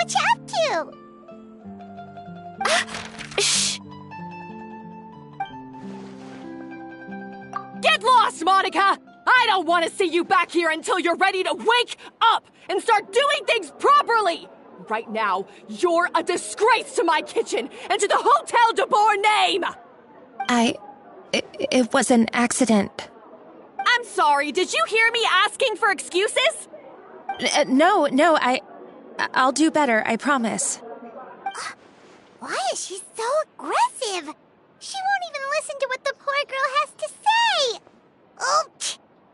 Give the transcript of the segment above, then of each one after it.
What you up to? Shh! Get lost, Monica! I don't want to see you back here until you're ready to wake up and start doing things properly! Right now, you're a disgrace to my kitchen and to the Hotel de Boer name! It was an accident. I'm sorry, did you hear me asking for excuses? No, I'll do better, I promise. Why is she so aggressive? She won't even listen to what the poor girl has to say. Oh,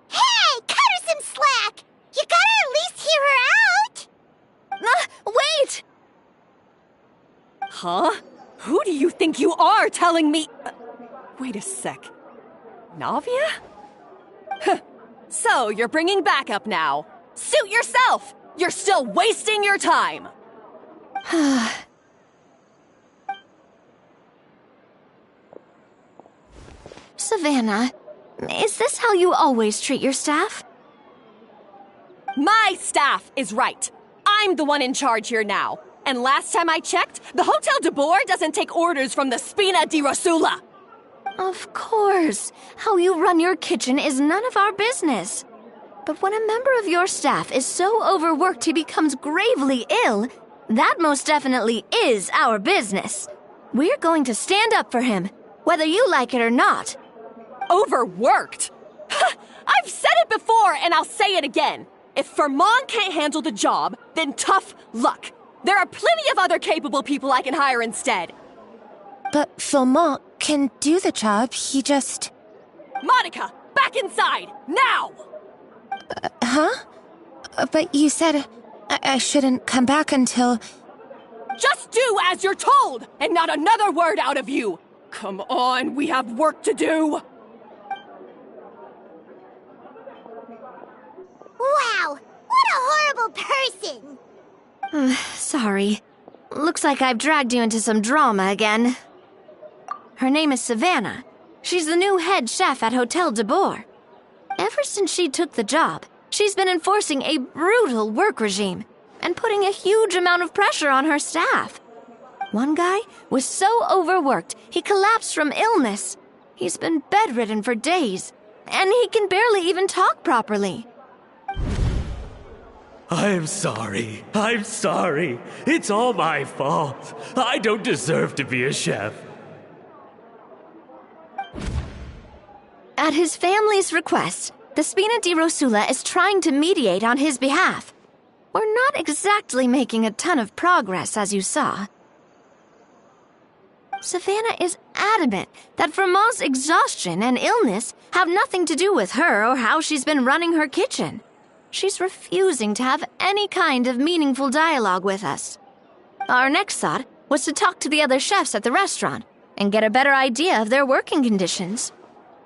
hey, cut her some slack. You gotta at least hear her out. Wait! Huh? Who do you think you are telling me... wait a sec. Navia? So, you're bringing backup now. Suit yourself! You're still wasting your time! Savannah, is this how you always treat your staff? My staff is right. I'm the one in charge here now. And last time I checked, the Hotel de Boer doesn't take orders from the Spina di Rosula. Of course. How you run your kitchen is none of our business. But when a member of your staff is so overworked he becomes gravely ill, that most definitely is our business. We're going to stand up for him, whether you like it or not. Overworked? I've said it before and I'll say it again. If Fermon can't handle the job, then tough luck. There are plenty of other capable people I can hire instead. But Filmont can do the job, he just... Monica, back inside, now! Huh? But you said I shouldn't come back until... Just do as you're told, and not another word out of you! Come on, we have work to do! Wow, what a horrible person! Sorry. Looks like I've dragged you into some drama again. Her name is Savannah. She's the new head chef at Hotel de Boer. Ever since she took the job, she's been enforcing a brutal work regime and putting a huge amount of pressure on her staff. One guy was so overworked, he collapsed from illness. He's been bedridden for days, and he can barely even talk properly. I'm sorry. It's all my fault. I don't deserve to be a chef. At his family's request, the Spina di Rosula is trying to mediate on his behalf. We're not exactly making a ton of progress, as you saw. Savannah is adamant that Vermont's exhaustion and illness have nothing to do with her or how she's been running her kitchen. She's refusing to have any kind of meaningful dialogue with us. Our next thought was to talk to the other chefs at the restaurant and get a better idea of their working conditions.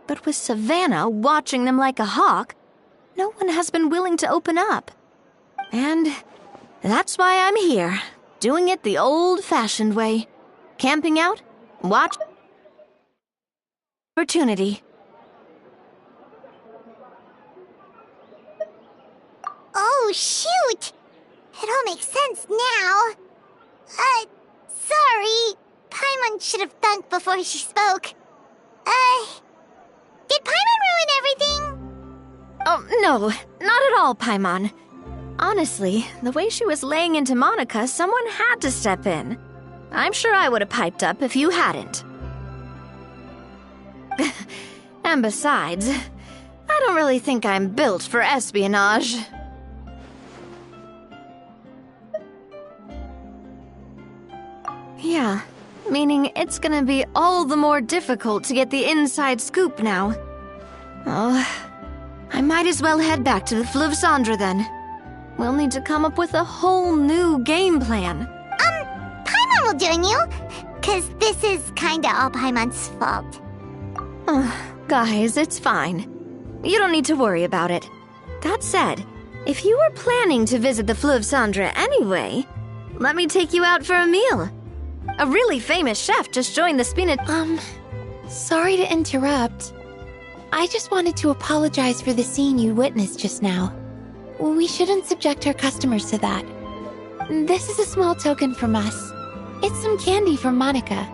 But with Savannah watching them like a hawk, no one has been willing to open up. And that's why I'm here, doing it the old-fashioned way. Camping out, watch opportunity. Oh, shoot! It all makes sense now. Sorry. Paimon should have thunk before she spoke. Did Paimon ruin everything? Oh, no, not at all, Paimon. Honestly, the way she was laying into Monica, someone had to step in. I'm sure I would have piped up if you hadn't. And besides, I don't really think I'm built for espionage. Yeah, meaning it's gonna be all the more difficult to get the inside scoop now. Oh, I might as well head back to the Fleuve Cendre then. We'll need to come up with a whole new game plan. Paimon will join you, 'cause this is kinda all Paimon's fault. Guys, it's fine. You don't need to worry about it. That said, if you were planning to visit the Fleuve Cendre anyway, let me take you out for a meal. A really famous chef just joined the Spina... Sorry to interrupt. I just wanted to apologize for the scene you witnessed just now. We shouldn't subject our customers to that. This is a small token from us. It's some candy from Monica.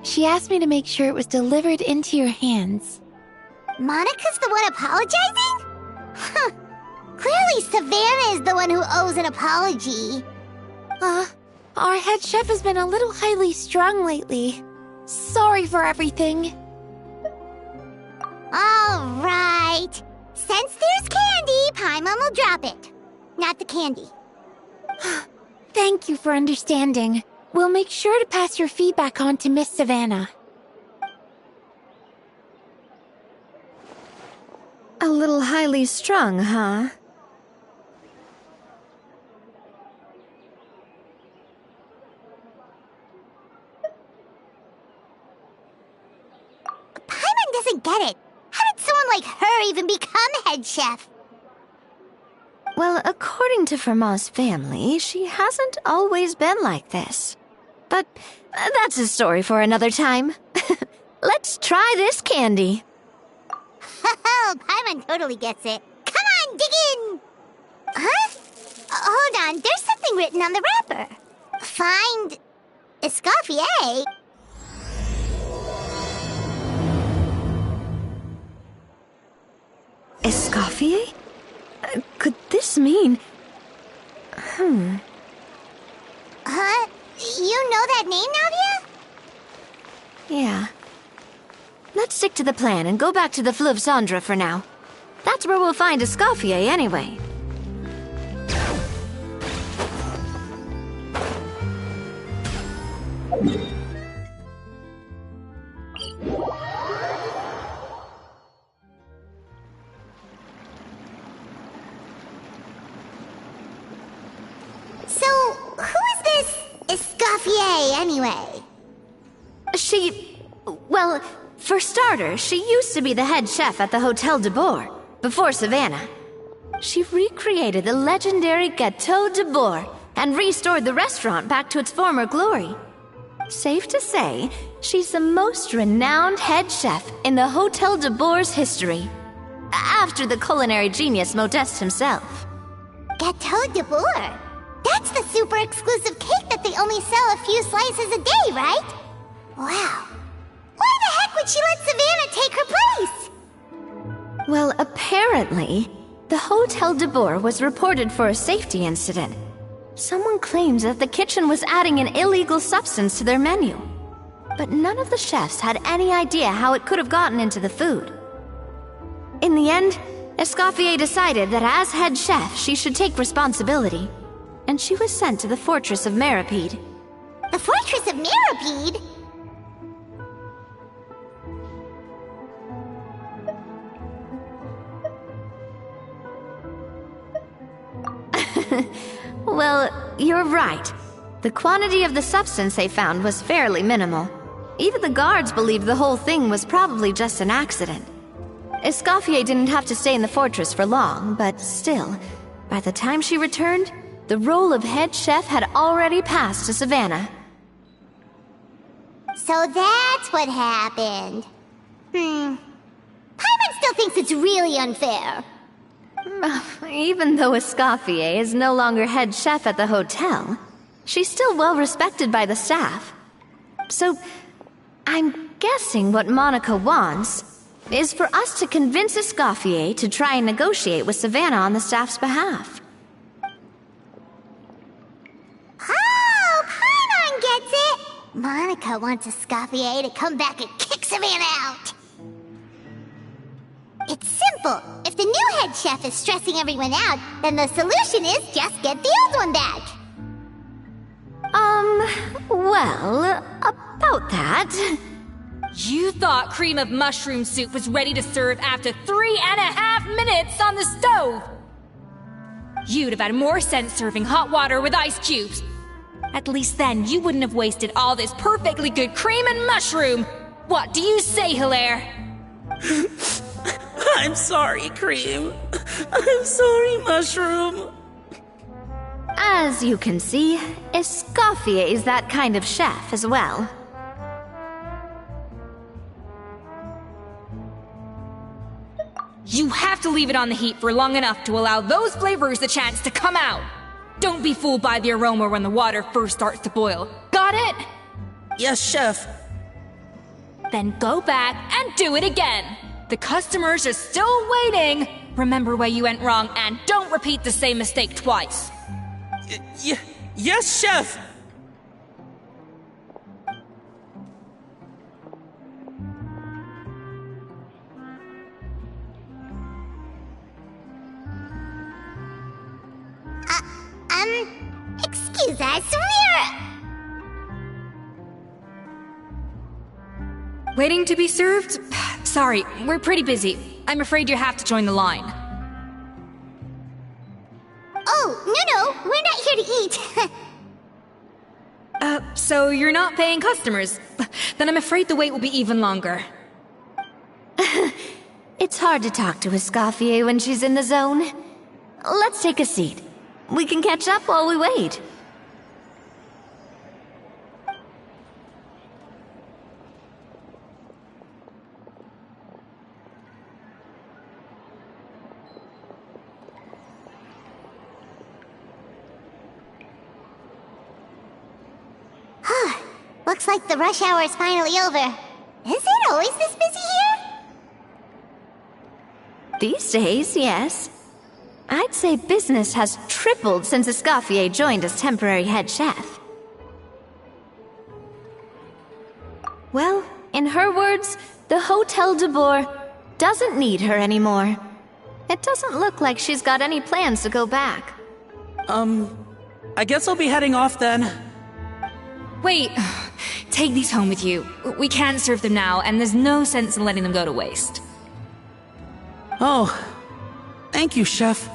She asked me to make sure it was delivered into your hands. Monica's the one apologizing? Huh. Clearly Savannah is the one who owes an apology. Our head chef has been a little highly strung lately. Sorry for everything. All right. Since there's candy, Paimon will drop it. Not the candy. Thank you for understanding. We'll make sure to pass your feedback on to Miss Savannah. A little highly strung, huh? Paimon doesn't get it. How did someone like her even become head chef? Well, according to Fermat's family, she hasn't always been like this. But that's a story for another time. Let's try this candy. Oh, Paimon totally gets it. Come on, dig in! Huh? Hold on, there's something written on the wrapper. Find Escoffier. Escoffier? Could this mean... Huh? You know that name, Navia? Yeah. Let's stick to the plan and go back to the Fleuve Cendre for now. That's where we'll find Escoffier anyway. So, who is this Escoffier, anyway? Well, for starters, she used to be the head chef at the Hotel de Bourg, before Savannah. She recreated the legendary Gâteau de Bourg and restored the restaurant back to its former glory. Safe to say, she's the most renowned head chef in the Hotel de Bourg's history, after the culinary genius Modeste himself. Gâteau de Bourg? That's the super exclusive cake that they only sell a few slices a day, right? Wow. Why the heck would she let Savannah take her place? Well, apparently, the Hotel de Bourg was reported for a safety incident. Someone claims that the kitchen was adding an illegal substance to their menu. But none of the chefs had any idea how it could have gotten into the food. In the end, Escoffier decided that as head chef, she should take responsibility. And she was sent to the Fortress of Meripede. The Fortress of Meripede? Well, you're right. The quantity of the substance they found was fairly minimal. Even the guards believed the whole thing was probably just an accident. Escoffier didn't have to stay in the fortress for long, but still, by the time she returned, the role of head chef had already passed to Savannah. So that's what happened. Paimon still thinks it's really unfair. Even though Escoffier is no longer head chef at the hotel, she's still well respected by the staff. So, I'm guessing what Monica wants is for us to convince Escoffier to try and negotiate with Savannah on the staff's behalf. Oh, Paimon gets it! Monica wants Escoffier to come back and kick Savannah out. It's simple. If the new head chef is stressing everyone out, then the solution is just get the old one back. Well, about that... You thought cream of mushroom soup was ready to serve after 3.5 minutes on the stove! You'd have had more sense serving hot water with ice cubes. At least then you wouldn't have wasted all this perfectly good cream and mushroom! What do you say, Hilaire? I'm sorry, Cream. I'm sorry, Mushroom. As you can see, Escoffier is that kind of chef as well. You have to leave it on the heat for long enough to allow those flavors the chance to come out. Don't be fooled by the aroma when the water first starts to boil. Got it? Yes, Chef. Then go back and do it again. The customers are still waiting. Remember where you went wrong and don't repeat the same mistake twice. Yes, Chef! Excuse us, Waiting to be served? Sorry, we're pretty busy. I'm afraid you have to join the line. Oh, no, we're not here to eat. So you're not paying customers? Then I'm afraid the wait will be even longer. It's hard to talk to Escoffier when she's in the zone. Let's take a seat. We can catch up while we wait. Looks like the rush hour is finally over. Is it always this busy here? These days, yes. I'd say business has tripled since Escoffier joined as temporary head chef. Well, in her words, the Hotel de Boer doesn't need her anymore. It doesn't look like she's got any plans to go back. I guess I'll be heading off then. Wait, take these home with you. We can't serve them now, and there's no sense in letting them go to waste. Oh, thank you, Chef.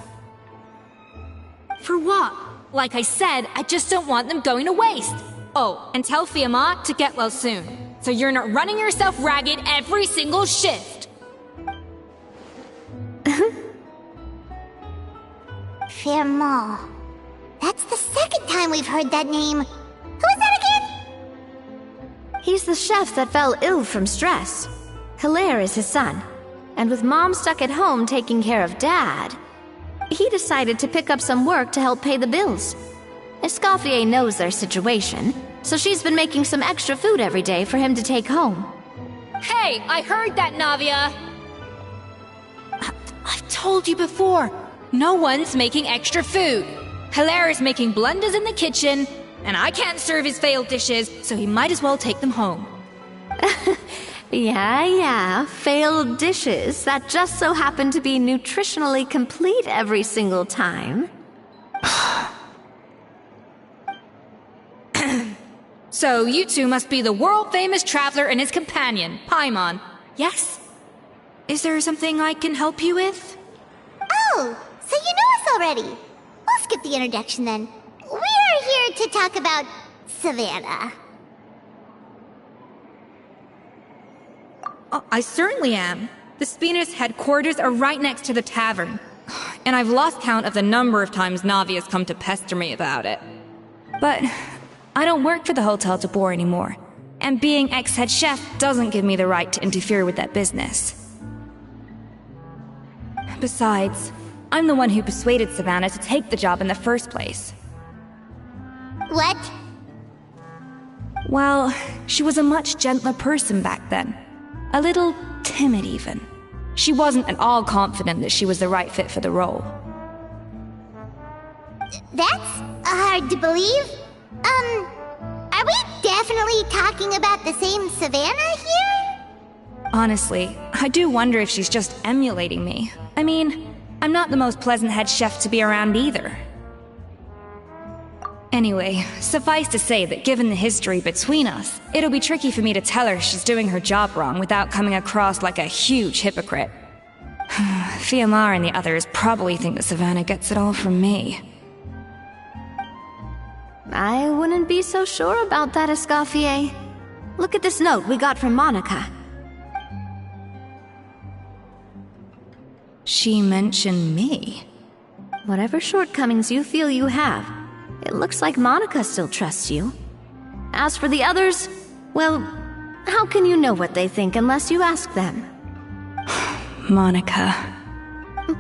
For what? Like I said, I just don't want them going to waste. Oh, and tell Fiamma to get well soon, so you're not running yourself ragged every single shift. Fiamma. That's the second time we've heard that name. Who is that again? He's the chef that fell ill from stress. Hilaire is his son. And with Mom stuck at home taking care of Dad, he decided to pick up some work to help pay the bills. Escoffier knows their situation, so she's been making some extra food every day for him to take home. Hey, I heard that, Navia! I've told you before, no one's making extra food. Hilaire is making blunders in the kitchen, and I can't serve his failed dishes, so he might as well take them home. Yeah, failed dishes that just so happen to be nutritionally complete every single time. So you two must be the world-famous traveler and his companion, Paimon. Yes? Is there something I can help you with? Oh, so you know us already. We'll skip the introduction then. We're here to talk about Savannah. I certainly am. The Spina's headquarters are right next to the tavern. And I've lost count of the number of times Navi has come to pester me about it. But I don't work for the Hotel de Boer anymore. And being ex-head chef doesn't give me the right to interfere with that business. Besides, I'm the one who persuaded Savannah to take the job in the first place. What? Well, she was a much gentler person back then. A little timid, even. She wasn't at all confident that she was the right fit for the role. That's hard to believe. Are we definitely talking about the same Savannah here? Honestly, I do wonder if she's just emulating me. I mean, I'm not the most pleasant head chef to be around either. Anyway, suffice to say that given the history between us, it'll be tricky for me to tell her she's doing her job wrong without coming across like a huge hypocrite. Fiamma and the others probably think that Savannah gets it all from me. I wouldn't be so sure about that, Escoffier. Look at this note we got from Monica. She mentioned me. Whatever shortcomings you feel you have, it looks like Monica still trusts you. As for the others, well, how can you know what they think unless you ask them? Monica.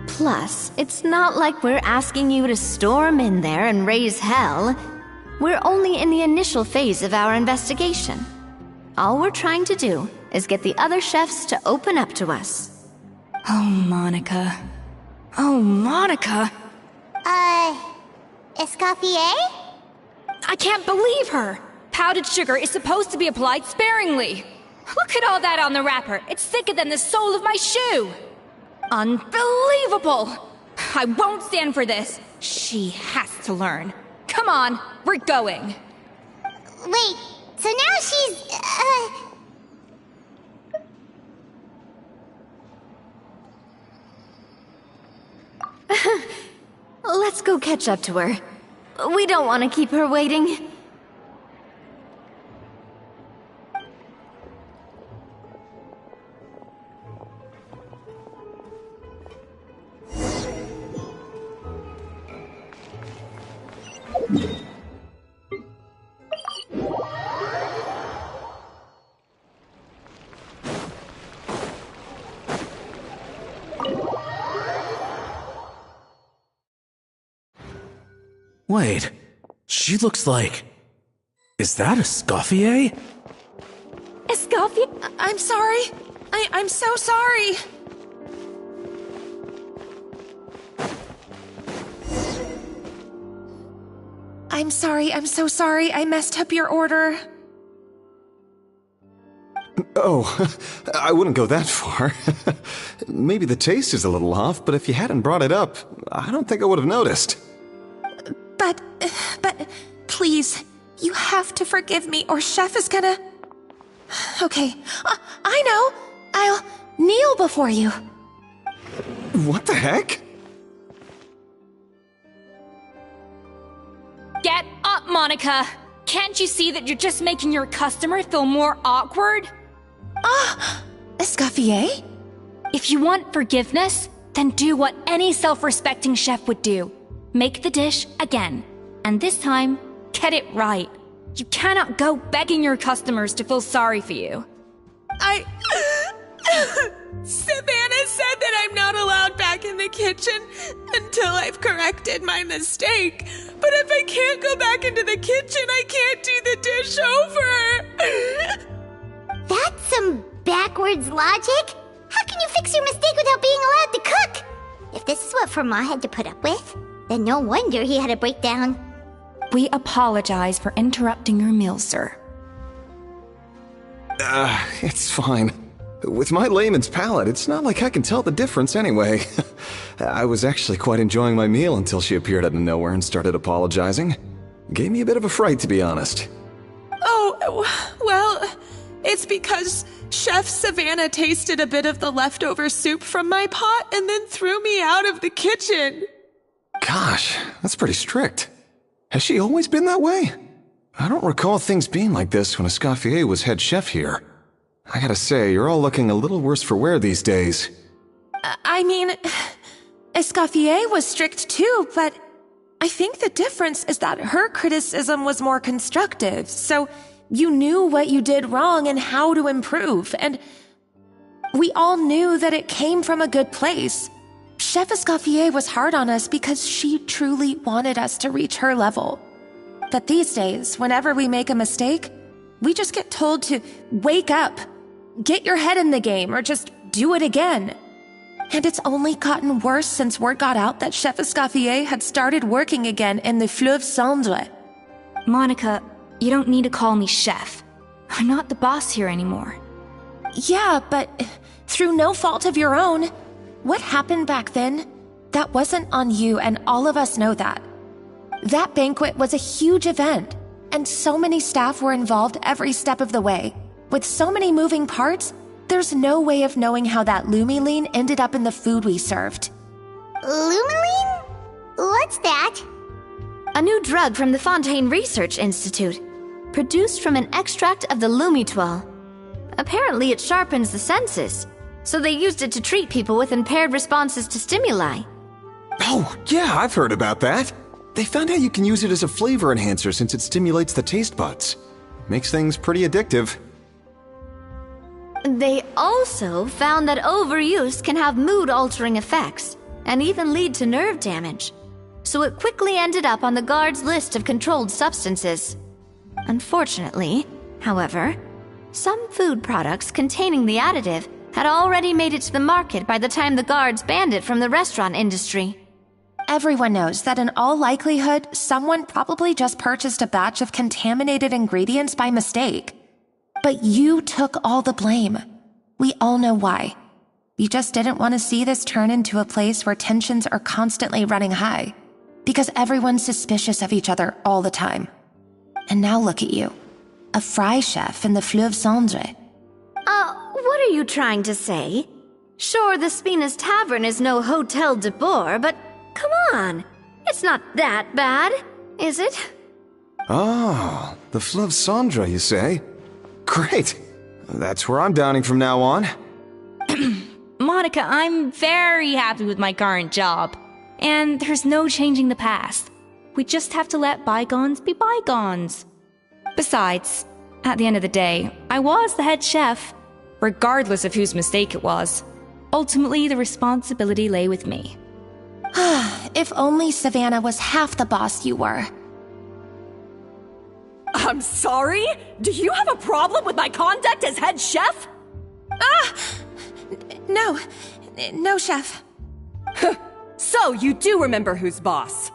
Plus, it's not like we're asking you to storm in there and raise hell. We're only in the initial phase of our investigation. All we're trying to do is get the other chefs to open up to us. Oh, Monica. Oh, Monica. Escoffier? I can't believe her. Powdered sugar is supposed to be applied sparingly. Look at all that on the wrapper. It's thicker than the sole of my shoe. Unbelievable. I won't stand for this. She has to learn. Come on, we're going. Wait, so now she's, Let's go catch up to her. We don't want to keep her waiting. Wait, she looks like... Is that Escoffier? Escoffier? I'm sorry. I'm so sorry. I'm sorry, I'm so sorry. I messed up your order. Oh, I wouldn't go that far. Maybe the taste is a little off, but if you hadn't brought it up, I don't think I would have noticed. But, please, you have to forgive me or Chef is gonna... Okay, I know. I'll kneel before you. What the heck? Get up, Monica. Can't you see that you're just making your customer feel more awkward? Escoffier? If you want forgiveness, then do what any self-respecting chef would do. Make the dish again. And this time, get it right. You cannot go begging your customers to feel sorry for you. Savannah said that I'm not allowed back in the kitchen until I've corrected my mistake. But if I can't go back into the kitchen, I can't do the dish over. That's some backwards logic. How can you fix your mistake without being allowed to cook? If this is what Fermat had to put up with, then no wonder he had a breakdown. We apologize for interrupting your meal, sir. It's fine. With my layman's palate, it's not like I can tell the difference anyway. I was actually quite enjoying my meal until she appeared out of nowhere and started apologizing. Gave me a bit of a fright, to be honest. Oh, well, it's because Chef Savannah tasted a bit of the leftover soup from my pot and then threw me out of the kitchen. Gosh, that's pretty strict. Has she always been that way? I don't recall things being like this when Escoffier was head chef here. I gotta say, you're all looking a little worse for wear these days. I mean, Escoffier was strict too, but I think the difference is that her criticism was more constructive, so you knew what you did wrong and how to improve, and we all knew that it came from a good place. Chef Escoffier was hard on us because she truly wanted us to reach her level. But these days, whenever we make a mistake, we just get told to wake up, get your head in the game, or just do it again. And it's only gotten worse since word got out that Chef Escoffier had started working again in the Fleuve Cendre. Monica, you don't need to call me chef. I'm not the boss here anymore. Yeah, but through no fault of your own. What happened back then, that wasn't on you, and all of us know that. That banquet was a huge event, and so many staff were involved every step of the way. With so many moving parts, there's no way of knowing how that lumiline ended up in the food we served. Lumiline? What's that? A new drug from the Fontaine Research Institute, produced from an extract of the lumitoile. Apparently it sharpens the senses, so they used it to treat people with impaired responses to stimuli. Oh, yeah, I've heard about that. They found out you can use it as a flavor enhancer since it stimulates the taste buds. Makes things pretty addictive. They also found that overuse can have mood-altering effects. and even lead to nerve damage. So it quickly ended up on the guard's list of controlled substances. Unfortunately, however, some food products containing the additive had already made it to the market by the time the guards banned it from the restaurant industry. Everyone knows that in all likelihood, someone probably just purchased a batch of contaminated ingredients by mistake. But you took all the blame. We all know why. You just didn't want to see this turn into a place where tensions are constantly running high, because everyone's suspicious of each other all the time. And now look at you, a fry chef in the Fleuve Cendre. What are you trying to say? Sure, the Spina's Tavern is no Hotel de Boer, but come on, it's not that bad, is it? Oh, the Fleuve Cendre, you say? Great. That's where I'm dining from now on. Monica, I'm very happy with my current job. And there's no changing the past. We just have to let bygones be bygones. Besides, at the end of the day, I was the head chef, regardless of whose mistake it was. Ultimately, the responsibility lay with me. If only Savannah was half the boss you were. I'm sorry? Do you have a problem with my conduct as head chef? No, chef. So, you do remember who's boss?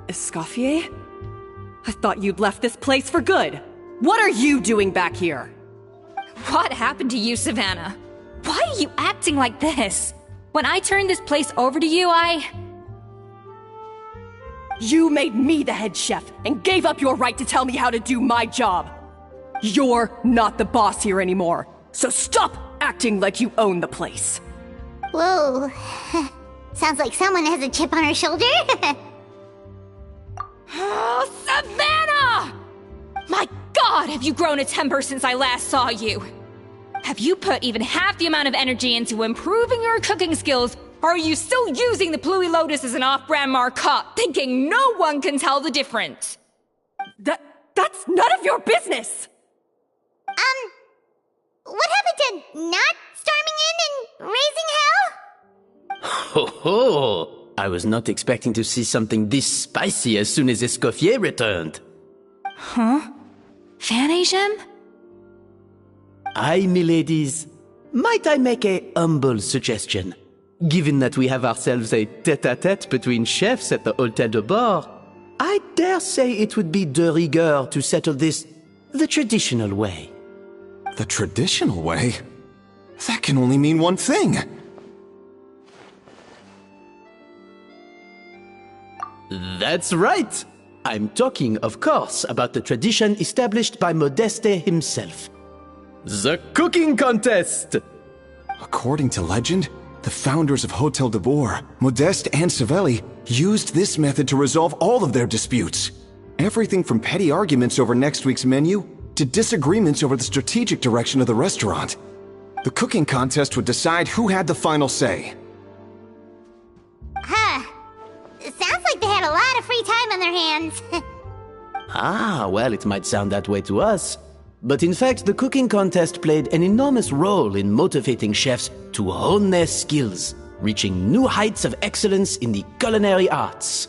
Escoffier? I thought you'd left this place for good. What are you doing back here? What happened to you, Savannah? Why are you acting like this? When I turned this place over to you, You made me the head chef and gave up your right to tell me how to do my job. You're not the boss here anymore, so stop acting like you own the place. Whoa. Sounds like someone has a chip on her shoulder. Oh, Savannah! My God, have you grown a temper since I last saw you? Have you put even half the amount of energy into improving your cooking skills, or are you still using the Pluie Lotus as an off-brand marcotte, thinking no one can tell the difference? That's none of your business! What happened to not storming in and raising hell? Ho ho! I was not expecting to see something this spicy as soon as Escoffier returned. Huh? Fan Agem? Aye, miladies. Might I make a humble suggestion? Given that we have ourselves a tête-à-tête between chefs at the Hôtel de Bord, I dare say it would be de rigueur to settle this the traditional way. The traditional way? That can only mean one thing. That's right! I'm talking, of course, about the tradition established by Modeste himself. The cooking contest! According to legend, the founders of Hotel de Boer, Modeste and Savelli, used this method to resolve all of their disputes. Everything from petty arguments over next week's menu to disagreements over the strategic direction of the restaurant. The cooking contest would decide who had the final say. It sounds like they had a lot of free time on their hands. Ah, well, it might sound that way to us. But in fact, the cooking contest played an enormous role in motivating chefs to hone their skills, reaching new heights of excellence in the culinary arts.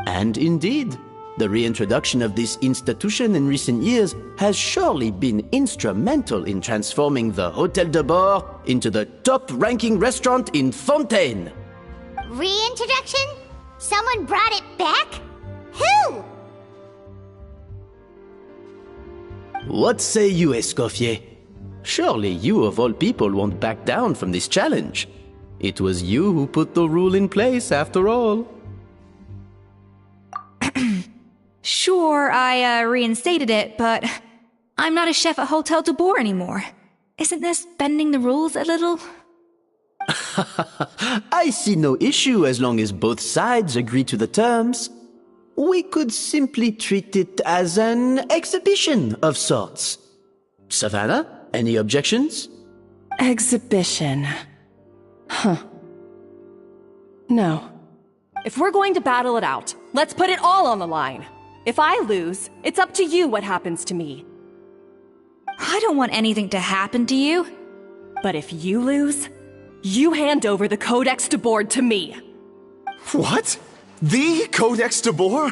And indeed, the reintroduction of this institution in recent years has surely been instrumental in transforming the Hôtel de Bord into the top-ranking restaurant in Fontaine. Reintroduction? Someone brought it back? Who? What say you, Escoffier? Surely you of all people won't back down from this challenge. It was you who put the rule in place, after all. Sure, I reinstated it, but I'm not a chef at Hotel de Boer anymore. Isn't this bending the rules a little? I see no issue as long as both sides agree to the terms. We could simply treat it as an exhibition of sorts. Savannah, any objections? Exhibition. Huh. No. If we're going to battle it out, let's put it all on the line. If I lose, it's up to you what happens to me. I don't want anything to happen to you. But if you lose, you hand over the Codex de Board to me. What? The Codex de Boer?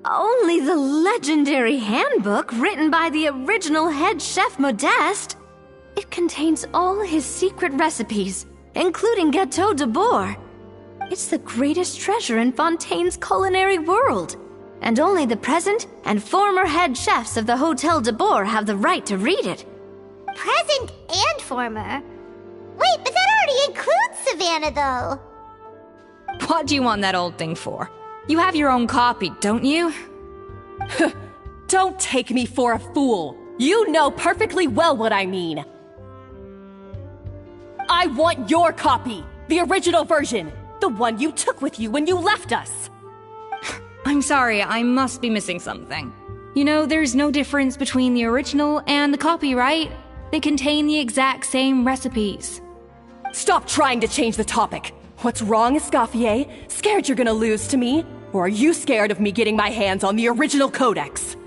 Only the legendary handbook written by the original head chef Modeste. It contains all his secret recipes, including Gâteau de Boer. It's the greatest treasure in Fontaine's culinary world, and only the present and former head chefs of the Hotel de Boer have the right to read it. Present and former? Wait, but that already includes Savannah, though. What do you want that old thing for? You have your own copy, don't you? Don't take me for a fool. You know perfectly well what I mean. I want your copy, the original version, the one you took with you when you left us. I'm sorry, I must be missing something. You know, there's no difference between the original and the copy, right? They contain the exact same recipes. Stop trying to change the topic. What's wrong, Escoffier? Scared you're gonna lose to me? Or are you scared of me getting my hands on the original Codex?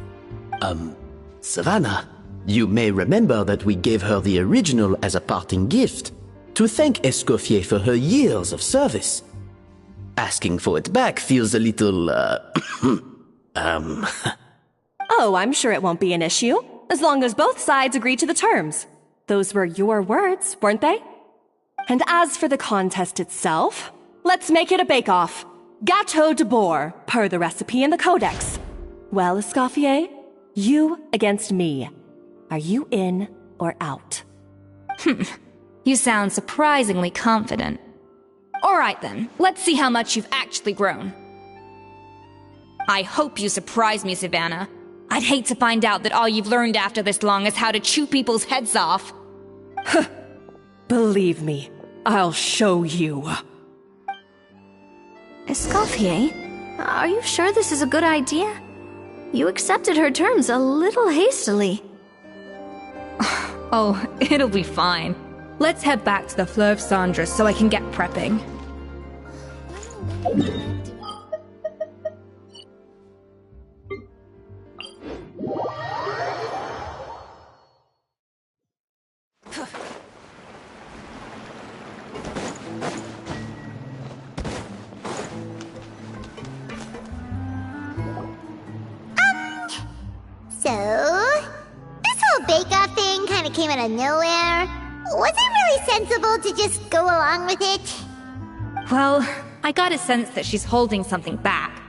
Savannah, you may remember that we gave her the original as a parting gift, to thank Escoffier for her years of service. Asking for it back feels a little, Oh, I'm sure it won't be an issue, as long as both sides agree to the terms. Those were your words, weren't they? And as for the contest itself, let's make it a bake-off. Gâteau de Boer, per the recipe in the Codex. Well, Escoffier, you against me. Are you in or out? You sound surprisingly confident. Alright then, let's see how much you've actually grown. I hope you surprise me, Savannah. I'd hate to find out that all you've learned after this long is how to chew people's heads off. Believe me, I'll show you. Escoffier, are you sure this is a good idea? You accepted her terms a little hastily. Oh, it'll be fine. Let's head back to the Fleuve Cendres so I can get prepping. So, this whole bake-off thing kind of came out of nowhere. Was it really sensible to just go along with it? Well, I got a sense that she's holding something back.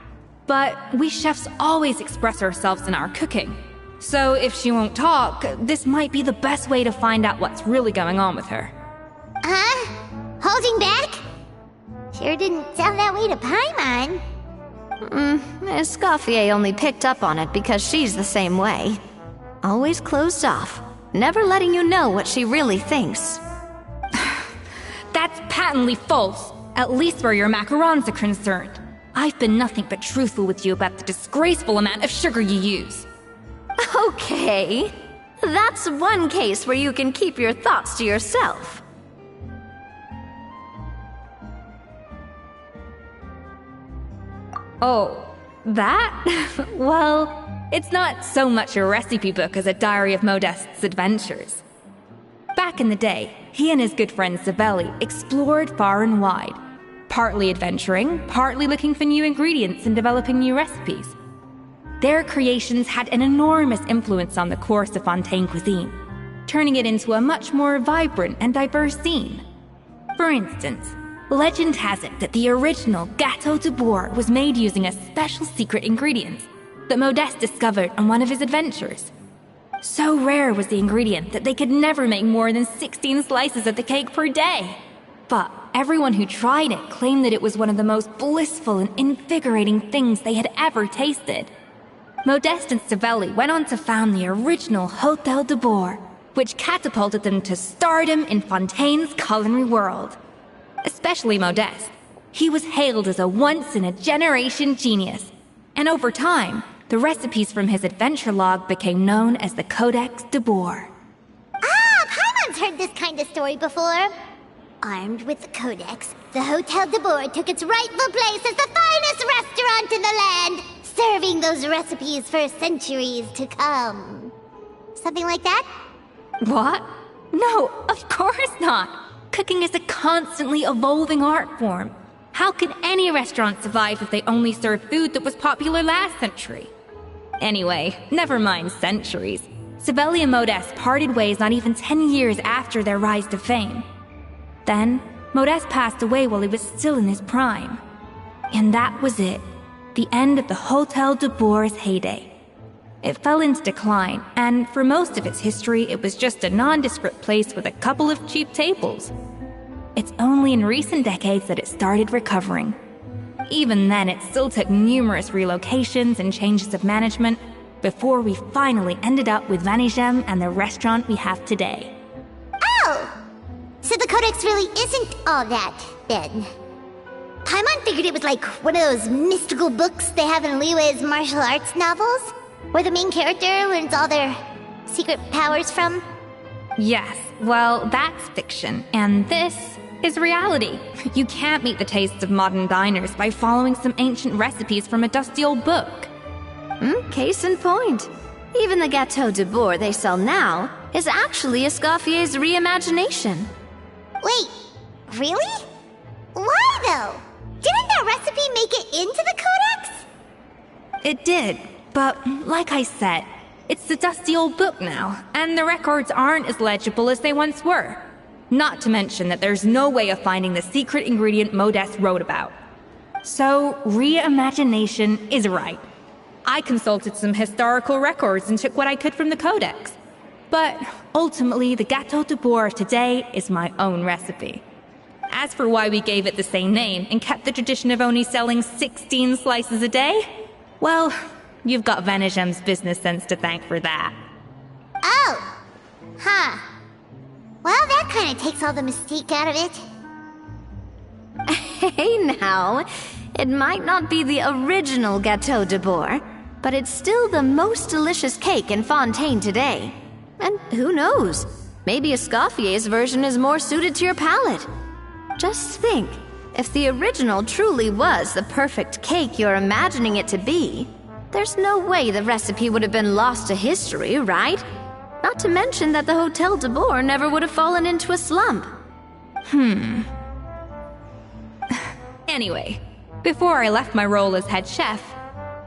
But we chefs always express ourselves in our cooking. So if she won't talk, this might be the best way to find out what's really going on with her. Huh? Holding back? Sure didn't sound that way to Paimon. Escoffier only picked up on it because she's the same way. Always closed off, never letting you know what she really thinks. That's patently false, at least where your macarons are concerned. I've been nothing but truthful with you about the disgraceful amount of sugar you use. Okay, that's one case where you can keep your thoughts to yourself. Oh, that? Well, it's not so much a recipe book as a diary of Modeste's adventures. Back in the day, he and his good friend Savelli explored far and wide, partly adventuring, partly looking for new ingredients and developing new recipes. Their creations had an enormous influence on the course of Fontaine cuisine, turning it into a much more vibrant and diverse scene. For instance, legend has it that the original Gâteau de Boer was made using a special secret ingredient that Modeste discovered on one of his adventures. So rare was the ingredient that they could never make more than 16 slices of the cake per day. But everyone who tried it claimed that it was one of the most blissful and invigorating things they had ever tasted. Modeste and Savelli went on to found the original Hotel de Boer, which catapulted them to stardom in Fontaine's culinary world. Especially Modeste. He was hailed as a once-in-a-generation genius, and over time, the recipes from his adventure log became known as the Codex de Boer. Ah, Paimon's heard this kind of story before. Armed with the Codex, the Hotel de Boer took its rightful place as the finest restaurant in the land, serving those recipes for centuries to come. Something like that? What? No, of course not. Cooking is a constantly evolving art form. How could any restaurant survive if they only served food that was popular last century? Anyway, never mind centuries. Sibeli and Modeste parted ways not even 10 years after their rise to fame. Then, Modeste passed away while he was still in his prime. And that was it. The end of the Hotel de Boer's heyday. It fell into decline, and for most of its history, it was just a nondescript place with a couple of cheap tables. It's only in recent decades that it started recovering. Even then, it still took numerous relocations and changes of management before we finally ended up with Vanigem and the restaurant we have today. Oh! So the Codex really isn't all that, then. Paimon figured it was like one of those mystical books they have in Liyue's martial arts novels, where the main character learns all their secret powers from. Yes, well, that's fiction, and this is reality. You can't meet the tastes of modern diners by following some ancient recipes from a dusty old book. Case in point. Even the Gâteau de Boer they sell now is actually Escoffier's reimagination. Wait, really? Why though? Didn't that recipe make it into the Codex? It did, but like I said, it's the dusty old book now, and the records aren't as legible as they once were. Not to mention that there's no way of finding the secret ingredient Modeste wrote about. So, reimagination is right. I consulted some historical records and took what I could from the Codex. But ultimately, the Gâteau de Boer of today is my own recipe. As for why we gave it the same name and kept the tradition of only selling 16 slices a day, well, you've got Vanigem's business sense to thank for that. Oh! Huh. Well, that kind of takes all the mystique out of it. Hey now, it might not be the original Gâteau de Boer, but it's still the most delicious cake in Fontaine today. And who knows, maybe Escoffier's version is more suited to your palate. Just think, if the original truly was the perfect cake you're imagining it to be, there's no way the recipe would have been lost to history, right? Not to mention that the Hotel de Boer never would have fallen into a slump. Anyway, before I left my role as head chef,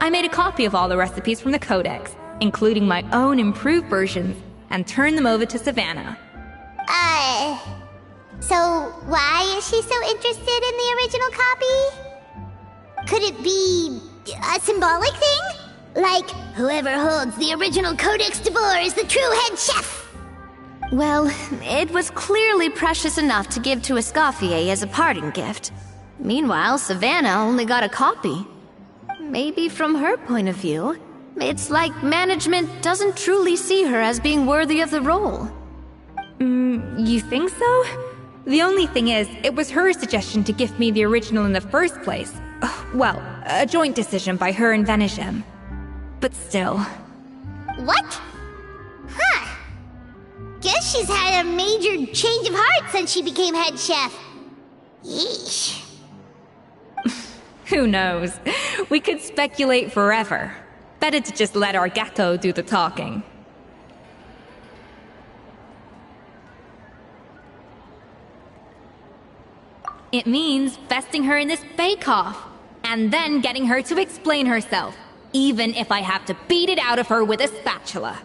I made a copy of all the recipes from the Codex, including my own improved versions, and turned them over to Savannah. So why is she so interested in the original copy? Could it be a symbolic thing? Like, whoever holds the original Codex de Boer is the true head chef? Well, it was clearly precious enough to give to Escoffier as a parting gift. Meanwhile, Savannah only got a copy. Maybe from her point of view, it's like management doesn't truly see her as being worthy of the role. You think so? The only thing is, it was her suggestion to give me the original in the first place. Well, a joint decision by her and Vanigem. But still. What? Huh. Guess she's had a major change of heart since she became head chef. Yeesh. Who knows? We could speculate forever. Better to just let our Gâteau do the talking. It means besting her in this bake-off, and then getting her to explain herself, even if I have to beat it out of her with a spatula.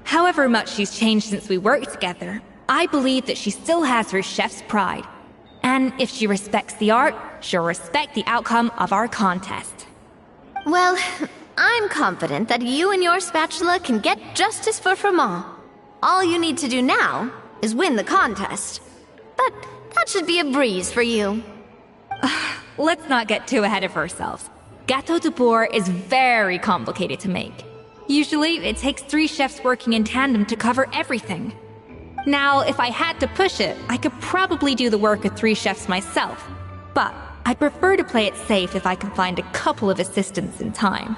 However much she's changed since we worked together, I believe that she still has her chef's pride. And if she respects the art, she'll respect the outcome of our contest. Well, I'm confident that you and your spatula can get justice for Froment. All you need to do now is win the contest. But that should be a breeze for you. Let's not get too ahead of ourselves. Gâteau de Boer is very complicated to make. Usually, it takes 3 chefs working in tandem to cover everything. Now, if I had to push it, I could probably do the work of 3 chefs myself. But I prefer to play it safe if I can find a couple of assistants in time.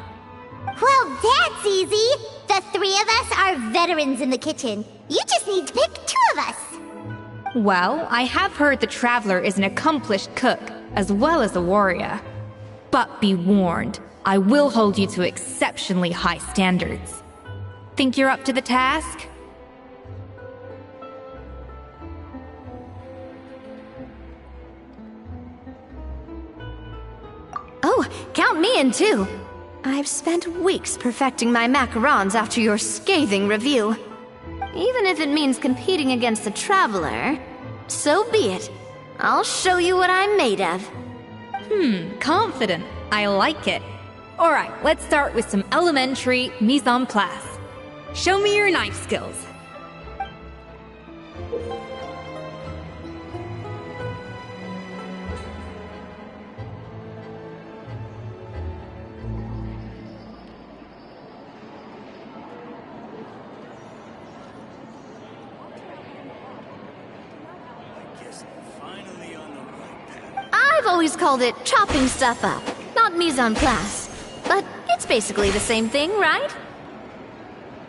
Well, that's easy. The 3 of us are veterans in the kitchen. You just need to pick 2 of us. Well, I have heard the Traveler is an accomplished cook, as well as a warrior. But be warned, I will hold you to exceptionally high standards. Think you're up to the task? Oh, count me in too. I've spent weeks perfecting my macarons after your scathing review. Even if it means competing against the Traveler, so be it. I'll show you what I'm made of. Confident. I like it. Alright, let's start with some elementary mise en place. Show me your knife skills. I've always called it chopping stuff up, not mise en place. But it's basically the same thing, right?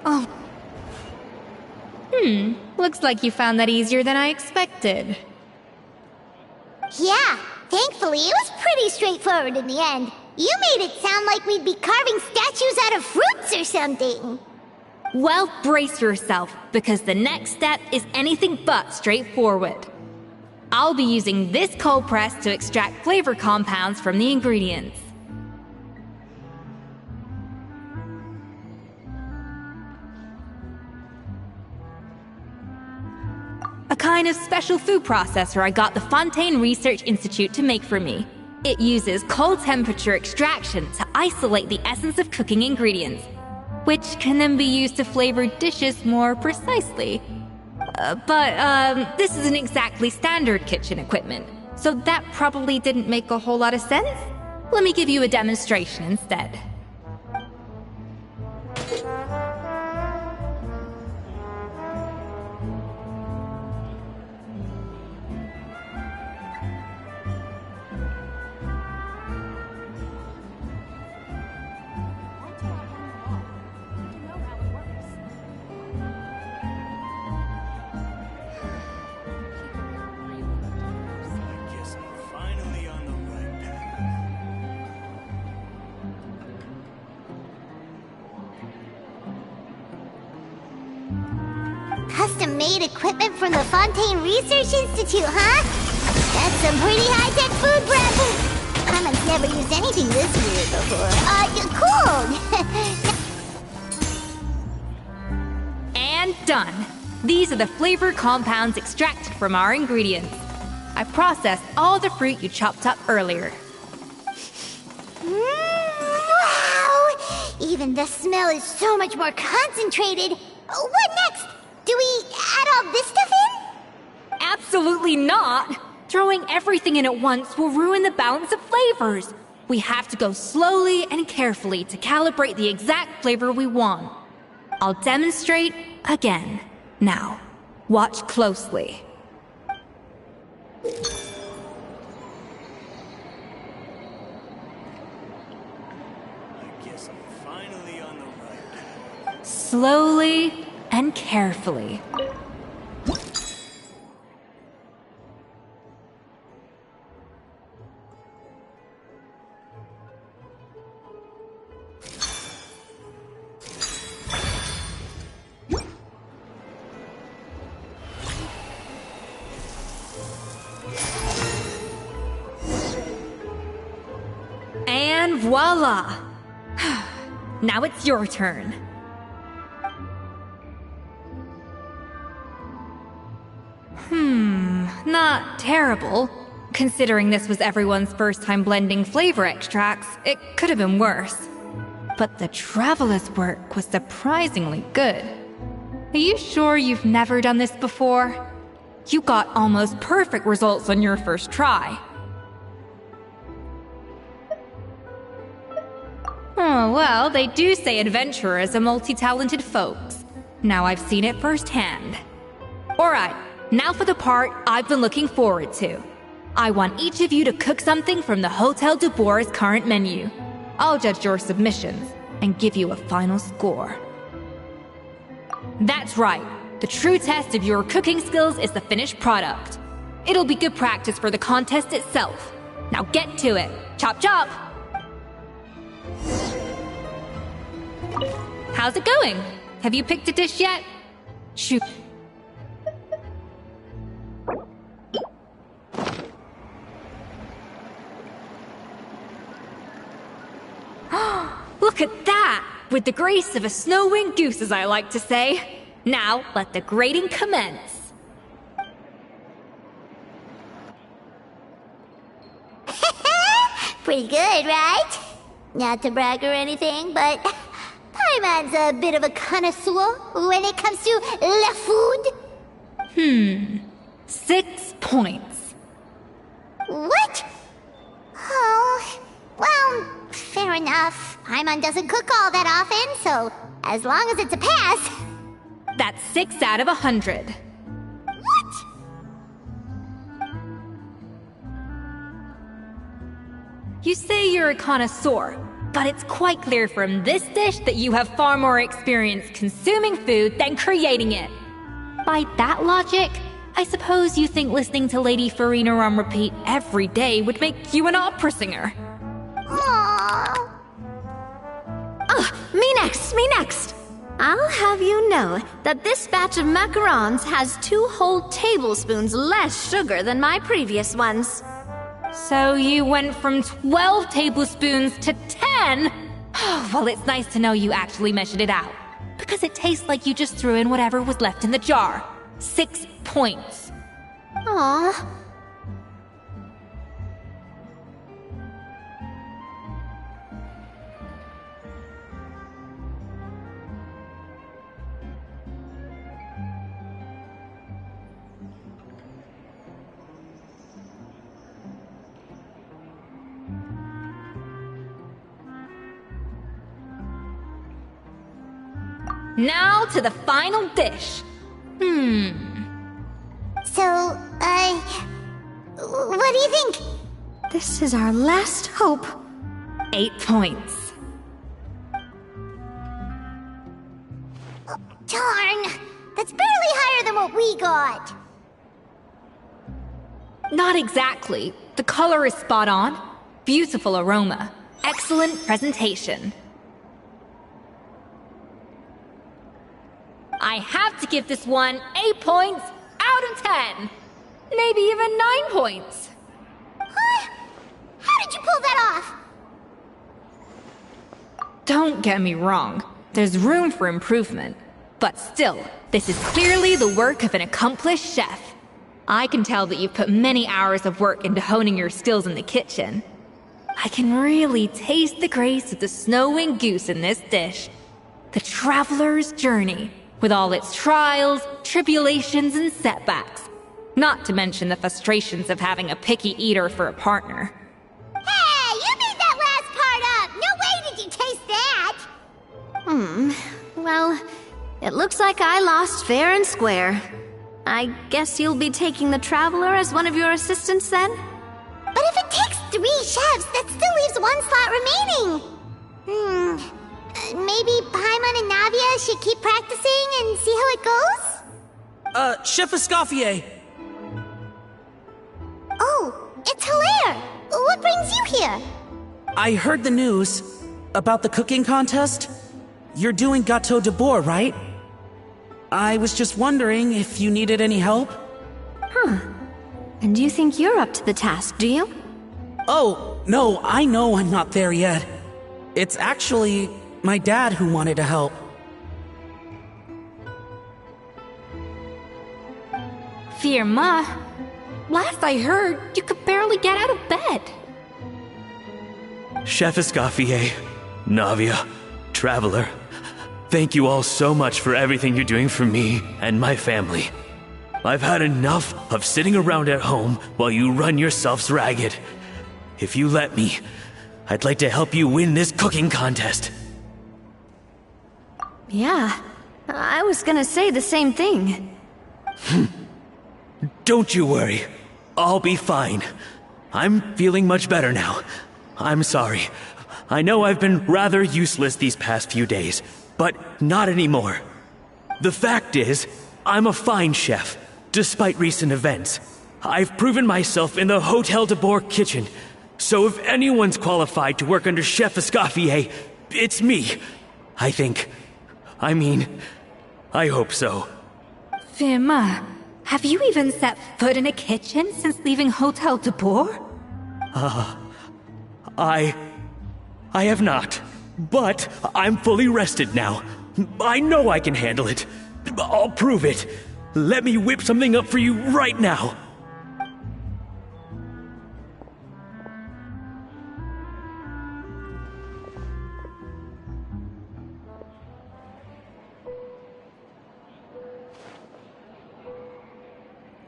Oh. Looks like you found that easier than I expected. Yeah, thankfully it was pretty straightforward in the end. You made it sound like we'd be carving statues out of fruits or something. Well, brace yourself, because the next step is anything but straightforward. I'll be using this cold press to extract flavor compounds from the ingredients. A kind of special food processor I got the Fontaine Research Institute to make for me. It uses cold temperature extraction to isolate the essence of cooking ingredients, which can then be used to flavor dishes more precisely. But this isn't exactly standard kitchen equipment, so that probably didn't make a whole lot of sense. Let me give you a demonstration instead. Custom-made equipment from the Fontaine Research Institute, huh? That's some pretty high-tech food prep. Carmen's never used anything this weird before. Cool! And done! These are the flavor compounds extracted from our ingredients. I processed all the fruit you chopped up earlier. Wow! Even the smell is so much more concentrated. What next? Do we add all this stuff in? Absolutely not! Throwing everything in at once will ruin the balance of flavors. We have to go slowly and carefully to calibrate the exact flavor we want. I'll demonstrate again. Now, watch closely. Slowly and carefully. And voila! Now it's your turn. Not terrible. Considering this was everyone's first time blending flavor extracts, it could have been worse. But the Traveler's work was surprisingly good. Are you sure you've never done this before? You got almost perfect results on your first try. Oh, well, they do say adventurers are multi-talented folks. Now I've seen it firsthand. Alright, now for the part I've been looking forward to. I want each of you to cook something from the Hotel du Bois' current menu. I'll judge your submissions and give you a final score. That's right. The true test of your cooking skills is the finished product. It'll be good practice for the contest itself. Now get to it. Chop chop! how's it going? Have you picked a dish yet? Shoot. Look at that! With the grace of a snow-winged goose, as I like to say. Now, let the grating commence. Pretty good, right? Not to brag or anything, but Paimon's a bit of a connoisseur when it comes to la food. 6 points. What? Oh, well, fair enough. Paimon doesn't cook all that often, so as long as it's a pass. That's 6 out of 100. What? You say you're a connoisseur, but it's quite clear from this dish that you have far more experience consuming food than creating it. By that logic, I suppose you think listening to Lady Farina on repeat every day would make you an opera singer. Aww. Me next. I'll have you know that this batch of macarons has 2 whole tablespoons less sugar than my previous ones. So you went from 12 tablespoons to 10? Well, it's nice to know you actually measured it out. Because it tastes like you just threw in whatever was left in the jar. 6 points. Aww. Now to the final dish. So, what do you think? This is our last hope. 8 points. Darn! That's barely higher than what we got. Not exactly. The color is spot on. Beautiful aroma. Excellent presentation. I have to give this one 8 points out of 10. Maybe even 9 points. Huh? How did you pull that off? Don't get me wrong. There's room for improvement. But still, this is clearly the work of an accomplished chef. I can tell that you've put many hours of work into honing your skills in the kitchen. I can really taste the grace of the snow-winged goose in this dish. The traveler's journey, with all its trials, tribulations, and setbacks. Not to mention the frustrations of having a picky eater for a partner. Hey, you made that last part up! No way did you taste that! Well, it looks like I lost fair and square. I guess you'll be taking the Traveler as one of your assistants then? But if it takes 3 chefs, that still leaves 1 slot remaining. Maybe Paimon and Navia should keep practicing and see how it goes? Chef Escoffier. Oh, it's Hilaire! What brings you here? I heard the news about the cooking contest. You're doing Gâteau de Bourg, right? I was just wondering if you needed any help. And you think you're up to the task, do you? Oh, no, I know I'm not there yet. It's actually my dad who wanted to help. Firma, last I heard, you could barely get out of bed. Chef Escoffier, Navia, Traveler, thank you all so much for everything you're doing for me and my family. I've had enough of sitting around at home while you run yourselves ragged. If you let me, I'd like to help you win this cooking contest. Yeah, I was gonna say the same thing. Don't you worry. I'll be fine. I'm feeling much better now. I'm sorry. I know I've been rather useless these past few days, but not anymore. The fact is, I'm a fine chef, despite recent events. I've proven myself in the Hotel de Bourg kitchen, so if anyone's qualified to work under Chef Escoffier, it's me, I think. I mean, I hope so. Firma, have you even set foot in a kitchen since leaving Hotel de Boer? I have not. But I'm fully rested now. I know I can handle it. I'll prove it. Let me whip something up for you right now.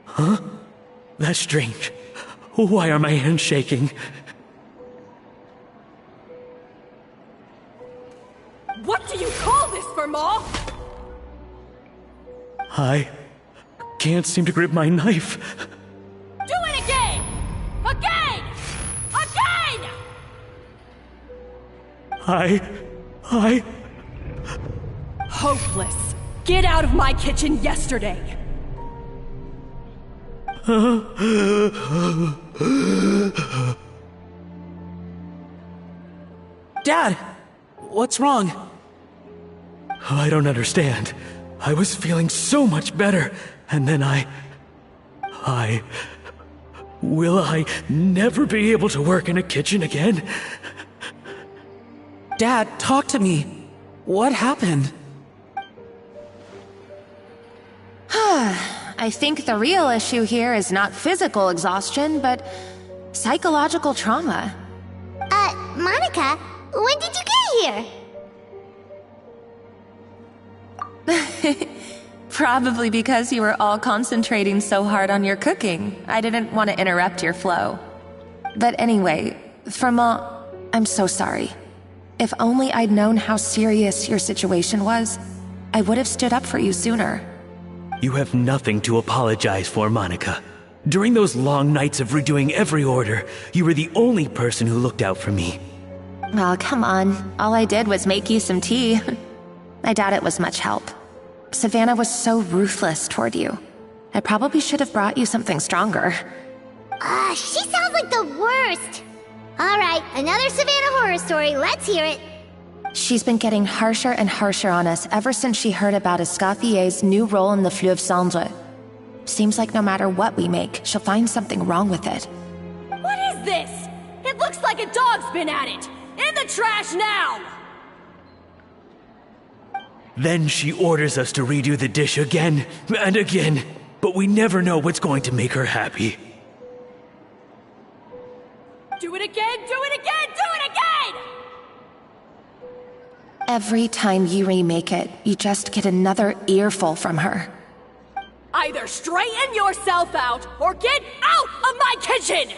Huh? That's strange. Why are my hands shaking? What do you call this, Verma? I can't seem to grip my knife. Do it again! Again! Again! I... Hopeless. Get out of my kitchen yesterday. Dad, what's wrong? I don't understand. I was feeling so much better, and then Will I never be able to work in a kitchen again? Dad, talk to me. What happened? I think the real issue here is not physical exhaustion, but psychological trauma. Monica, when did you get here? Probably because you were all concentrating so hard on your cooking. I didn't want to interrupt your flow. But anyway, Firma, I'm so sorry. If only I'd known how serious your situation was, I would have stood up for you sooner. You have nothing to apologize for, Monica. During those long nights of redoing every order, you were the only person who looked out for me. Oh, come on. All I did was make you some tea. I doubt it was much help. Savannah was so ruthless toward you. I probably should have brought you something stronger. She sounds like the worst. All right, another Savannah horror story. Let's hear it. She's been getting harsher and harsher on us ever since she heard about Escoffier's new role in the Fleuve Cendre. Seems like no matter what we make, she'll find something wrong with it. What is this? It looks like a dog's been at it! In the trash now! Then she orders us to redo the dish again and again, but we never know what's going to make her happy. Do it again, do it again, do it again! Every time you remake it, you just get another earful from her. Either straighten yourself out, or get out of my kitchen!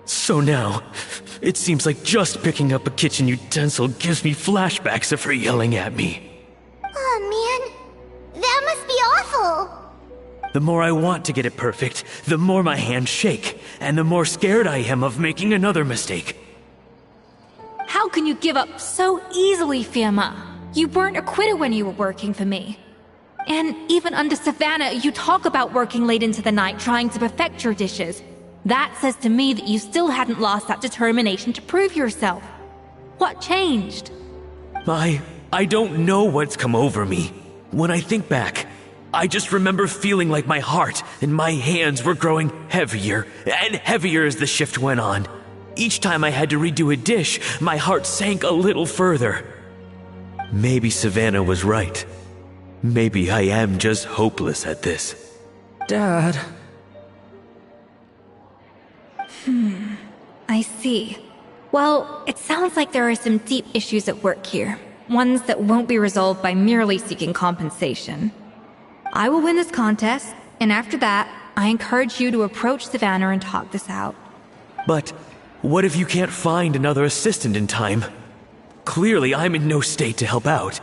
So now, it seems like just picking up a kitchen utensil gives me flashbacks of her yelling at me. Oh man, that must be awful. The more I want to get it perfect, the more my hands shake, and the more scared I am of making another mistake. How can you give up so easily, Firma? You weren't a quitter when you were working for me. And even under Savannah, you talk about working late into the night trying to perfect your dishes. That says to me that you still hadn't lost that determination to prove yourself. What changed? I don't know what's come over me. When I think back, I just remember feeling like my heart and my hands were growing heavier and heavier as the shift went on. Each time I had to redo a dish, my heart sank a little further. Maybe Savannah was right. Maybe I am just hopeless at this. Dad. I see. Well, it sounds like there are some deep issues at work here. Ones that won't be resolved by merely seeking compensation. I will win this contest, and after that, I encourage you to approach Savannah and talk this out. But what if you can't find another assistant in time? Clearly, I'm in no state to help out.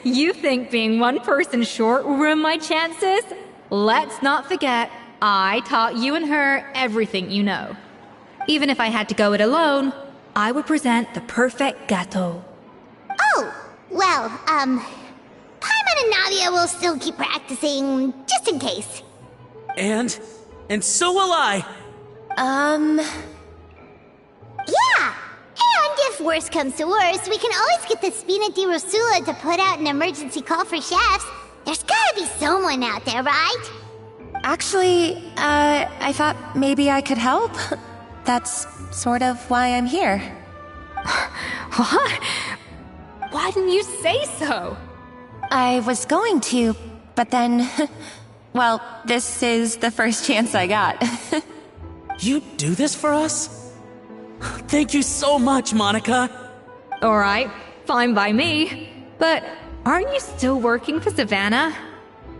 You think being one person short will ruin my chances? Let's not forget, I taught you and her everything you know. Even if I had to go it alone, I would present the perfect gâteau. Oh, well, Paimon and Nadia will still keep practicing, just in case. And so will I. Yeah, and if If worse comes to worse, we can always get the Spina di Rosula to put out an emergency call for chefs. There's gotta be someone out there, right? Actually, I thought maybe I could help. That's sort of why I'm here. What? Why didn't you say so? I was going to, but then... Well, this is the first chance I got. You do this for us? Thank you so much, Monica. Alright, fine by me. But aren't you still working for Savannah?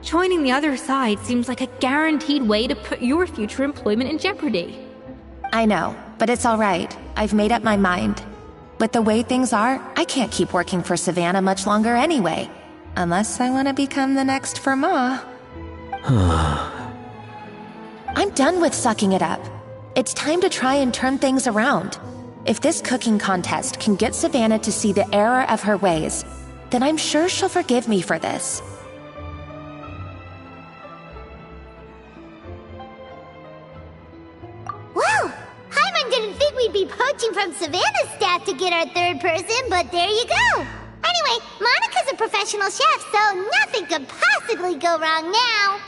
Joining the other side seems like a guaranteed way to put your future employment in jeopardy. I know, but it's alright. I've made up my mind. With the way things are, I can't keep working for Savannah much longer anyway. Unless I want to become the next Fermat. I'm done with sucking it up. It's time to try and turn things around. If this cooking contest can get Savannah to see the error of her ways, then I'm sure she'll forgive me for this. Well, Hyman didn't think we'd be poaching from Savannah's staff to get our third person, but there you go. Anyway, Monica's a professional chef, so nothing could possibly go wrong now.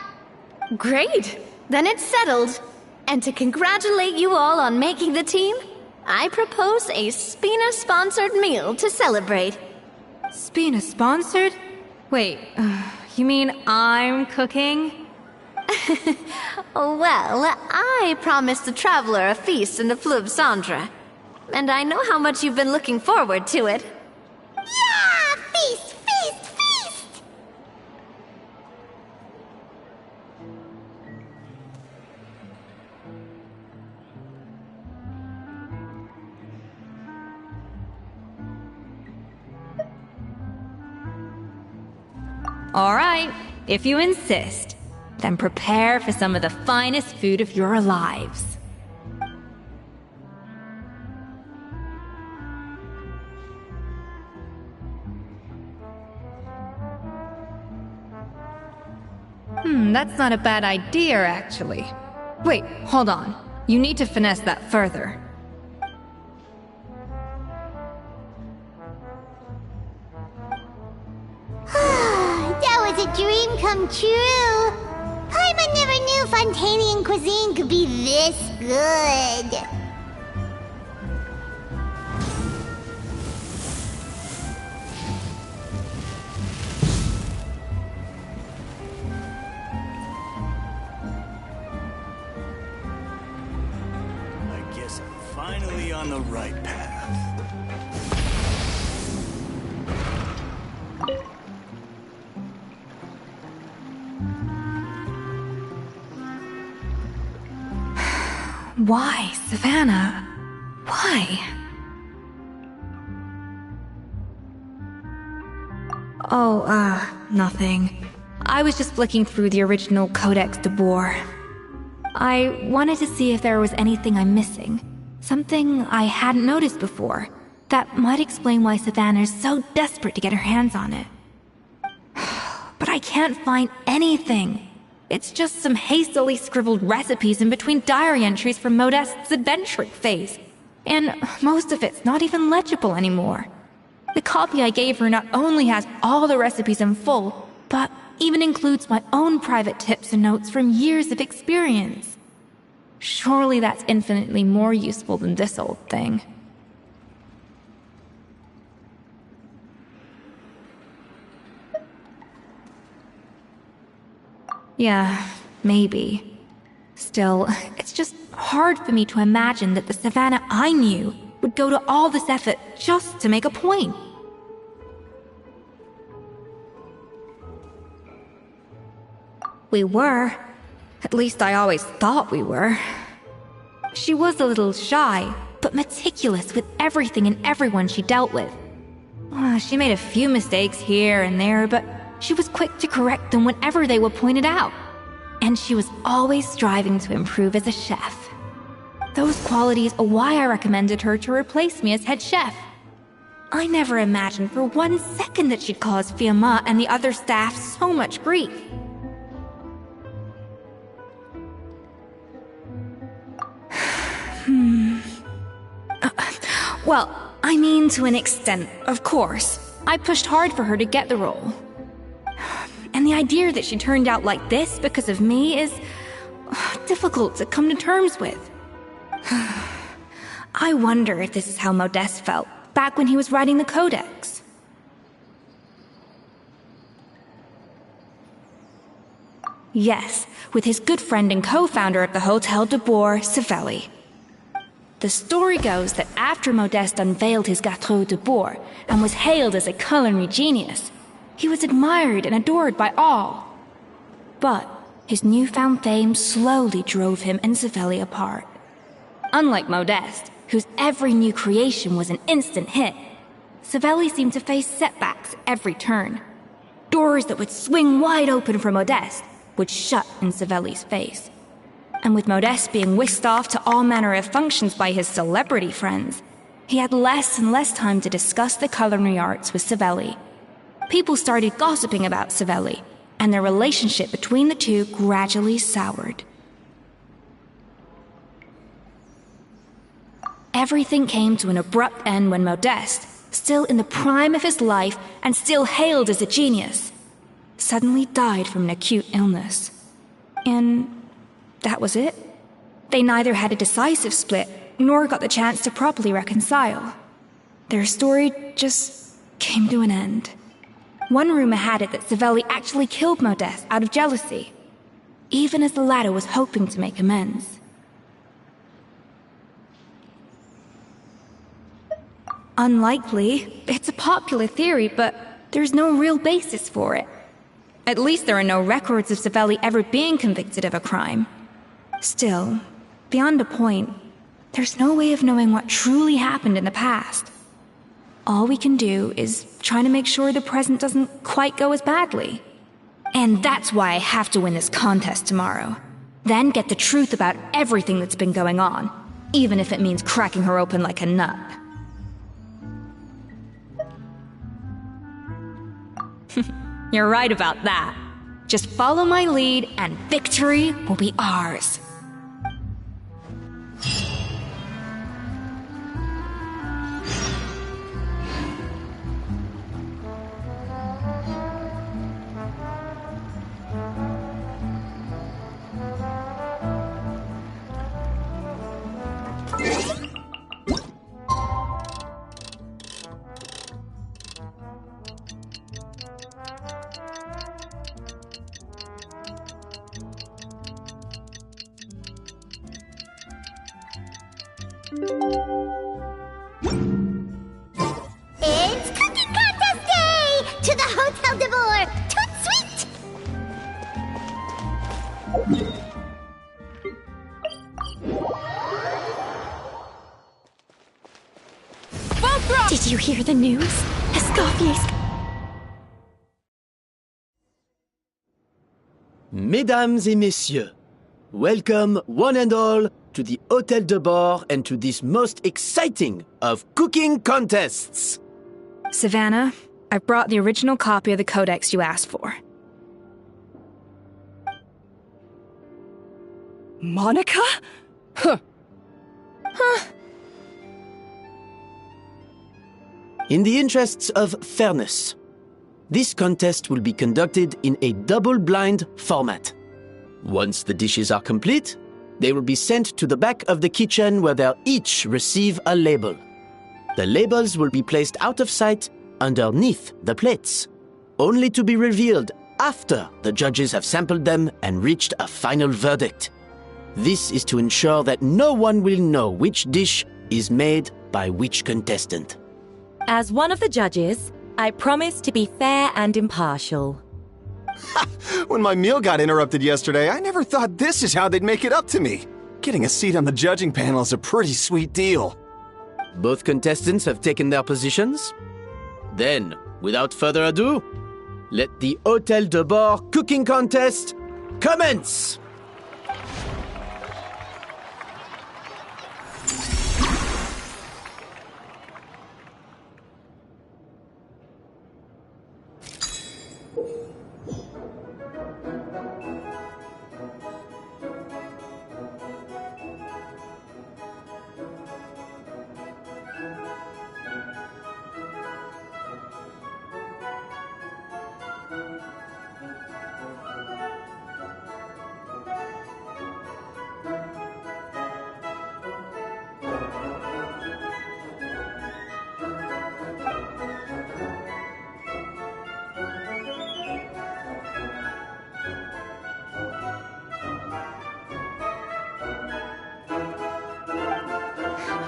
Great! Then it's settled. And to congratulate you all on making the team, I propose a Spina-sponsored meal to celebrate. Spina-sponsored? Wait, you mean I'm cooking? Well, I promised the traveler a feast in the Fleuve Cendre. And I know how much you've been looking forward to it. Yeah! Feast, feast, feast! Alright, if you insist, then prepare for some of the finest food of your lives. That's not a bad idea, actually. Wait, hold on. You need to finesse that further. That was a dream come true. Paimon never knew Fontanian cuisine could be this good. I guess I'm finally on the right path. Why, Savannah? Why? Oh, nothing. I was just flicking through the original Codex de Boer. I wanted to see if there was anything I'm missing. Something I hadn't noticed before. That might explain why Savannah's so desperate to get her hands on it. But I can't find anything. It's just some hastily scribbled recipes in between diary entries from Modeste's adventuring phase. And most of it's not even legible anymore. The copy I gave her not only has all the recipes in full, but even includes my own private tips and notes from years of experience. Surely that's infinitely more useful than this old thing. Yeah, maybe. Still, it's just hard for me to imagine that the Savannah I knew would go to all this effort just to make a point. We were. At least I always thought we were. She was a little shy, but meticulous with everything and everyone she dealt with. She made a few mistakes here and there, but she was quick to correct them whenever they were pointed out. And she was always striving to improve as a chef. Those qualities are why I recommended her to replace me as head chef. I never imagined for 1 second that she'd cause Fiamma and the other staff so much grief. Well, I mean, to an extent, of course. I pushed hard for her to get the role. And the idea that she turned out like this because of me is difficult to come to terms with. I wonder if this is how Modeste felt back when he was writing the Codex. Yes, with his good friend and co-founder of the Hotel de Boer, Savelli. The story goes that after Modeste unveiled his Gâteau de Boer and was hailed as a culinary genius, he was admired and adored by all. But his newfound fame slowly drove him and Savelli apart. Unlike Modeste, whose every new creation was an instant hit, Savelli seemed to face setbacks at every turn. Doors that would swing wide open for Modeste would shut in Savelli's face. And with Modeste being whisked off to all manner of functions by his celebrity friends, he had less and less time to discuss the culinary arts with Savelli. People started gossiping about Savelli, and their relationship between the two gradually soured. Everything came to an abrupt end when Modeste, still in the prime of his life and still hailed as a genius, suddenly died from an acute illness. And that was it. They neither had a decisive split, nor got the chance to properly reconcile. Their story just came to an end. One rumor had it that Savelli actually killed Modeste out of jealousy, even as the latter was hoping to make amends. Unlikely. It's a popular theory, but there's no real basis for it. At least there are no records of Savelli ever being convicted of a crime. Still, beyond a point, there's no way of knowing what truly happened in the past. All we can do is try to make sure the present doesn't quite go as badly. And that's why I have to win this contest tomorrow. Then get the truth about everything that's been going on, even if it means cracking her open like a nut. You're right about that. Just follow my lead and victory will be ours. It's Cooking Contest Day! To the Hotel de Boer! Toot sweet! Did you hear the news? Escoffier's... Mesdames et messieurs, welcome one and all to the Hotel de Boer and to this most exciting of cooking contests. Savannah, I brought the original copy of the Codex you asked for. Monica? Huh. In the interests of fairness, this contest will be conducted in a double-blind format. Once the dishes are complete, they will be sent to the back of the kitchen where they'll each receive a label. The labels will be placed out of sight underneath the plates, only to be revealed after the judges have sampled them and reached a final verdict. This is to ensure that no one will know which dish is made by which contestant. As one of the judges, I promise to be fair and impartial. When my meal got interrupted yesterday, I never thought this is how they'd make it up to me. Getting a seat on the judging panel is a pretty sweet deal. Both contestants have taken their positions. Then, without further ado, let the Hotel de Boer cooking contest commence!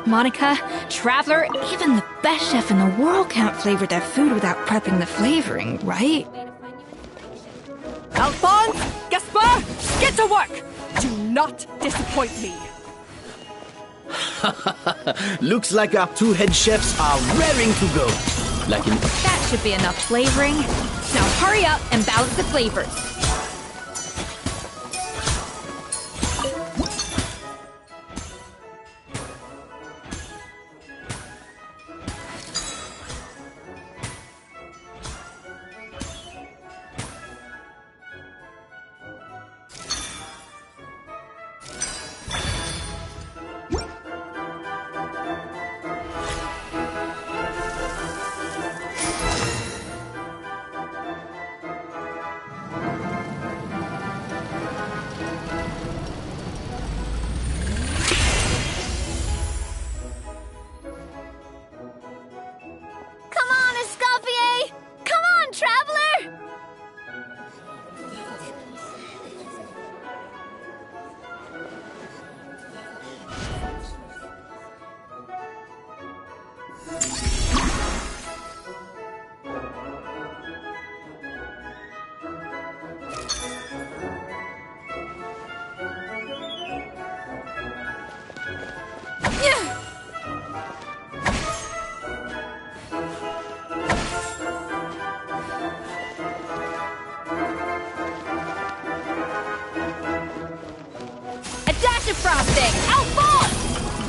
Monica, Traveler, even the best chef in the world can't flavor their food without prepping the flavoring, right? Alphonse, Gaspar, get to work! Do not disappoint me. Looks like our two head chefs are raring to go. That should be enough flavoring. Now hurry up and balance the flavors. Come on, Escoffier! Come on, Traveler! A dash of frosting! Alphonse!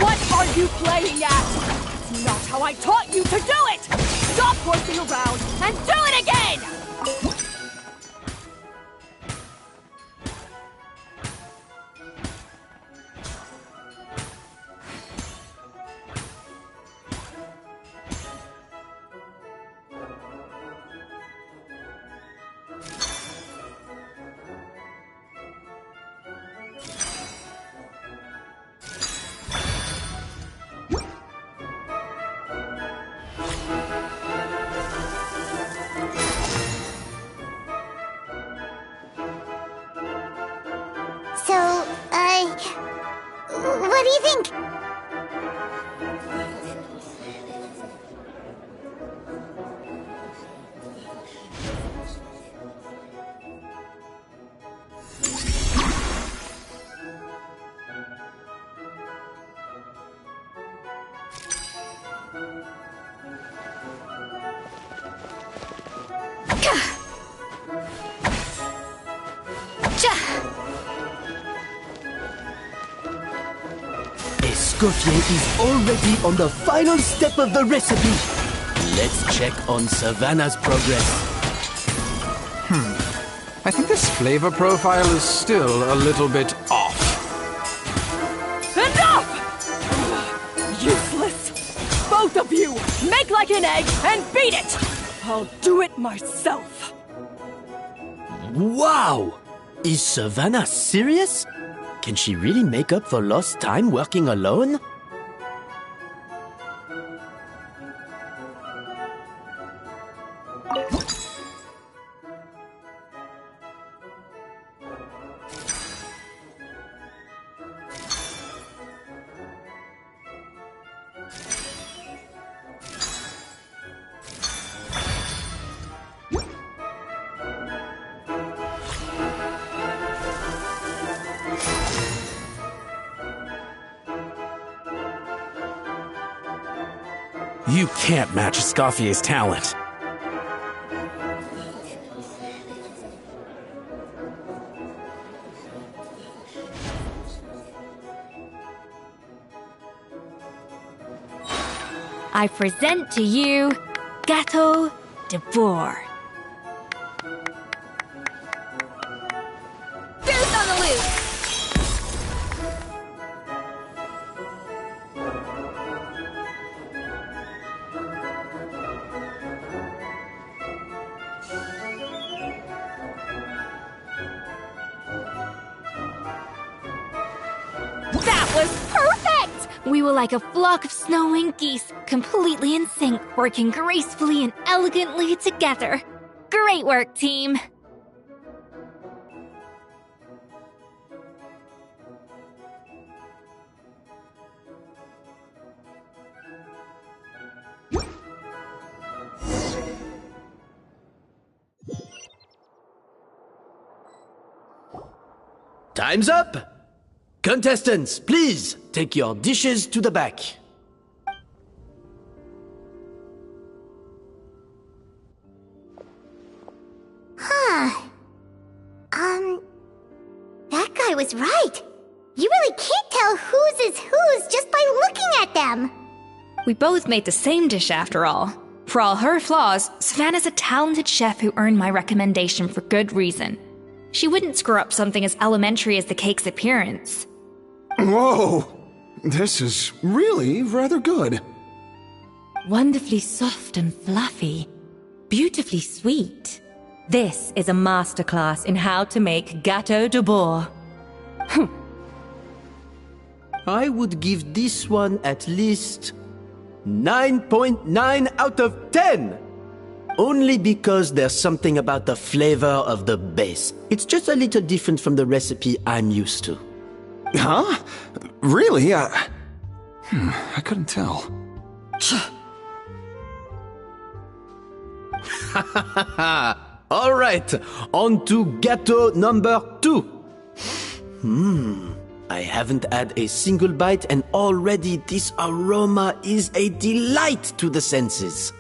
What are you playing at? That's not how I taught you to do it! Stop horsing around and do it again! So, what do you think? Escoffier is already on the final step of the recipe. Let's check on Savannah's progress. I think this flavor profile is still a little bit off. Enough! Useless! Both of you! Make like an egg and beat it! I'll do it myself! Wow! Is Savannah serious? Can she really make up for lost time working alone? You can't match Escoffier's talent. I present to you Gâteau de Bourg. Goose on the loose! That was perfect! We were like a flock of snowing geese, completely in sync, working gracefully and elegantly together. Great work, team! Time's up! Contestants, please take your dishes to the back. That guy was right. You really can't tell whose is whose just by looking at them. We both made the same dish after all. For all her flaws, Savannah's a talented chef who earned my recommendation for good reason. She wouldn't screw up something as elementary as the cake's appearance. Whoa! This is really rather good. Wonderfully soft and fluffy. Beautifully sweet. This is a masterclass in how to make gâteau de bois. I would give this one at least 9.9 out of 10! Only because there's something about the flavor of the base. It's just a little different from the recipe I'm used to. Huh? Really? I couldn't tell. All right, on to gâteau number 2. I haven't had a single bite and already this aroma is a delight to the senses.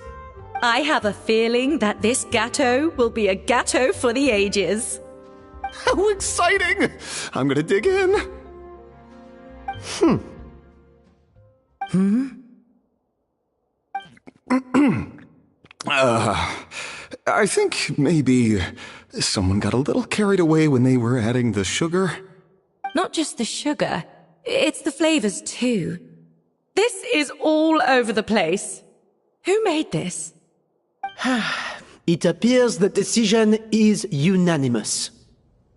I have a feeling that this gâteau will be a gâteau for the ages. How exciting! I'm gonna dig in. I think maybe someone got a little carried away when they were adding the sugar. Not just the sugar, it's the flavors too. This is all over the place. Who made this? It appears the decision is unanimous.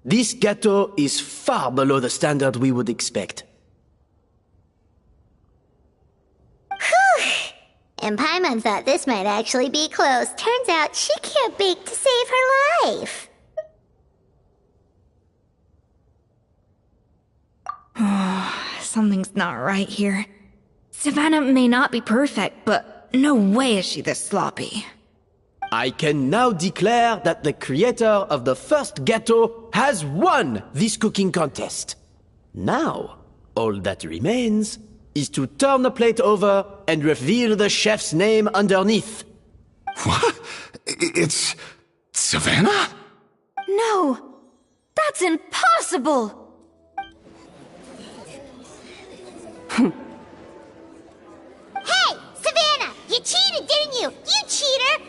This gâteau is far below the standard we would expect. And Paimon thought this might actually be close. Turns out she can't bake to save her life. Something's not right here. Savannah may not be perfect, but no way is she this sloppy. I can now declare that the creator of the first gâteau has won this cooking contest. Now, all that remains is to turn the plate over and reveal the chef's name underneath. What? It's Savannah? No, that's impossible! Hey, Savannah! You cheated, didn't you? You cheater!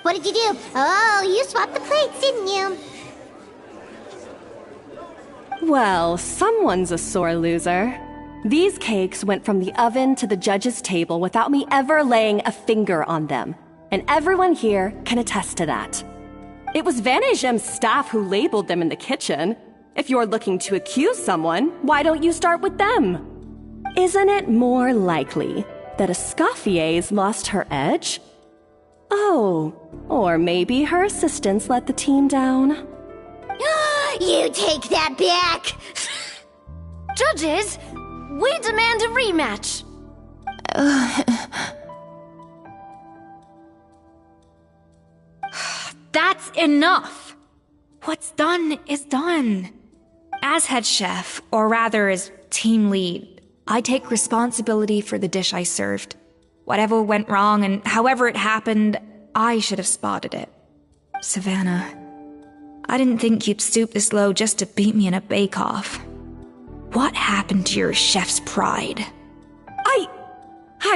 What did you do? Oh, you swapped the plates, didn't you? Well, someone's a sore loser. These cakes went from the oven to the judge's table without me ever laying a finger on them. And everyone here can attest to that. It was Van Gem's staff who labeled them in the kitchen. If you're looking to accuse someone, why don't you start with them? Isn't it more likely that Escoffier's lost her edge? Oh, or maybe her assistants let the team down. You take that back! Judges, we demand a rematch. That's enough! What's done is done. As head chef, or rather as team lead, I take responsibility for the dish I served. Whatever went wrong and however it happened, I should have spotted it. Savannah, I didn't think you'd stoop this low just to beat me in a bake-off. What happened to your chef's pride? I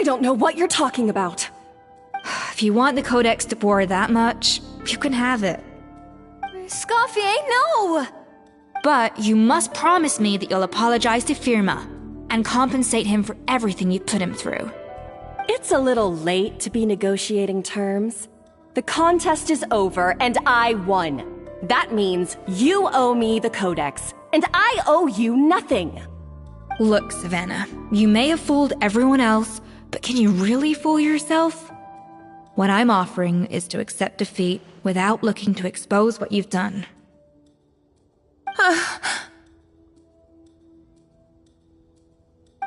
don't know what you're talking about. If you want the Codex de Boer that much, you can have it. Escoffier, no! But you must promise me that you'll apologize to Firma and compensate him for everything you put him through. It's a little late to be negotiating terms. The contest is over and I won. That means you owe me the Codex, and I owe you nothing. Look, Savannah, you may have fooled everyone else, but can you really fool yourself? What I'm offering is to accept defeat without looking to expose what you've done.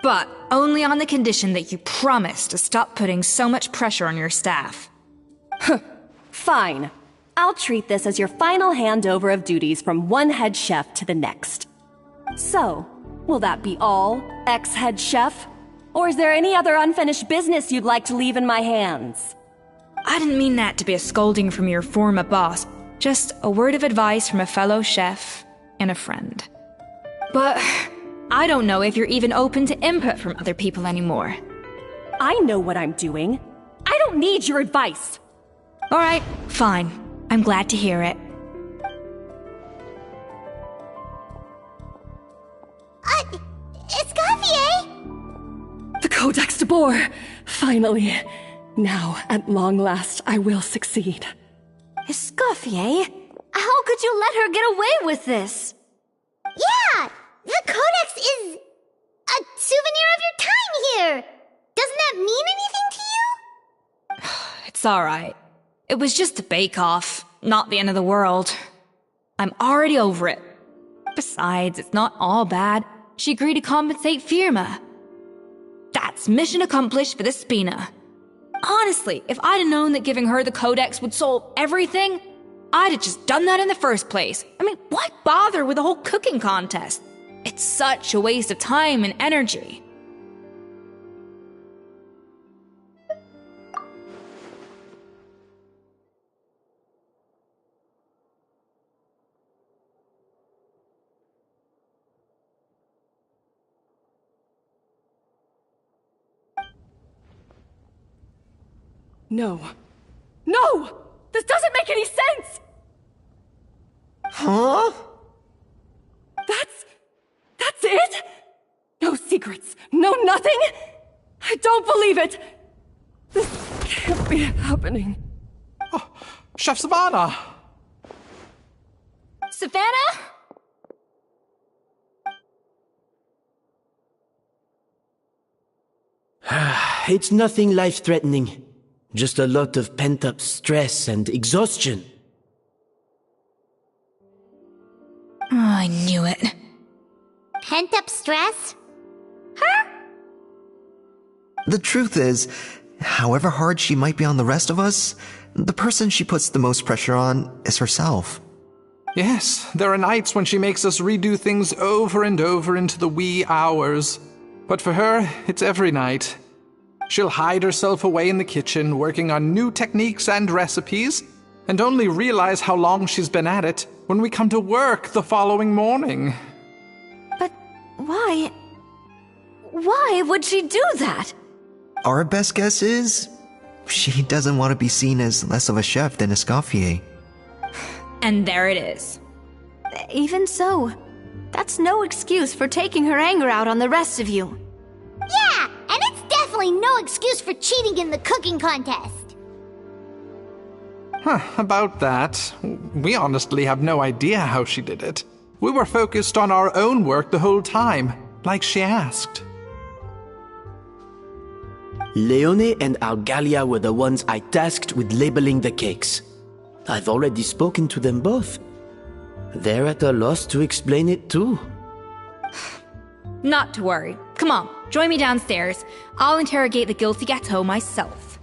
But only on the condition that you promise to stop putting so much pressure on your staff. Fine. I'll treat this as your final handover of duties from one head chef to the next. So, will that be all, ex-head chef? Or is there any other unfinished business you'd like to leave in my hands? I didn't mean that to be a scolding from your former boss, just a word of advice from a fellow chef and a friend. But I don't know if you're even open to input from other people anymore. I know what I'm doing. I don't need your advice. Alright, fine. I'm glad to hear it. Escoffier! The Codex de Boer! Finally. Now, at long last, I will succeed. Escoffier? How could you let her get away with this? Yeah! The Codex is a souvenir of your time here! Doesn't that mean anything to you? It's alright. It was just a bake-off, not the end of the world. I'm already over it. Besides, it's not all bad. She agreed to compensate Firma. That's mission accomplished for the Spina. Honestly, if I'd have known that giving her the Codex would solve everything, I'd have just done that in the first place. I mean, why bother with the whole cooking contest? It's such a waste of time and energy. No. No! This doesn't make any sense! Huh? That's it? No secrets, no nothing? I don't believe it! This can't be happening. Oh, Chef Savannah! Savannah? It's nothing life-threatening. Just a lot of pent-up stress and exhaustion. Oh, I knew it. Pent-up stress? The truth is, however hard she might be on the rest of us, the person she puts the most pressure on is herself. Yes, there are nights when she makes us redo things over and over into the wee hours. But for her, it's every night. She'll hide herself away in the kitchen, working on new techniques and recipes, and only realize how long she's been at it when we come to work the following morning. But why? Why would she do that? Our best guess is, she doesn't want to be seen as less of a chef than Escoffier. And there it is. Even so, that's no excuse for taking her anger out on the rest of you. Yeah, and it's definitely no excuse for cheating in the cooking contest. About that, we honestly have no idea how she did it. We were focused on our own work the whole time, like she asked. Leone and Algalia were the ones I tasked with labeling the cakes. I've already spoken to them both. They're at a loss to explain it too. Not to worry. Come on, join me downstairs. I'll interrogate the guilty Gateau myself.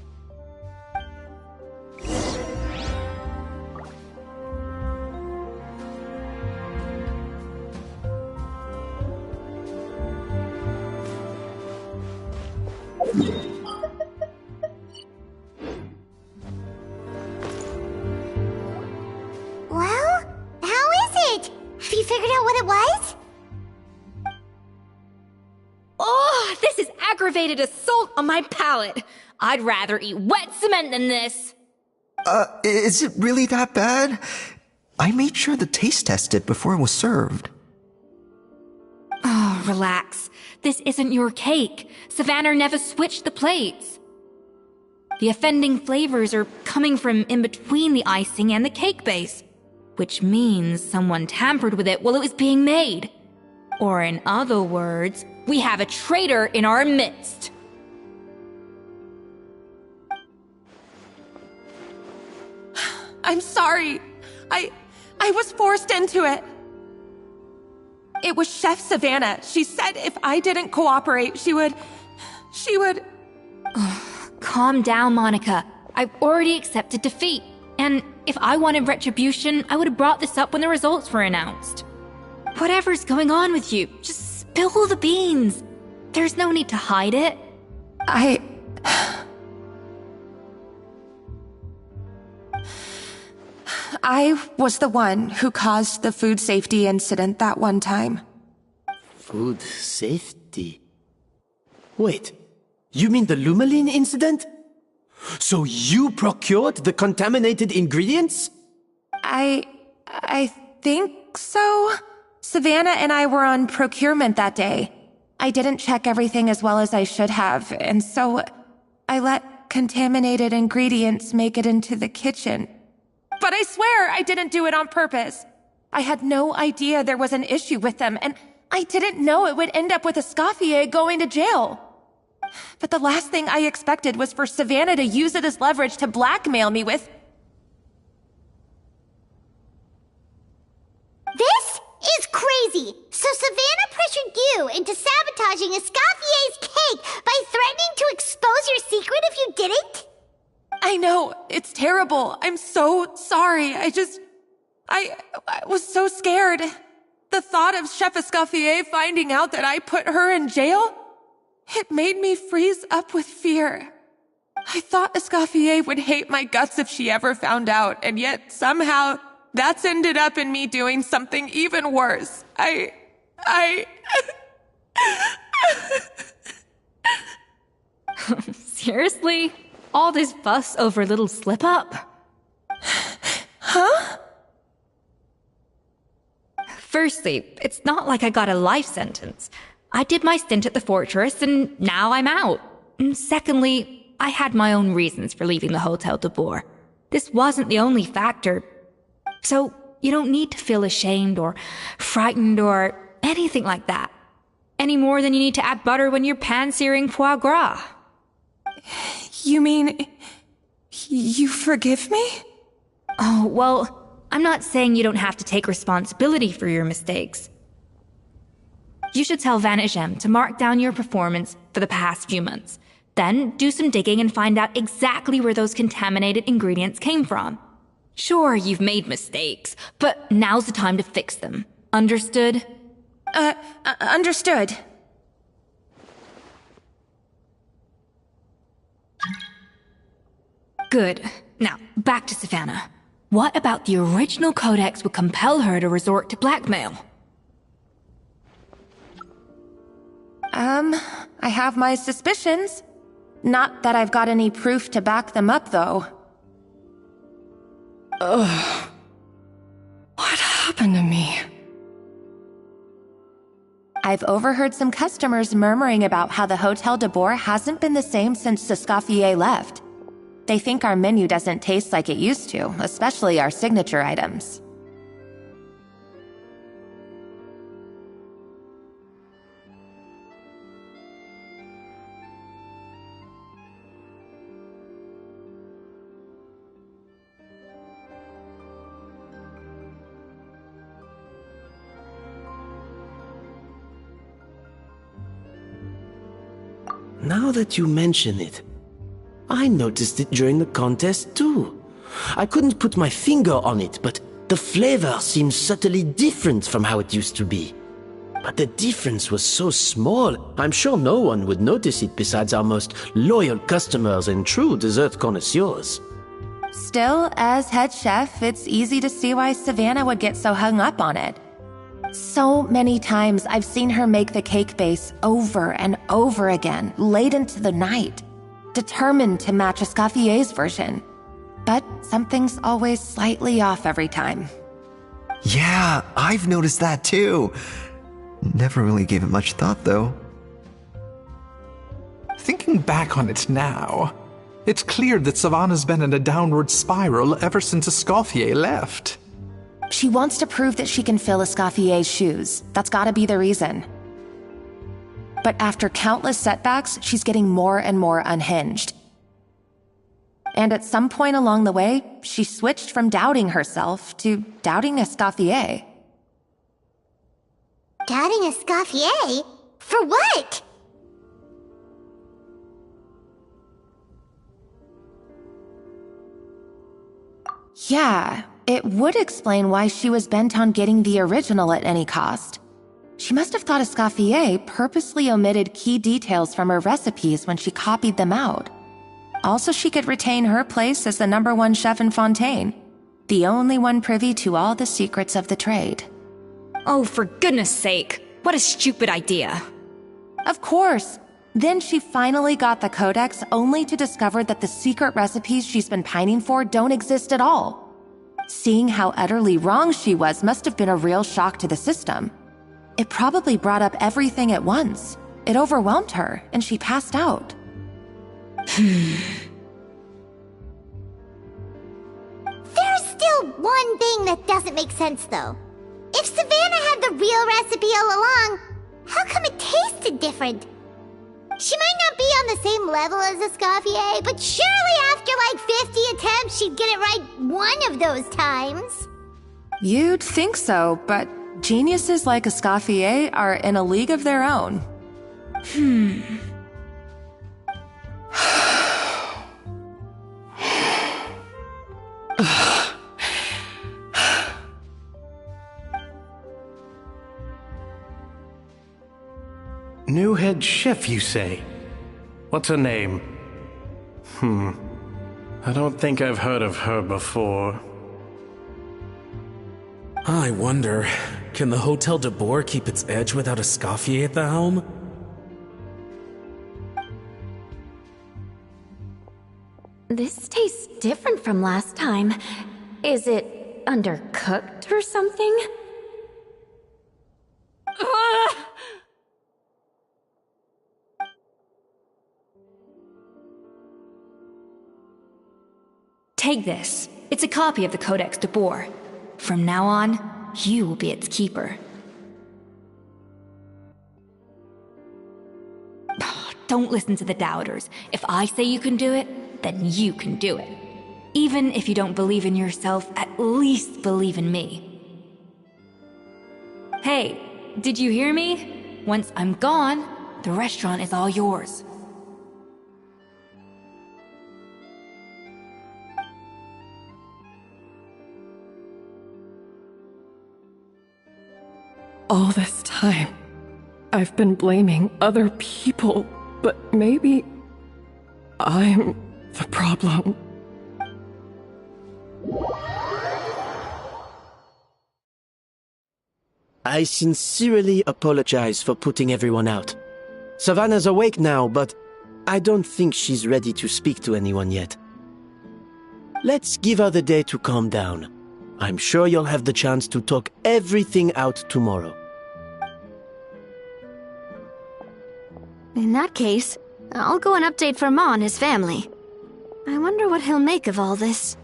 Well, how is it? Have you figured out what it was? Oh, this is aggravated assault on my palate. I'd rather eat wet cement than this. Is it really that bad? I made sure to taste test it before it was served. Oh, relax. This isn't your cake. Savannah never switched the plates. The offending flavors are coming from in between the icing and the cake base, which means someone tampered with it while it was being made. Or in other words, we have a traitor in our midst. I'm sorry. I was forced into it. It was Chef Savannah. She said if I didn't cooperate, she would... Calm down, Monica. I've already accepted defeat. And if I wanted retribution, I would have brought this up when the results were announced. Whatever's going on with you, just spill the beans. There's no need to hide it. I was the one who caused the food safety incident that one time. Food safety? Wait, you mean the Lumaline incident? So you procured the contaminated ingredients? I think so. Savannah and I were on procurement that day. I didn't check everything as well as I should have, and so I let contaminated ingredients make it into the kitchen. But I swear I didn't do it on purpose. I had no idea there was an issue with them, and I didn't know it would end up with Escoffier going to jail. But the last thing I expected was for Savannah to use it as leverage to blackmail me with... This is crazy! So Savannah pressured you into sabotaging Escoffier's cake by threatening to expose your secret if you didn't? I know, it's terrible. I'm so sorry. I was so scared. The thought of Chef Escoffier finding out that I put her in jail, it made me freeze up with fear. I thought Escoffier would hate my guts if she ever found out, and yet somehow that's ended up in me doing something even worse. Seriously? All this fuss over a little slip-up? Huh? Firstly, it's not like I got a life sentence. I did my stint at the fortress, and now I'm out. And secondly, I had my own reasons for leaving the Hotel de Boer. This wasn't the only factor. So, you don't need to feel ashamed or frightened or anything like that. Any more than you need to add butter when you're pan-searing foie gras. You mean... you forgive me? Oh, well, I'm not saying you don't have to take responsibility for your mistakes. You should tell Vanagem to mark down your performance for the past few months. Then do some digging and find out exactly where those contaminated ingredients came from. Sure, you've made mistakes, but now's the time to fix them. Understood? Understood. Good. Now, back to Savannah. What about the original codex would compel her to resort to blackmail? I have my suspicions. Not that I've got any proof to back them up, though. Ugh. What happened to me? I've overheard some customers murmuring about how the Hotel de Boer hasn't been the same since Escoffier left. They think our menu doesn't taste like it used to, especially our signature items. Now that you mention it, I noticed it during the contest too. I couldn't put my finger on it, but the flavor seems subtly different from how it used to be. But the difference was so small, I'm sure no one would notice it besides our most loyal customers and true dessert connoisseurs. Still, as head chef, it's easy to see why Savannah would get so hung up on it. So many times I've seen her make the cake base over and over again, late into the night, determined to match Escoffier's version. But something's always slightly off every time. Yeah, I've noticed that too. Never really gave it much thought, though. Thinking back on it now, it's clear that Savannah's been in a downward spiral ever since Escoffier left. She wants to prove that she can fill Escoffier's shoes. That's gotta be the reason. But after countless setbacks, she's getting more and more unhinged. And at some point along the way, she switched from doubting herself to doubting Escoffier. Doubting Escoffier? For what? Yeah, it would explain why she was bent on getting the original at any cost. She must have thought Escoffier purposely omitted key details from her recipes when she copied them out. Also, she could retain her place as the #1 chef in Fontaine, the only one privy to all the secrets of the trade. Oh, for goodness sake, what a stupid idea. Of course. Then she finally got the codex only to discover that the secret recipes she's been pining for don't exist at all. Seeing how utterly wrong she was must have been a real shock to the system. It probably brought up everything at once. It overwhelmed her, and she passed out. There's still one thing that doesn't make sense, though. If Savannah had the real recipe all along, how come it tasted different? She might not be on the same level as Escoffier, but surely after like 50 attempts, she'd get it right one of those times. You'd think so, but geniuses like Escoffier are in a league of their own. New head chef, you say? What's her name? I don't think I've heard of her before. I wonder, can the Hotel de Boer keep its edge without Escoffier at the helm? This tastes different from last time. Is it undercooked or something? Take this. It's a copy of the Codex de Boer. From now on, you will be its keeper. Don't listen to the doubters. If I say you can do it, then you can do it. Even if you don't believe in yourself, at least believe in me. Hey, did you hear me? Once I'm gone, the restaurant is all yours. All this time, I've been blaming other people, but maybe I'm the problem. I sincerely apologize for putting everyone out. Savannah's awake now, but I don't think she's ready to speak to anyone yet. Let's give her the day to calm down. I'm sure you'll have the chance to talk everything out tomorrow. In that case, I'll go and update Verma and his family. I wonder what he'll make of all this.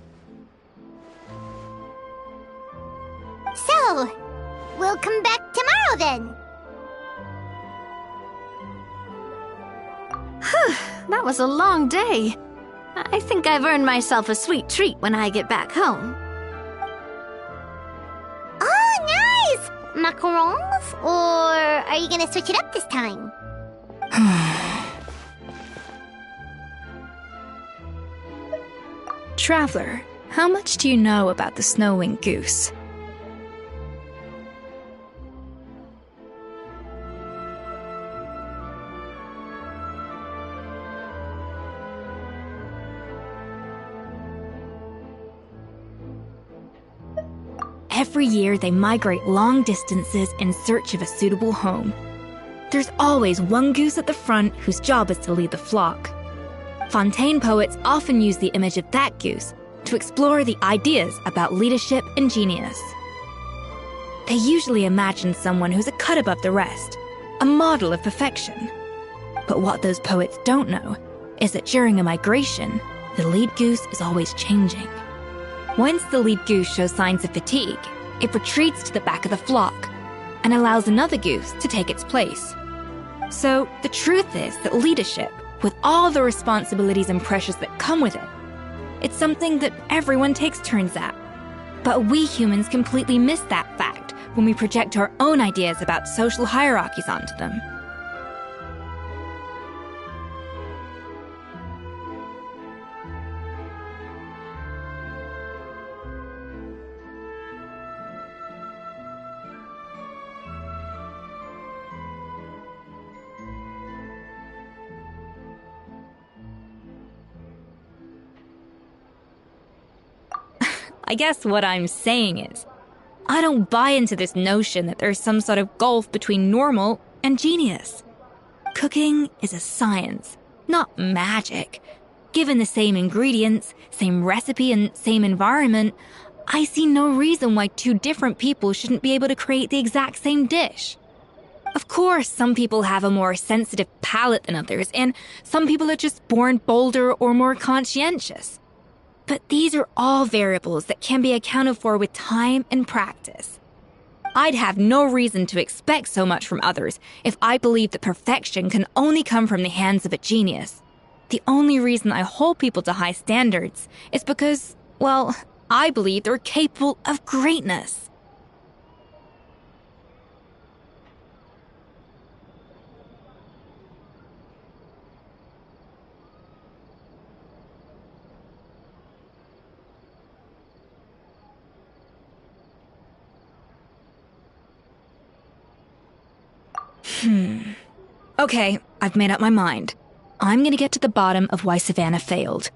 So, we'll come back tomorrow then. That was a long day. I think I've earned myself a sweet treat when I get back home. Oh, nice! Macarons? Or are you gonna switch it up this time? Traveler, how much do you know about the snow-winged goose? Every year, they migrate long distances in search of a suitable home. There's always one goose at the front whose job is to lead the flock. Fontaine poets often use the image of that goose to explore the ideas about leadership and genius. They usually imagine someone who's a cut above the rest, a model of perfection. But what those poets don't know is that during a migration, the lead goose is always changing. Once the lead goose shows signs of fatigue, it retreats to the back of the flock and allows another goose to take its place. So the truth is that leadership, with all the responsibilities and pressures that come with it, it's something that everyone takes turns at. But we humans completely miss that fact when we project our own ideas about social hierarchies onto them. I guess what I'm saying is, I don't buy into this notion that there's some sort of gulf between normal and genius. Cooking is a science, not magic. Given the same ingredients, same recipe, and same environment, I see no reason why two different people shouldn't be able to create the exact same dish. Of course, some people have a more sensitive palate than others, and some people are just born bolder or more conscientious. But these are all variables that can be accounted for with time and practice. I'd have no reason to expect so much from others if I believed that perfection can only come from the hands of a genius. The only reason I hold people to high standards is because, well, I believe they're capable of greatness. Okay, I've made up my mind. I'm gonna get to the bottom of why Savannah failed.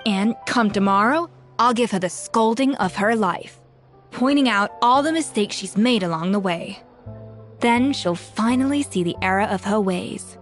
And come tomorrow, I'll give her the scolding of her life, pointing out all the mistakes she's made along the way. Then she'll finally see the error of her ways.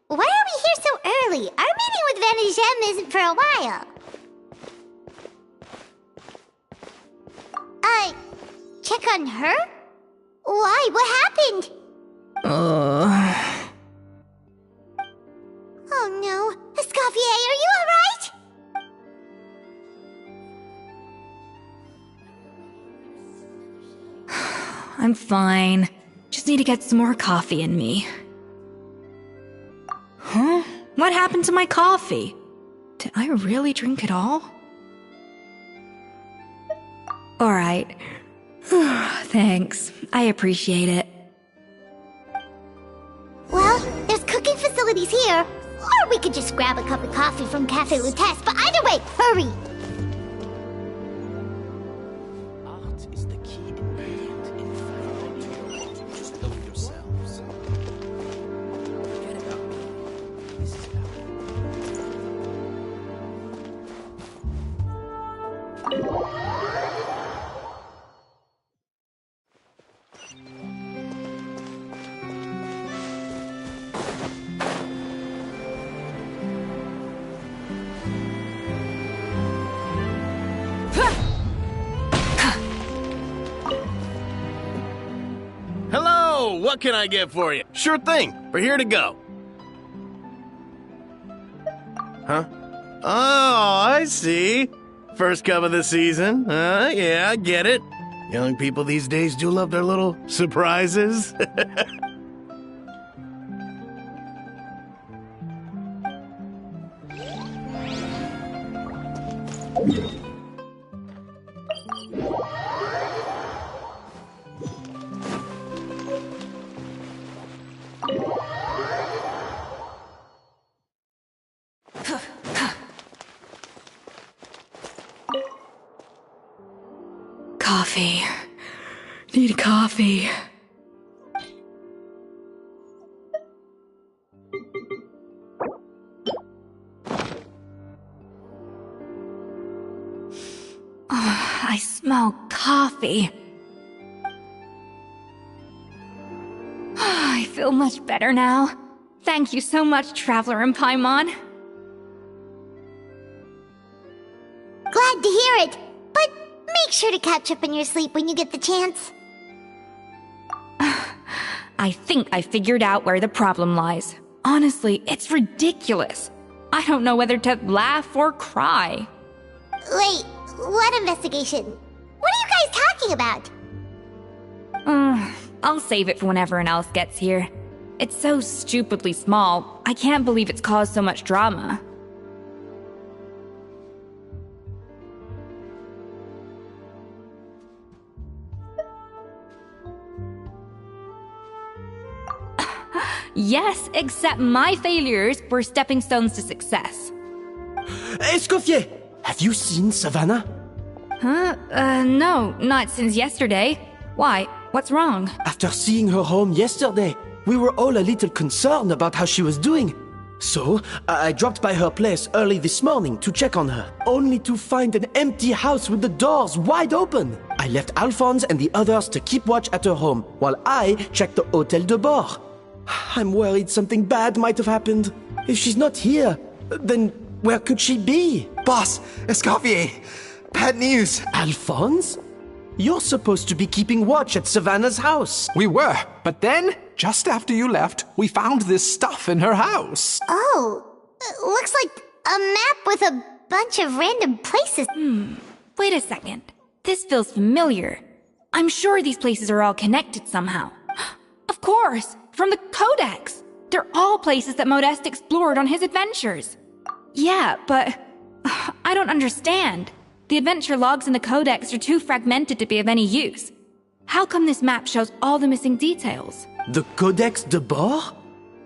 Why are we here so early? Our meeting with Vanna Gem isn't for a while. Check on her? Why? What happened? Oh no. Escoffier, are you alright? I'm fine. Just need to get some more coffee in me. Huh? What happened to my coffee? Did I really drink it all? Alright. Thanks. I appreciate it. Well, there's cooking facilities here. Or we could just grab a cup of coffee from Cafe Lutece, but either way, hurry! Art is the key ingredient in finding. Just help yourselves. Forget about me. This is Hello! What can I get for you? Sure thing. We're here to go. Huh? Oh, I see. First cup of the season. Yeah, I get it. Young people these days do love their little surprises. Coffee. Need coffee. Oh, I smell coffee. I feel much better now. Thank you so much, Traveler and Paimon. Glad to hear it, but make sure to catch up in your sleep when you get the chance. I think I figured out where the problem lies. Honestly, it's ridiculous. I don't know whether to laugh or cry. Wait, what investigation? What are you guys talking about? I'll save it for when everyone else gets here. It's so stupidly small, I can't believe it's caused so much drama. Yes, except my failures were stepping stones to success. Escoffier! Have you seen Savannah? Huh? No, not since yesterday. Why? What's wrong? After seeing her home yesterday, we were all a little concerned about how she was doing. So, I dropped by her place early this morning to check on her, only to find an empty house with the doors wide open. I left Alphonse and the others to keep watch at her home, while I checked the Hôtel de Bord. I'm worried something bad might have happened. If she's not here, then where could she be? Boss, Escoffier, bad news. Alphonse? You're supposed to be keeping watch at Savannah's house. We were, but then, just after you left, we found this stuff in her house. Oh, looks like a map with a bunch of random places. Wait a second. This feels familiar. I'm sure these places are all connected somehow. Of course, from the Codex. They're all places that Modeste explored on his adventures. Yeah, but I don't understand. The adventure logs in the Codex are too fragmented to be of any use. How come this map shows all the missing details? The Codex de Bord?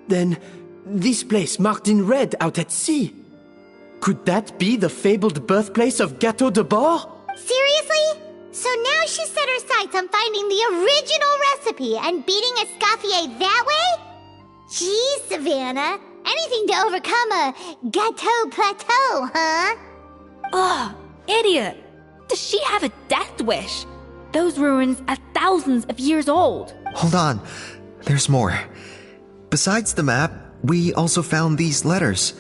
Then, this place marked in red out at sea. Could that be the fabled birthplace of Gâteau de Bord? Seriously? So now she set her sights on finding the original recipe and beating Escoffier that way? Geez, Savannah. Anything to overcome a Gâteau plateau, huh? Ugh, idiot. Does she have a death wish? Those ruins are thousands of years old. Hold on. There's more. Besides the map, we also found these letters.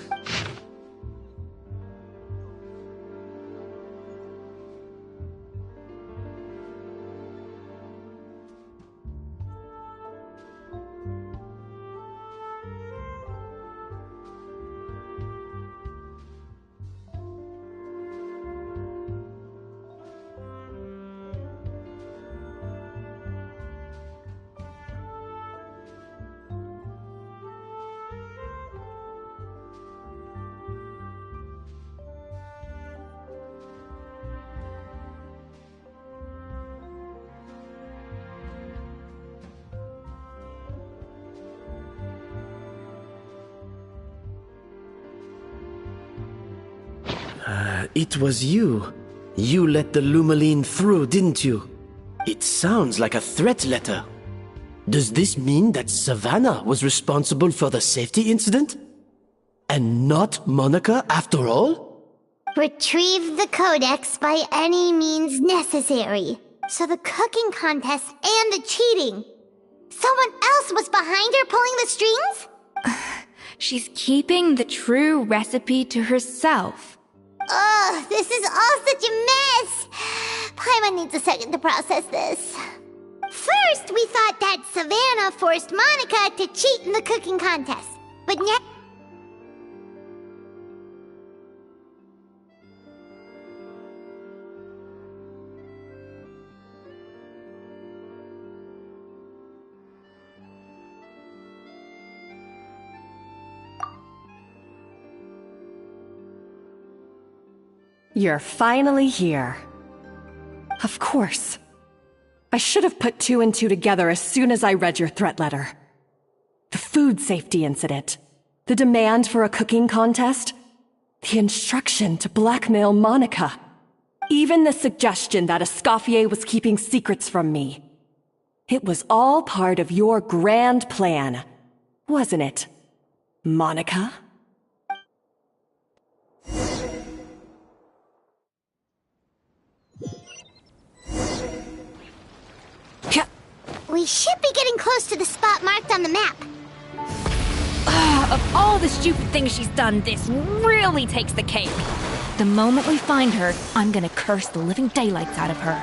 It was you. You let the Lumaline through, didn't you? It sounds like a threat letter. Does this mean that Savannah was responsible for the safety incident? And not Monica after all? Retrieve the Codex by any means necessary. So the cooking contest and the cheating. Someone else was behind her pulling the strings? She's keeping the true recipe to herself. Ugh, this is all such a mess. Paimon needs a second to process this. First, we thought that Savannah forced Monica to cheat in the cooking contest. But now... You're finally here. Of course. I should have put two and two together as soon as I read your threat letter. The food safety incident, the demand for a cooking contest, the instruction to blackmail Monica, even the suggestion that Escoffier was keeping secrets from me. It was all part of your grand plan, wasn't it, Monica? We should be getting close to the spot marked on the map. Of all the stupid things she's done, this really takes the cake. The moment we find her, I'm gonna curse the living daylights out of her.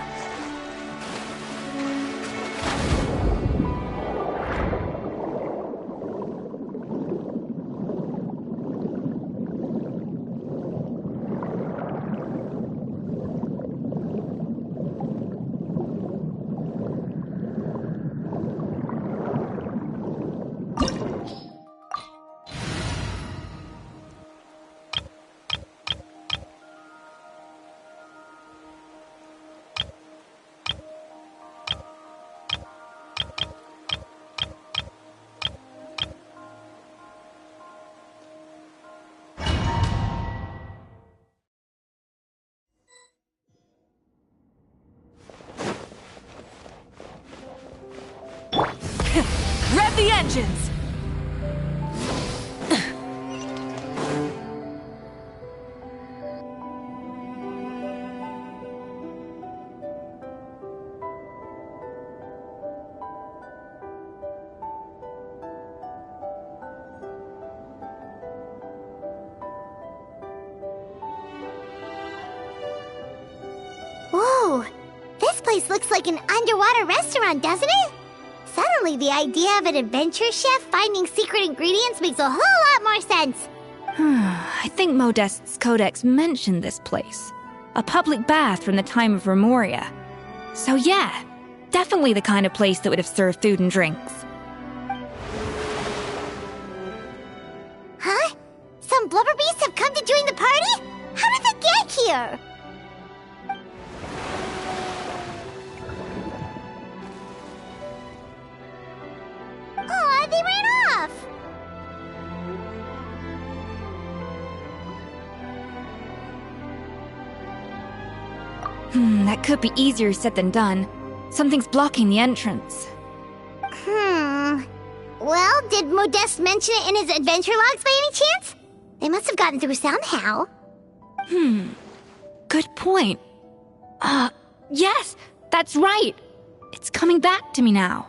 the engines! Whoa! This place looks like an underwater restaurant, doesn't it? Suddenly, the idea of an adventure chef finding secret ingredients makes a whole lot more sense. I think Modest's codex mentioned this place. A public bath from the time of Remoria. So yeah, definitely the kind of place that would have served food and drinks. Huh? Some blubber beasts have come to join the party? How did they get here? Aw, they ran off! That could be easier said than done. Something's blocking the entrance. Well, did Modeste mention it in his adventure logs by any chance? They must have gotten through somehow. Good point. Yes, that's right. It's coming back to me now.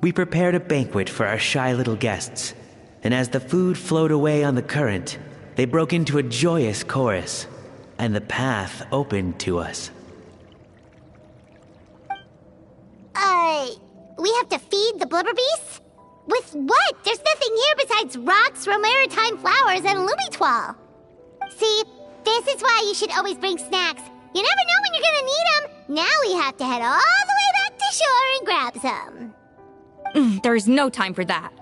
We prepared a banquet for our shy little guests, and as the food flowed away on the current, they broke into a joyous chorus, and the path opened to us. We have to feed the blubber beasts? With what? There's nothing here besides rocks, romaritime flowers, and lumitoile. See, this is why you should always bring snacks. You never know when you're gonna need them. Now we have to head all the way back to shore and grab some. There is no time for that.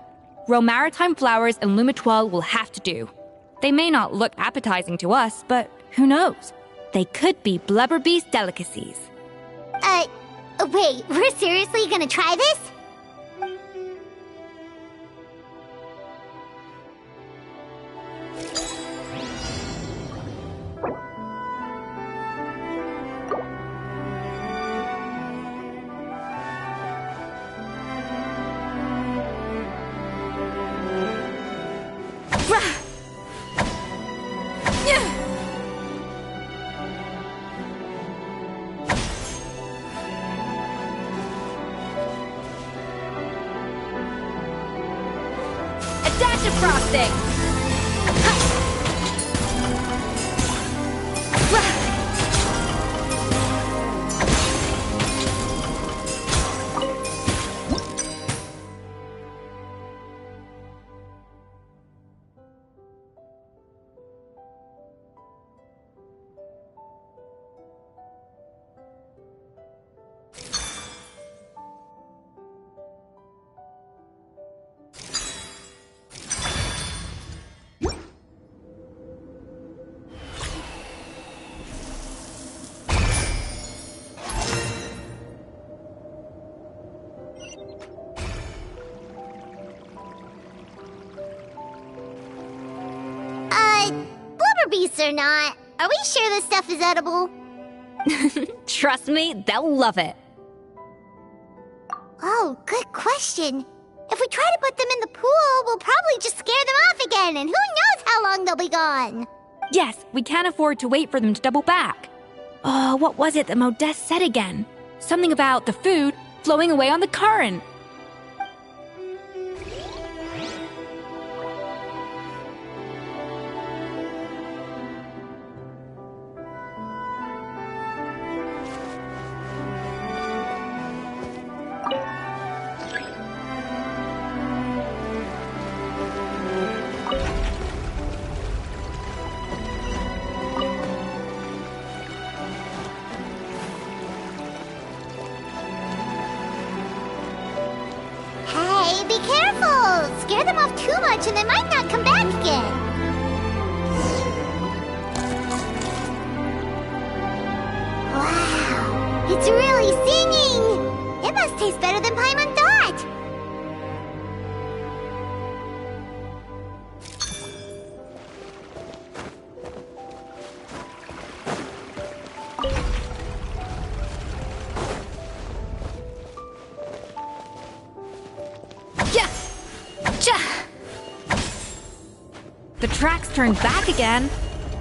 Romaritime flowers and lumitoile will have to do. They may not look appetizing to us, but who knows? They could be blubber beast delicacies. Wait, we're seriously gonna try this? Frosting! Beasts or not, are we sure this stuff is edible? Trust me, they'll love it. Oh, good question. If we try to put them in the pool, we'll probably just scare them off again, and who knows how long they'll be gone. Yes, we can't afford to wait for them to double back. Oh, what was it that Modeste said again? Something about the food flowing away on the current. Be careful! Scare them off too much and they might not come back again. Wow, it's really singing! It must taste better than Paimon thought! tracks turned back again.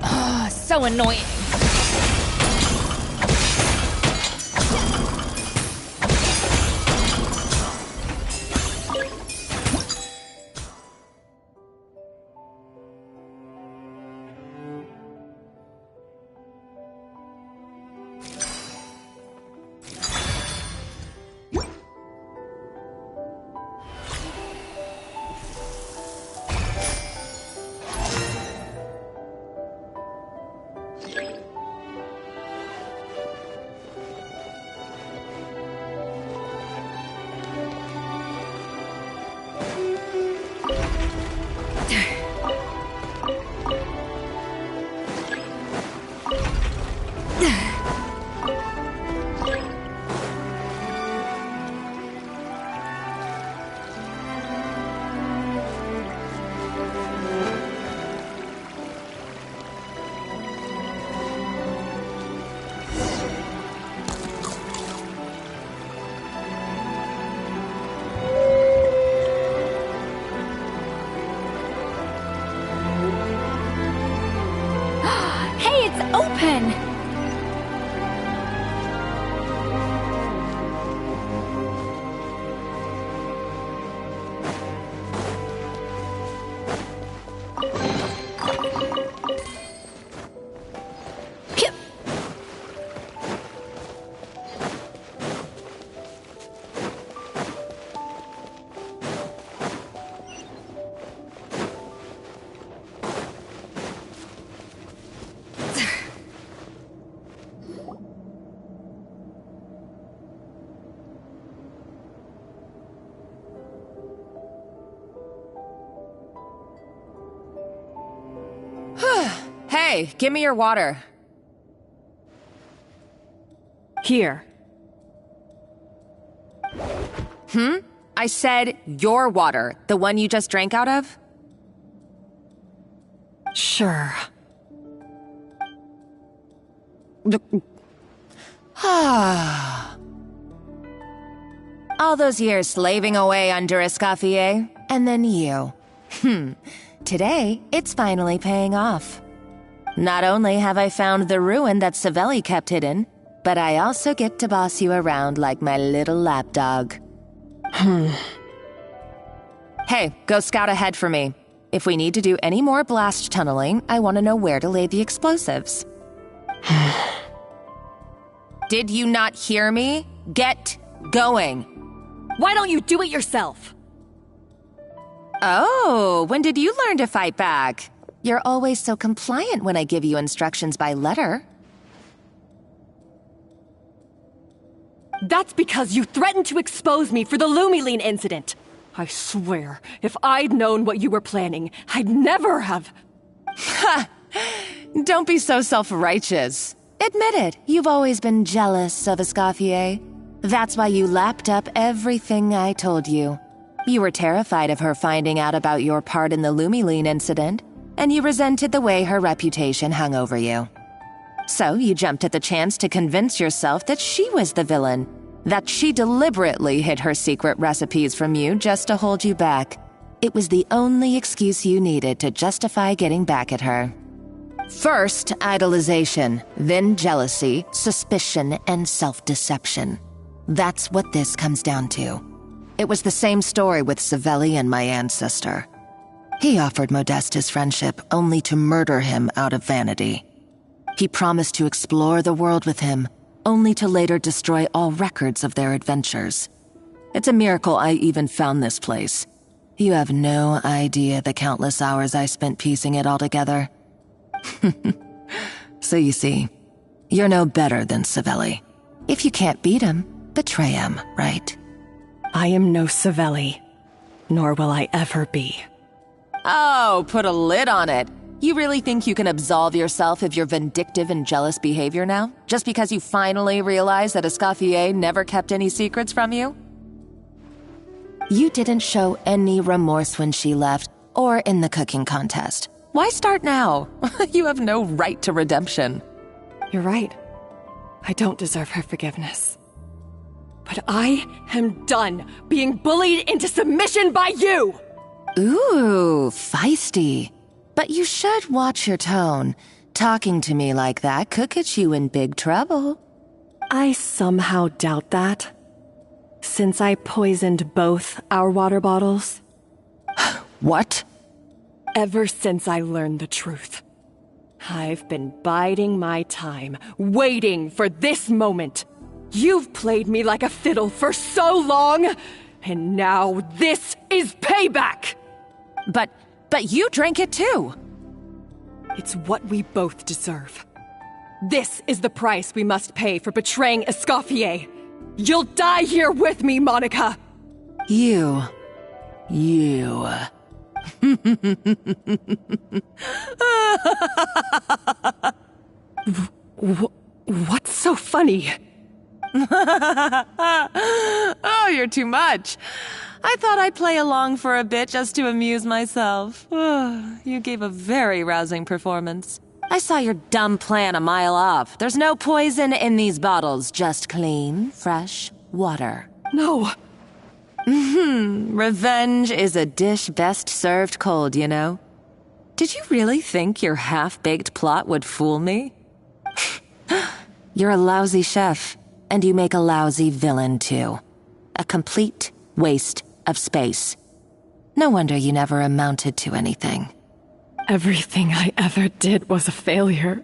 Ugh, so annoying. Hey, it's open! Hey, give me your water. Here. I said your water, the one you just drank out of? Sure. All those years slaving away under Escoffier, and then you. Today, it's finally paying off. Not only have I found the ruin that Savelli kept hidden, but I also get to boss you around like my little lapdog. Hey, go scout ahead for me. If we need to do any more blast tunneling, I want to know where to lay the explosives. Did you not hear me? Get going. Why don't you do it yourself? Oh, when did you learn to fight back? You're always so compliant when I give you instructions by letter. That's because you threatened to expose me for the Lumiline incident. I swear, if I'd known what you were planning, I'd never have... Ha! Don't be so self-righteous. Admit it, you've always been jealous of Escoffier. That's why you lapped up everything I told you. You were terrified of her finding out about your part in the Lumiline incident, and you resented the way her reputation hung over you. So you jumped at the chance to convince yourself that she was the villain, that she deliberately hid her secret recipes from you just to hold you back. It was the only excuse you needed to justify getting back at her. First, idolization, then jealousy, suspicion, and self-deception. That's what this comes down to. It was the same story with Savelli and my ancestor. He offered Modeste his friendship only to murder him out of vanity. He promised to explore the world with him, only to later destroy all records of their adventures. It's a miracle I even found this place. You have no idea the countless hours I spent piecing it all together. So you see, you're no better than Savelli. If you can't beat him, betray him, right? I am no Savelli, nor will I ever be. Oh, put a lid on it. You really think you can absolve yourself of your vindictive and jealous behavior now? Just because you finally realized that Escoffier never kept any secrets from you? You didn't show any remorse when she left, or in the cooking contest. Why start now? You have no right to redemption. You're right. I don't deserve her forgiveness. But I am done being bullied into submission by you! Ooh, feisty. But you should watch your tone. Talking to me like that could get you in big trouble. I somehow doubt that. Since I poisoned both our water bottles. What? Ever since I learned the truth, I've been biding my time, waiting for this moment. You've played me like a fiddle for so long, and now this is payback! But you drank it too. It's what we both deserve. This is the price we must pay for betraying Escoffier. You'll die here with me, Monica! You. What's so funny? Oh, you're too much. I thought I'd play along for a bit just to amuse myself. You gave a very rousing performance. I saw your dumb plan a mile off. There's no poison in these bottles, just clean, fresh water. No. Revenge is a dish best served cold, you know. Did you really think your half-baked plot would fool me? You're a lousy chef, and you make a lousy villain, too. A complete waste of space. No wonder you never amounted to anything. Everything I ever did was a failure.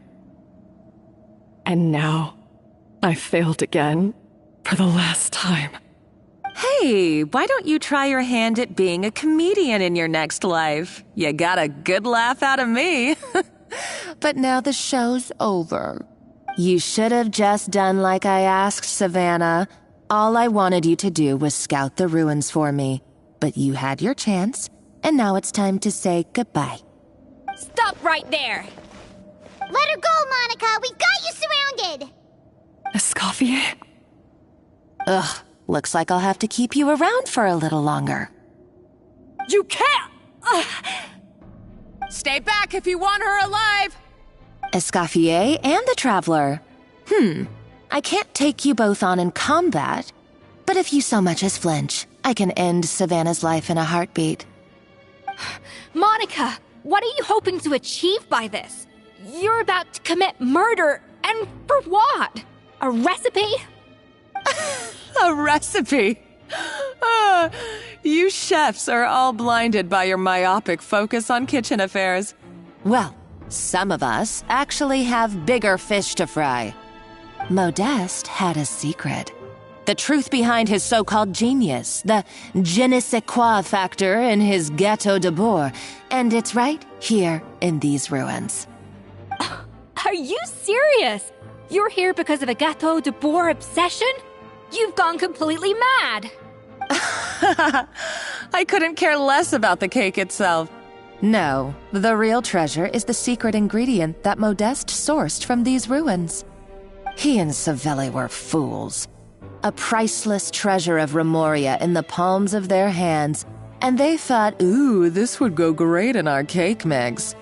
And now, I failed again, for the last time. Hey, why don't you try your hand at being a comedian in your next life? You got a good laugh out of me. But now the show's over. You should have just done like I asked, Savannah. All I wanted you to do was scout the ruins for me. But you had your chance, and now it's time to say goodbye. Stop right there! Let her go, Monica! We've got you surrounded! Escoffier? Ugh, looks like I'll have to keep you around for a little longer. You can't! Stay back if you want her alive! Escoffier and the Traveler. I can't take you both on in combat, but if you so much as flinch, I can end Savannah's life in a heartbeat. Monica, what are you hoping to achieve by this? You're about to commit murder, and for what? A recipe? A recipe? You chefs are all blinded by your myopic focus on kitchen affairs. Well, some of us actually have bigger fish to fry. Modeste had a secret. The truth behind his so-called genius, the je ne sais quoi factor in his Gâteau de Bourg, and it's right here in these ruins. Are you serious? You're here because of a Gâteau de Bourg obsession? You've gone completely mad! I couldn't care less about the cake itself. No, the real treasure is the secret ingredient that Modeste sourced from these ruins. He and Savelli were fools. A priceless treasure of Remoria in the palms of their hands, and they thought, ooh, this would go great in our cake mix.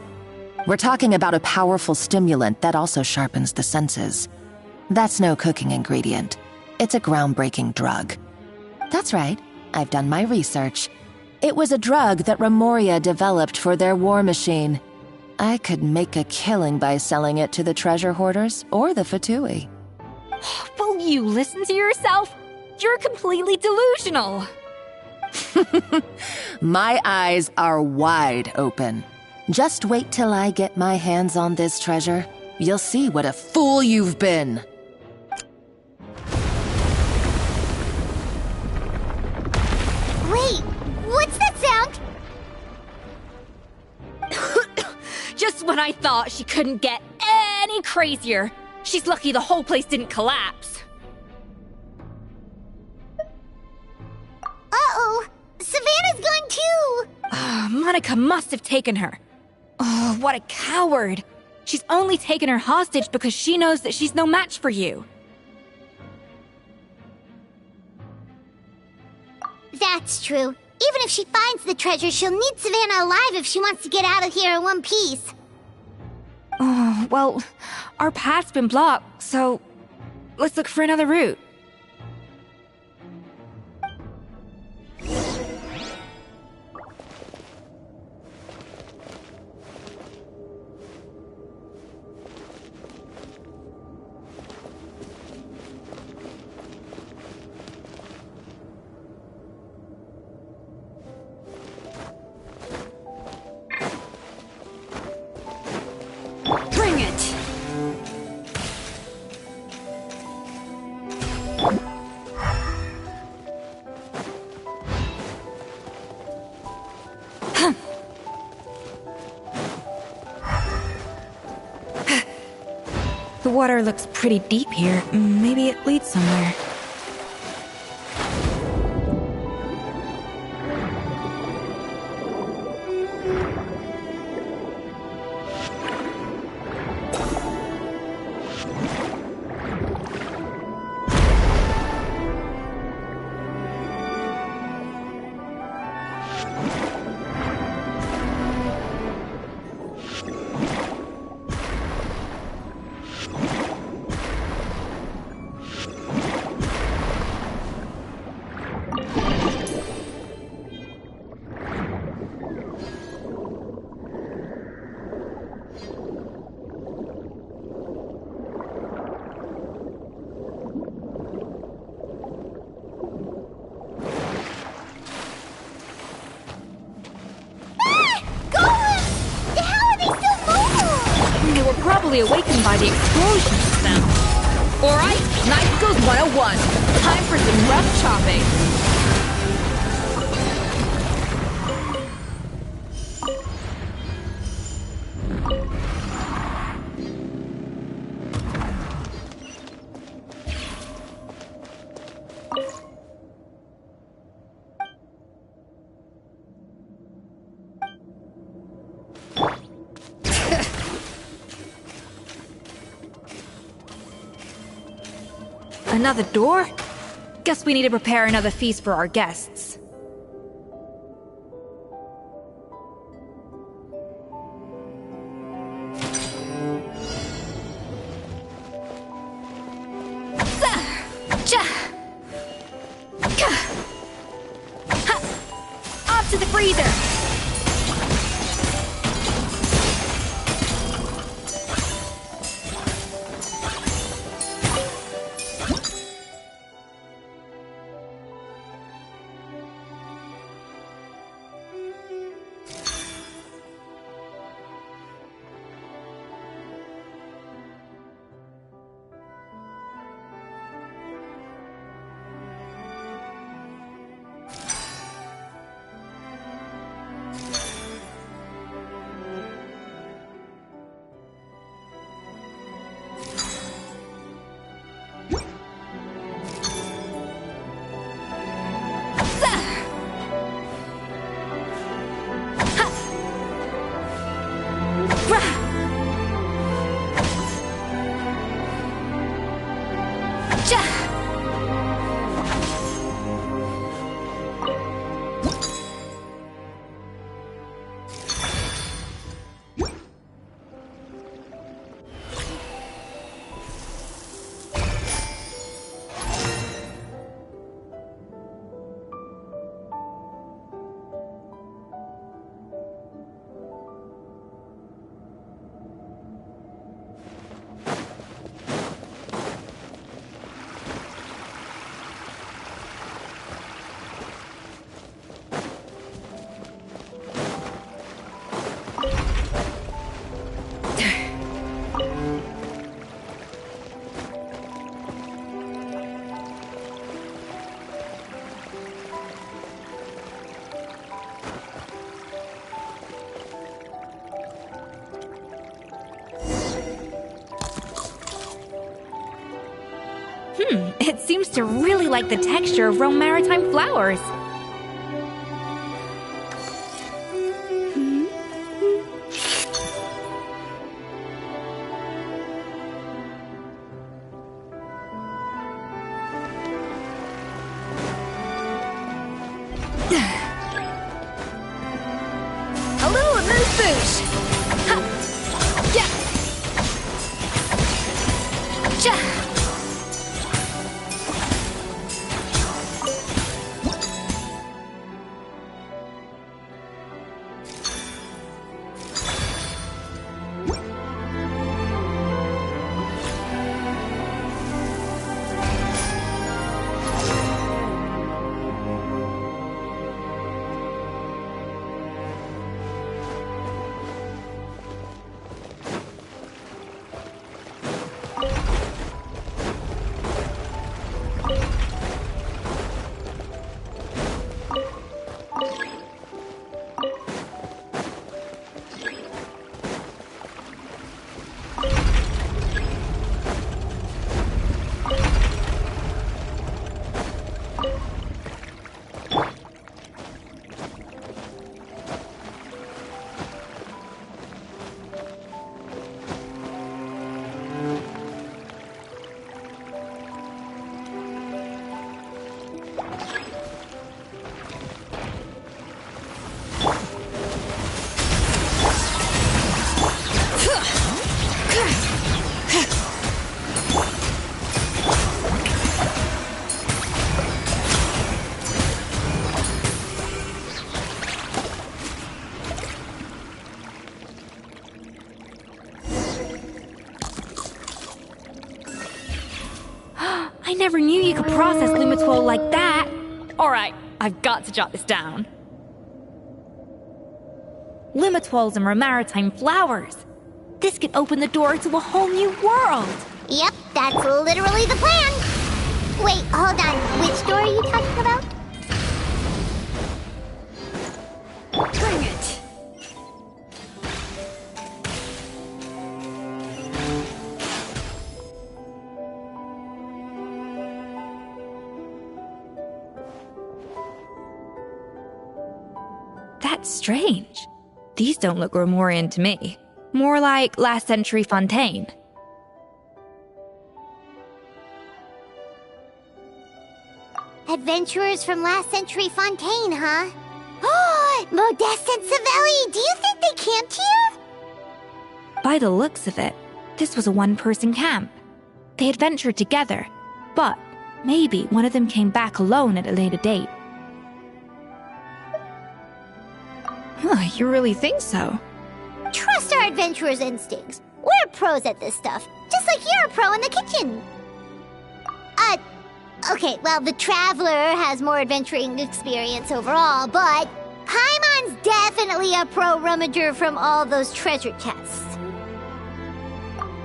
We're talking about a powerful stimulant that also sharpens the senses. That's no cooking ingredient. It's a groundbreaking drug. That's right, I've done my research. It was a drug that Remoria developed for their war machine. I could make a killing by selling it to the treasure hoarders or the Fatui. Will you listen to yourself? You're completely delusional. My eyes are wide open. Just wait till I get my hands on this treasure. You'll see what a fool you've been. Wait, what's that sound? Just when I thought she couldn't get any crazier. She's lucky the whole place didn't collapse. Uh-oh, Savannah's gone too! Monica must have taken her. Oh, what a coward. She's only taken her hostage because she knows that she's no match for you. That's true. Even if she finds the treasure, she'll need Savannah alive if she wants to get out of here in one piece. Oh, well, our path's been blocked, so let's look for another route. The water looks pretty deep here. Maybe it leads somewhere. Probably awakened by the explosion sound. Alright, Night Skills 101. Time for some rough chopping. Another door? Guess we need to prepare another feast for our guests. Off to the freezer! It seems to really like the texture of Rome maritime flowers. A little amuse-bouche! Ha! Yeah! Ja! I never knew you could process Lumitwol like that. Alright, I've got to jot this down. Lumitwols and maritime flowers. This could open the door to a whole new world. Yep, that's literally the plan. Wait, hold on. Which door are you talking about? Bring it. That's strange. These don't look Romorian to me. More like last century Fontaine. Adventurers from last century Fontaine, huh? Oh, Modeste and Savelli, do you think they camped here? By the looks of it, this was a one-person camp. They had ventured together, but maybe one of them came back alone at a later date. Huh, you really think so? Trust our adventurers' instincts. We're pros at this stuff, just like you're a pro in the kitchen. Okay, well, the Traveler has more adventuring experience overall, but Paimon's definitely a pro rummager from all those treasure chests.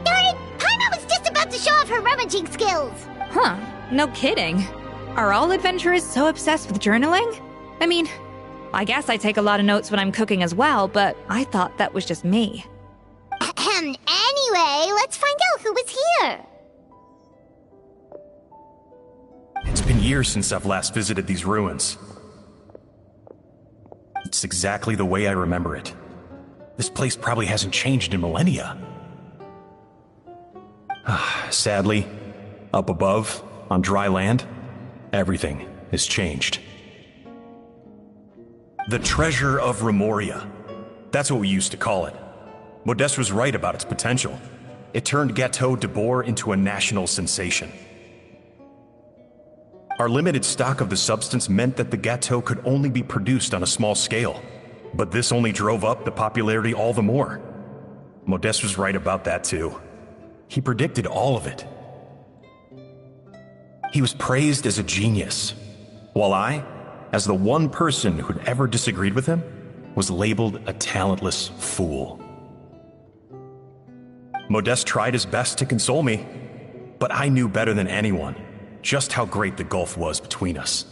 Darn it! Paimon was just about to show off her rummaging skills! Huh, no kidding. Are all adventurers so obsessed with journaling? I mean, I guess I take a lot of notes when I'm cooking as well, but I thought that was just me. Anyway, let's find out who was here. It's been years since I've last visited these ruins. It's exactly the way I remember it. This place probably hasn't changed in millennia. Sadly, up above, on dry land, everything has changed. The treasure of Remoria. That's what we used to call it. Modeste was right about its potential. It turned Gâteau de Bourg into a national sensation. Our limited stock of the substance meant that the gâteau could only be produced on a small scale, but this only drove up the popularity all the more. Modeste was right about that too. He predicted all of it. He was praised as a genius, while I, as the one person who'd ever disagreed with him, was labeled a talentless fool. Modeste tried his best to console me, but I knew better than anyone just how great the gulf was between us.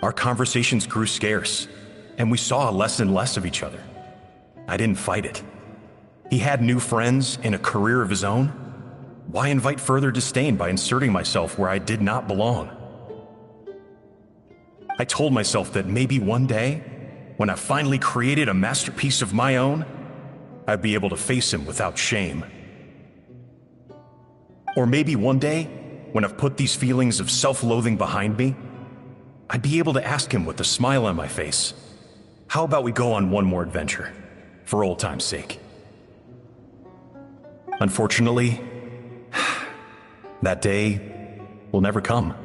Our conversations grew scarce, and we saw less and less of each other. I didn't fight it. He had new friends and a career of his own. Why invite further disdain by inserting myself where I did not belong? I told myself that maybe one day, when I finally created a masterpiece of my own, I'd be able to face him without shame. Or maybe one day, when I've put these feelings of self-loathing behind me, I'd be able to ask him with a smile on my face, how about we go on one more adventure, for old time's sake? Unfortunately, that day will never come.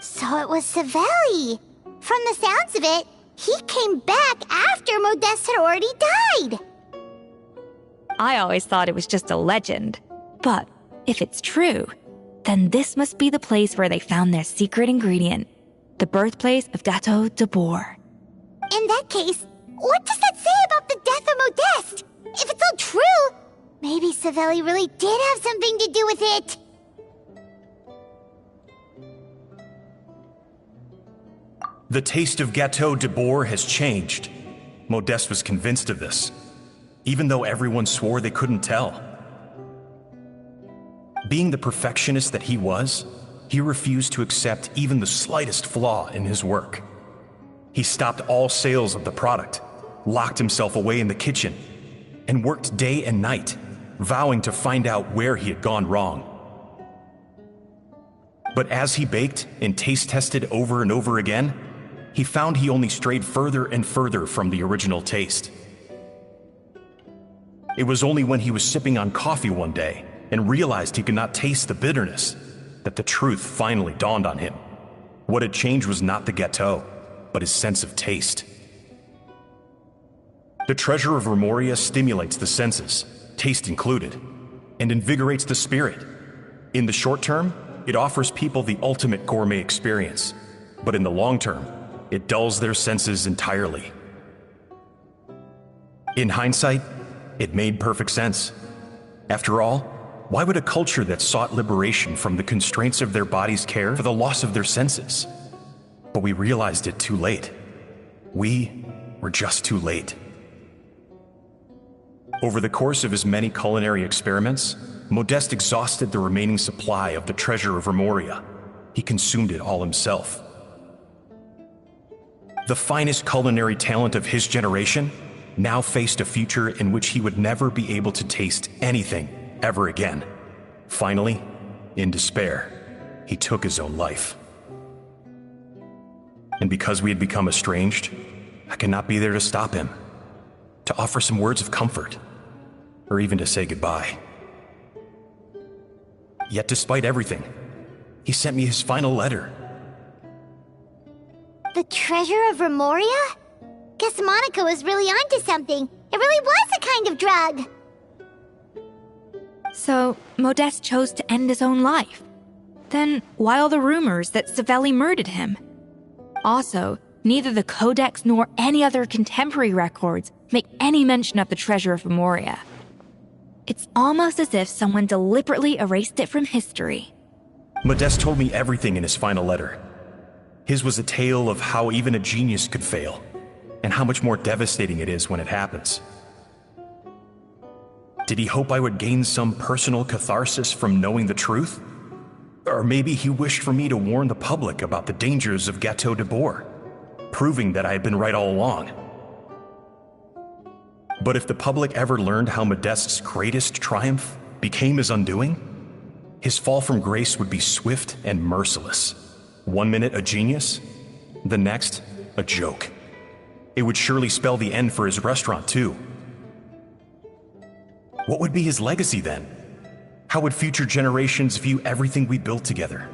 So it was Savelli. From the sounds of it, he came back after Modeste had already died. I always thought it was just a legend. But if it's true, then this must be the place where they found their secret ingredient, the birthplace of Gâteau de Bourg. In that case, what does that say about the death of Modeste? If it's all true, maybe Savelli really did have something to do with it. The taste of Gâteau de Bourg has changed. Modeste was convinced of this, even though everyone swore they couldn't tell. Being the perfectionist that he was, he refused to accept even the slightest flaw in his work. He stopped all sales of the product, locked himself away in the kitchen, and worked day and night, vowing to find out where he had gone wrong. But as he baked and taste tested over and over again, he found he only strayed further and further from the original taste. It was only when he was sipping on coffee one day and realized he could not taste the bitterness that the truth finally dawned on him. What had changed was not the gâteau, but his sense of taste. The treasure of Remoria stimulates the senses, taste included. and invigorates the spirit. In the short term, it offers people the ultimate gourmet experience, but in the long term, it dulls their senses entirely. In hindsight, it made perfect sense. After all, why would a culture that sought liberation from the constraints of their bodies care for the loss of their senses? But we realized it too late. We were just too late. Over the course of his many culinary experiments, Modeste exhausted the remaining supply of the treasure of Remoria. He consumed it all himself. The finest culinary talent of his generation now faced a future in which he would never be able to taste anything ever again. Finally, in despair, he took his own life. And because we had become estranged, I cannot be there to stop him, to offer some words of comfort, or even to say goodbye. Yet despite everything, he sent me his final letter. The treasure of Remoria? Guess Monica was really onto something. It really was a kind of drug. So, Modeste chose to end his own life. Then, why all the rumors that Savelli murdered him? Also, neither the Codex nor any other contemporary records make any mention of the treasure of Remoria. It's almost as if someone deliberately erased it from history. Modeste told me everything in his final letter. His was a tale of how even a genius could fail, and how much more devastating it is when it happens. Did he hope I would gain some personal catharsis from knowing the truth? Or maybe he wished for me to warn the public about the dangers of Gâteau de Bourg, proving that I had been right all along. But if the public ever learned how Modeste's greatest triumph became his undoing, his fall from grace would be swift and merciless. 1 minute a genius, the next a joke. It would surely spell the end for his restaurant, too. What would be his legacy then? How would future generations view everything we built together?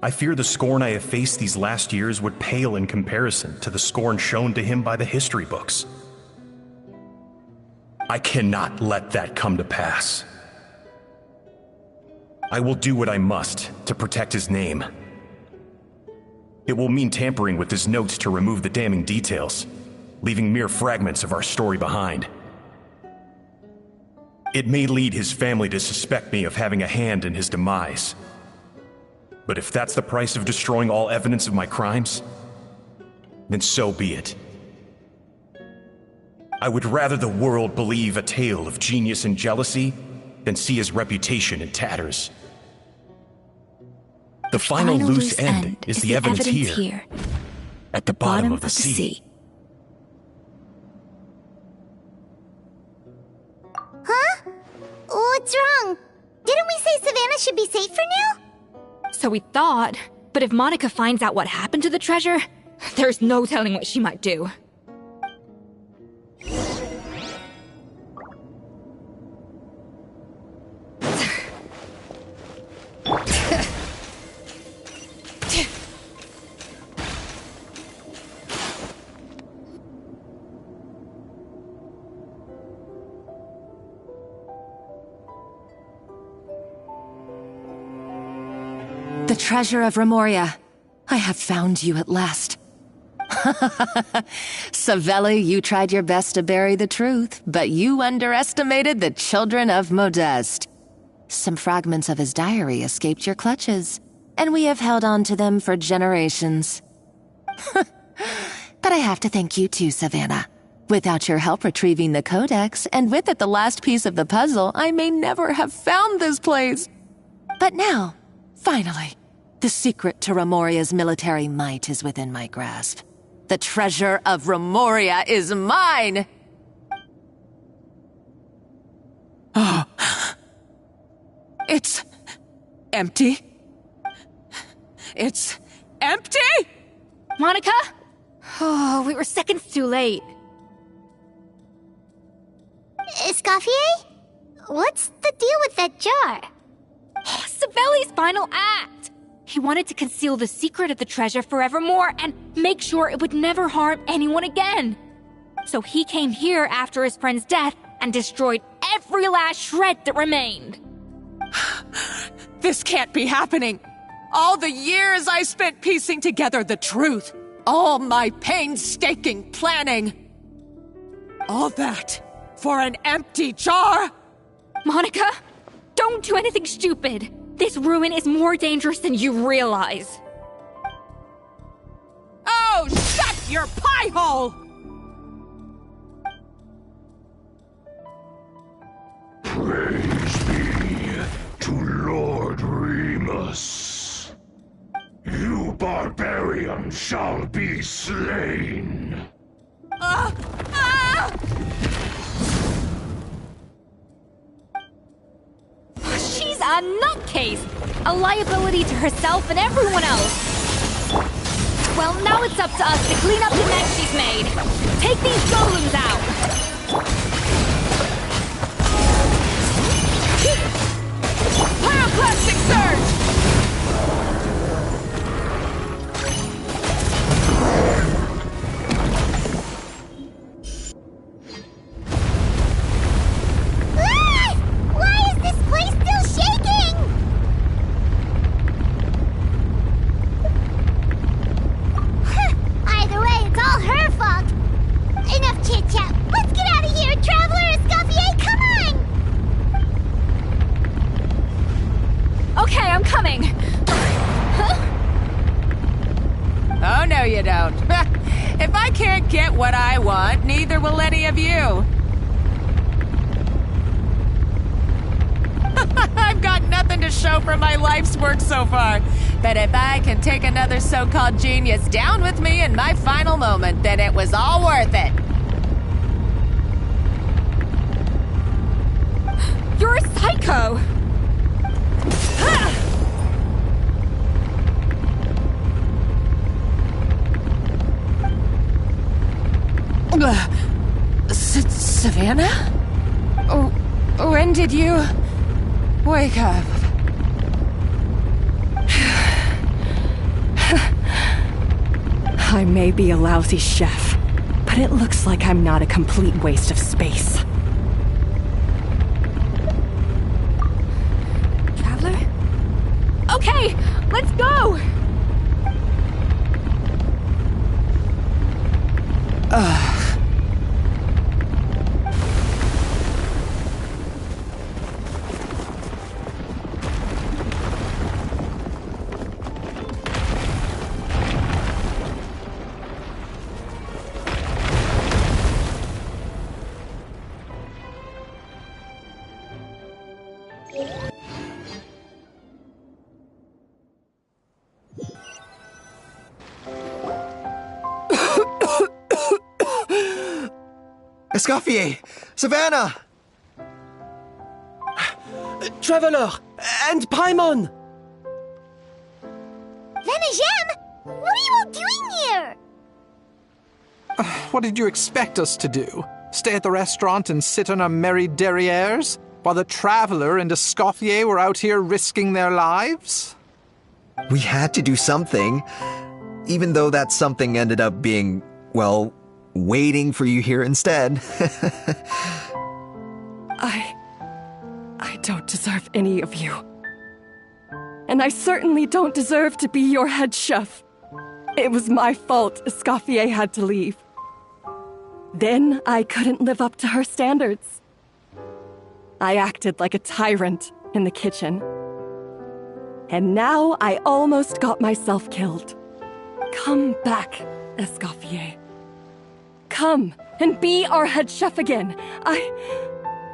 I fear the scorn I have faced these last years would pale in comparison to the scorn shown to him by the history books. I cannot let that come to pass. I will do what I must to protect his name. It will mean tampering with his notes to remove the damning details, leaving mere fragments of our story behind. It may lead his family to suspect me of having a hand in his demise. But if that's the price of destroying all evidence of my crimes, then so be it. I would rather the world believe a tale of genius and jealousy than see his reputation in tatters. The final loose end is the evidence here, at the bottom of the sea. Huh? What's wrong? Didn't we say Savannah should be safe for now? So we thought, but if Monica finds out what happened to the treasure, there's no telling what she might do. The treasure of Remoria. I have found you at last. Savelli, you tried your best to bury the truth, but you underestimated the children of Modeste. Some fragments of his diary escaped your clutches, and we have held on to them for generations. But I have to thank you too, Savannah. Without your help retrieving the Codex, and with it the last piece of the puzzle, I may never have found this place. But now, finally, the secret to Remoria's military might is within my grasp. The treasure of Remoria is mine! Oh. It's empty. It's empty? Monica? Oh, we were seconds too late. Escoffier? What's the deal with that jar? Savelli's final act! He wanted to conceal the secret of the treasure forevermore and make sure it would never harm anyone again. So he came here after his friend's death and destroyed every last shred that remained. This can't be happening. All the years I spent piecing together the truth. All my painstaking planning. All that for an empty jar? Monica, don't do anything stupid. This ruin is more dangerous than you realize. Oh, shut your pie hole! Praise be to Lord Remus. You barbarian shall be slain. She's a nutcase! A liability to herself and everyone else. Well, now it's up to us to clean up the mess she's made. Take these golems out! Pyroclastic surge! Why is this place still shaking? Either way, it's all her fault. Enough chit-chat. Let's get out of here, Traveler Escoffier, come on! Okay, I'm coming. Oh, no you don't. If I can't get what I want, neither will any of you. I've got nothing to show for my life's work so far. But if I can take another so-called genius down with me in my final moment, then it was all worth it. You're a psycho! Savannah? Oh, when did you wake up? I may be a lousy chef, but it looks like I'm not a complete waste of space. Traveler? Okay, let's go! Escoffier! Savannah! Traveler! And Paimon! Venejem! What are you all doing here? What did you expect us to do? Stay at the restaurant and sit on our merry derrieres while the Traveler and Escoffier were out here risking their lives? We had to do something, even though that something ended up being, well, waiting for you here instead. I don't deserve any of you. And I certainly don't deserve to be your head chef. It was my fault Escoffier had to leave. Then I couldn't live up to her standards. I acted like a tyrant in the kitchen. And now I almost got myself killed. Come back, Escoffier. Come and be our head chef again.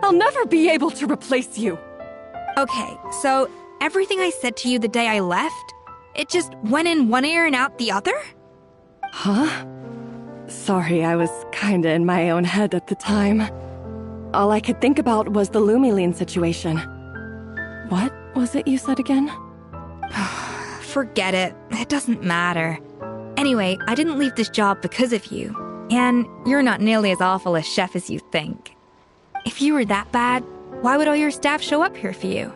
I'll never be able to replace you. Okay, so everything I said to you the day I left, it just went in one ear and out the other? Huh? Sorry, I was kinda in my own head at the time. All I could think about was the Lumiline situation. What was it you said again? Forget it. It doesn't matter. Anyway, I didn't leave this job because of you. And you're not nearly as awful a chef as you think. If you were that bad, why would all your staff show up here for you?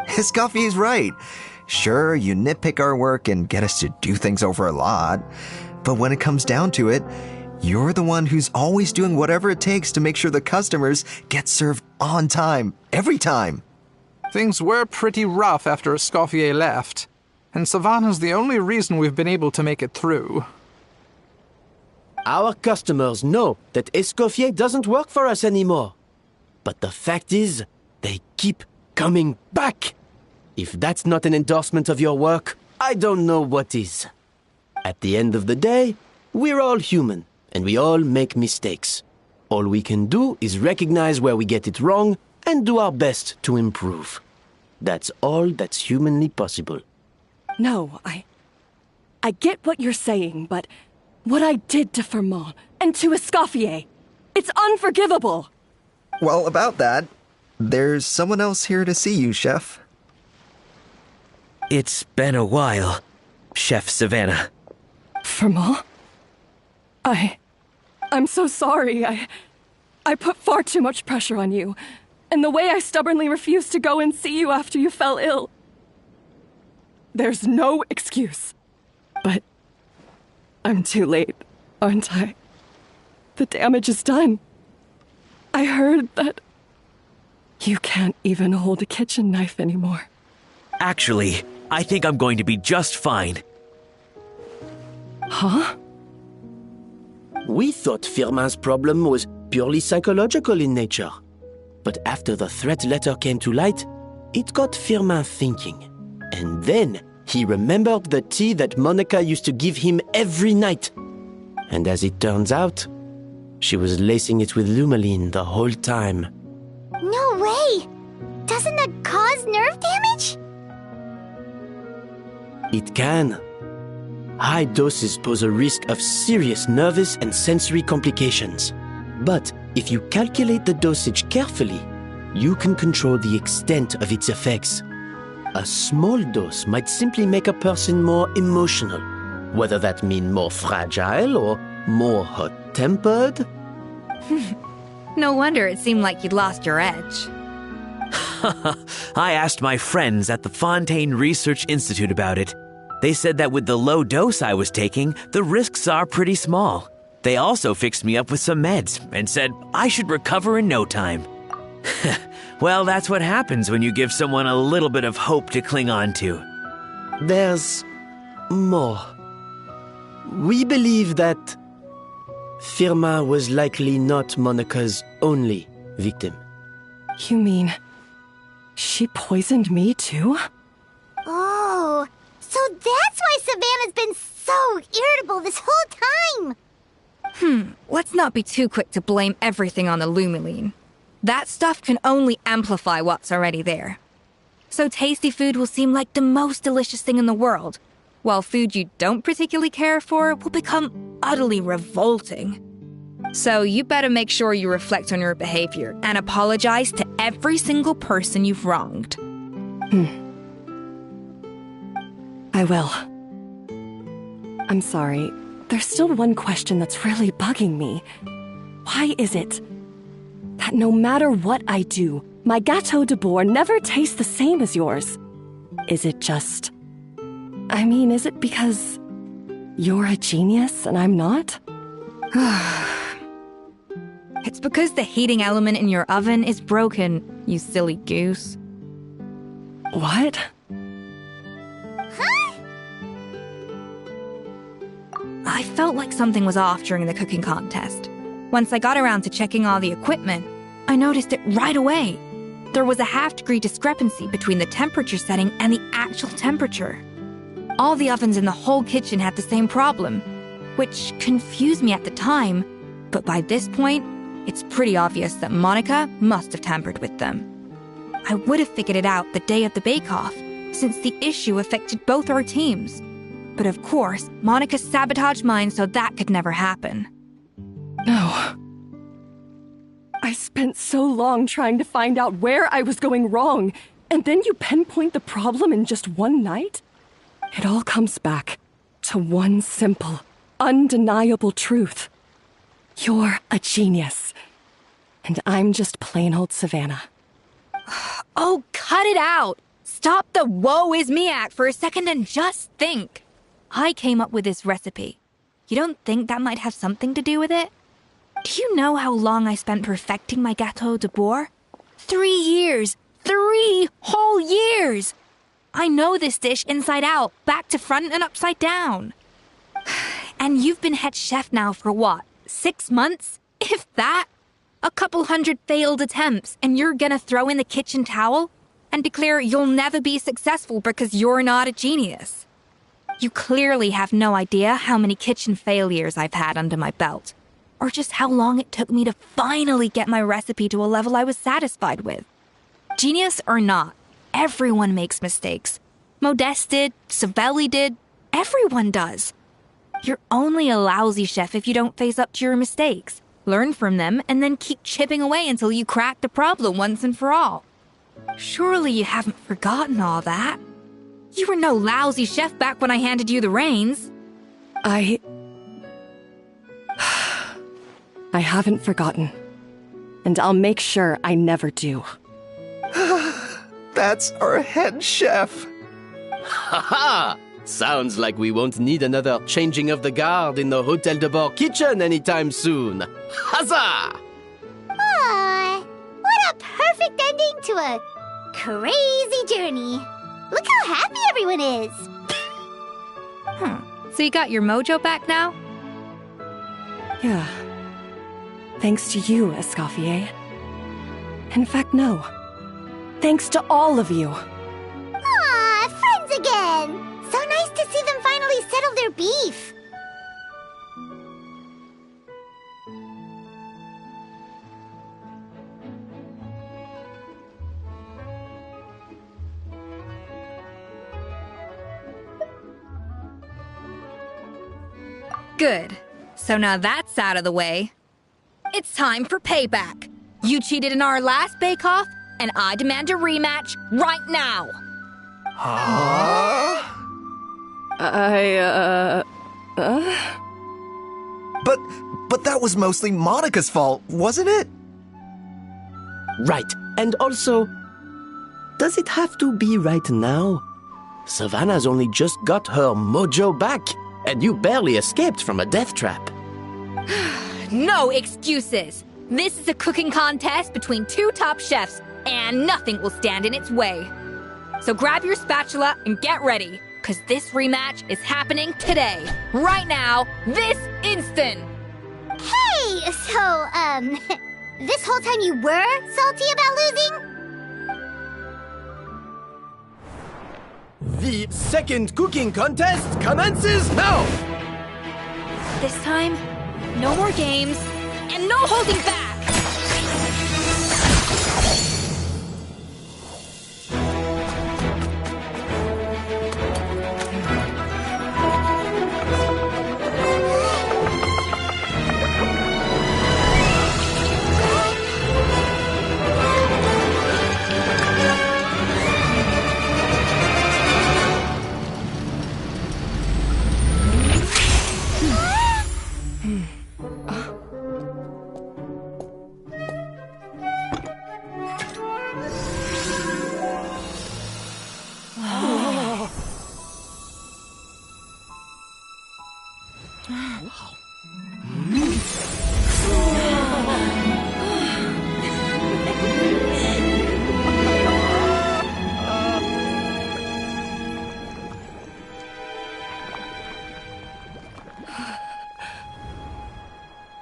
Escoffier's right. Sure, you nitpick our work and get us to do things over a lot. But when it comes down to it, You're the one who's always doing whatever it takes to make sure the customers get served on time, every time. Things were pretty rough after Escoffier left, and Savannah's the only reason we've been able to make it through. Our customers know that Escoffier doesn't work for us anymore. But the fact is, they keep coming back. If that's not an endorsement of your work, I don't know what is. At the end of the day, we're all human, and we all make mistakes. All we can do is recognize where we get it wrong and do our best to improve. That's all that's humanly possible. No, I get what you're saying, but what I did to Firmin and to Escoffier, it's unforgivable. Well, about that, there's someone else here to see you, Chef. It's been a while, Chef Savannah. Firmin? I'm so sorry. I put far too much pressure on you. And the way I stubbornly refused to go and see you after you fell ill. There's no excuse. But I'm too late, aren't I? The damage is done. I heard that you can't even hold a kitchen knife anymore. Actually, I think I'm going to be just fine. Huh? We thought Firmin's problem was purely psychological in nature. But after the threat letter came to light, it got Firmin thinking. And then he remembered the tea that Monica used to give him every night. And as it turns out, she was lacing it with Lumaline the whole time. No way! Doesn't that cause nerve damage? It can. High doses pose a risk of serious nervous and sensory complications. But if you calculate the dosage carefully, you can control the extent of its effects. A small dose might simply make a person more emotional, whether that means more fragile or more hot-tempered. No wonder it seemed like you'd lost your edge. I asked my friends at the Fontaine Research Institute about it. They said that with the low dose I was taking, the risks are pretty small. They also fixed me up with some meds and said I should recover in no time. Well, that's what happens when you give someone a little bit of hope to cling on to. There's more. We believe that Firmin was likely not Monica's only victim. You mean she poisoned me too? Oh, so that's why Savannah's been so irritable this whole time. Let's not be too quick to blame everything on the Lumaline. That stuff can only amplify what's already there. So tasty food will seem like the most delicious thing in the world, while food you don't particularly care for will become utterly revolting. So you better make sure you reflect on your behavior and apologize to every single person you've wronged. I will. I'm sorry. There's still one question that's really bugging me. Why is it that no matter what I do, my Gâteau de Bourg never tastes the same as yours? Is it just... is it because you're a genius and I'm not? It's because the heating element in your oven is broken, you silly goose. What? I felt like something was off during the cooking contest. Once I got around to checking all the equipment, I noticed it right away. There was a half-degree discrepancy between the temperature setting and the actual temperature. All the ovens in the whole kitchen had the same problem, which confused me at the time, but by this point, it's pretty obvious that Monica must have tampered with them. I would have figured it out the day of the bake-off, since the issue affected both our teams. But of course, Monica sabotaged mine so that could never happen. No. I spent so long trying to find out where I was going wrong, and then you pinpoint the problem in just one night? It all comes back to one simple, undeniable truth. You're a genius, and I'm just plain old Savannah. Oh, cut it out! Stop the woe is me act for a second and just think. I came up with this recipe. You don't think that might have something to do with it? Do you know how long I spent perfecting my Gâteau de Bourg? 3 years! 3 whole years! I know this dish inside out, back to front and upside down. And you've been head chef now for what, 6 months? If that? A couple hundred failed attempts, and you're gonna throw in the kitchen towel and declare you'll never be successful because you're not a genius. You clearly have no idea how many kitchen failures I've had under my belt, or just how long it took me to finally get my recipe to a level I was satisfied with. Genius or not, everyone makes mistakes. Modeste did, Savelli did, everyone does. You're only a lousy chef if you don't face up to your mistakes, learn from them, and then keep chipping away until you crack the problem once and for all. Surely you haven't forgotten all that. You were no lousy chef back when I handed you the reins. I haven't forgotten. And I'll make sure I never do. That's our head chef. Ha ha! Sounds like we won't need another changing of the guard in the Hôtel de Bord kitchen anytime soon. Huzzah! Aw, what a perfect ending to a crazy journey. Look how happy everyone is. So you got your mojo back now? Yeah. Thanks to you, Escoffier. In fact, no. Thanks to all of you. Aw, friends again. So nice to see them finally settle their beef. Good. So now that's out of the way. It's time for payback. You cheated in our last bake-off, and I demand a rematch right now. Huh? But that was mostly Monica's fault, wasn't it? Right. And also, does it have to be right now? Savannah's only just got her mojo back, and you barely escaped from a death trap. No excuses. This is a cooking contest between 2 top chefs, and nothing will stand in its way. So grab your spatula and get ready, because this rematch is happening today, right now, this instant. Hey, so, this whole time you were salty about losing? The second cooking contest commences now! This time, no more games, and no holding back!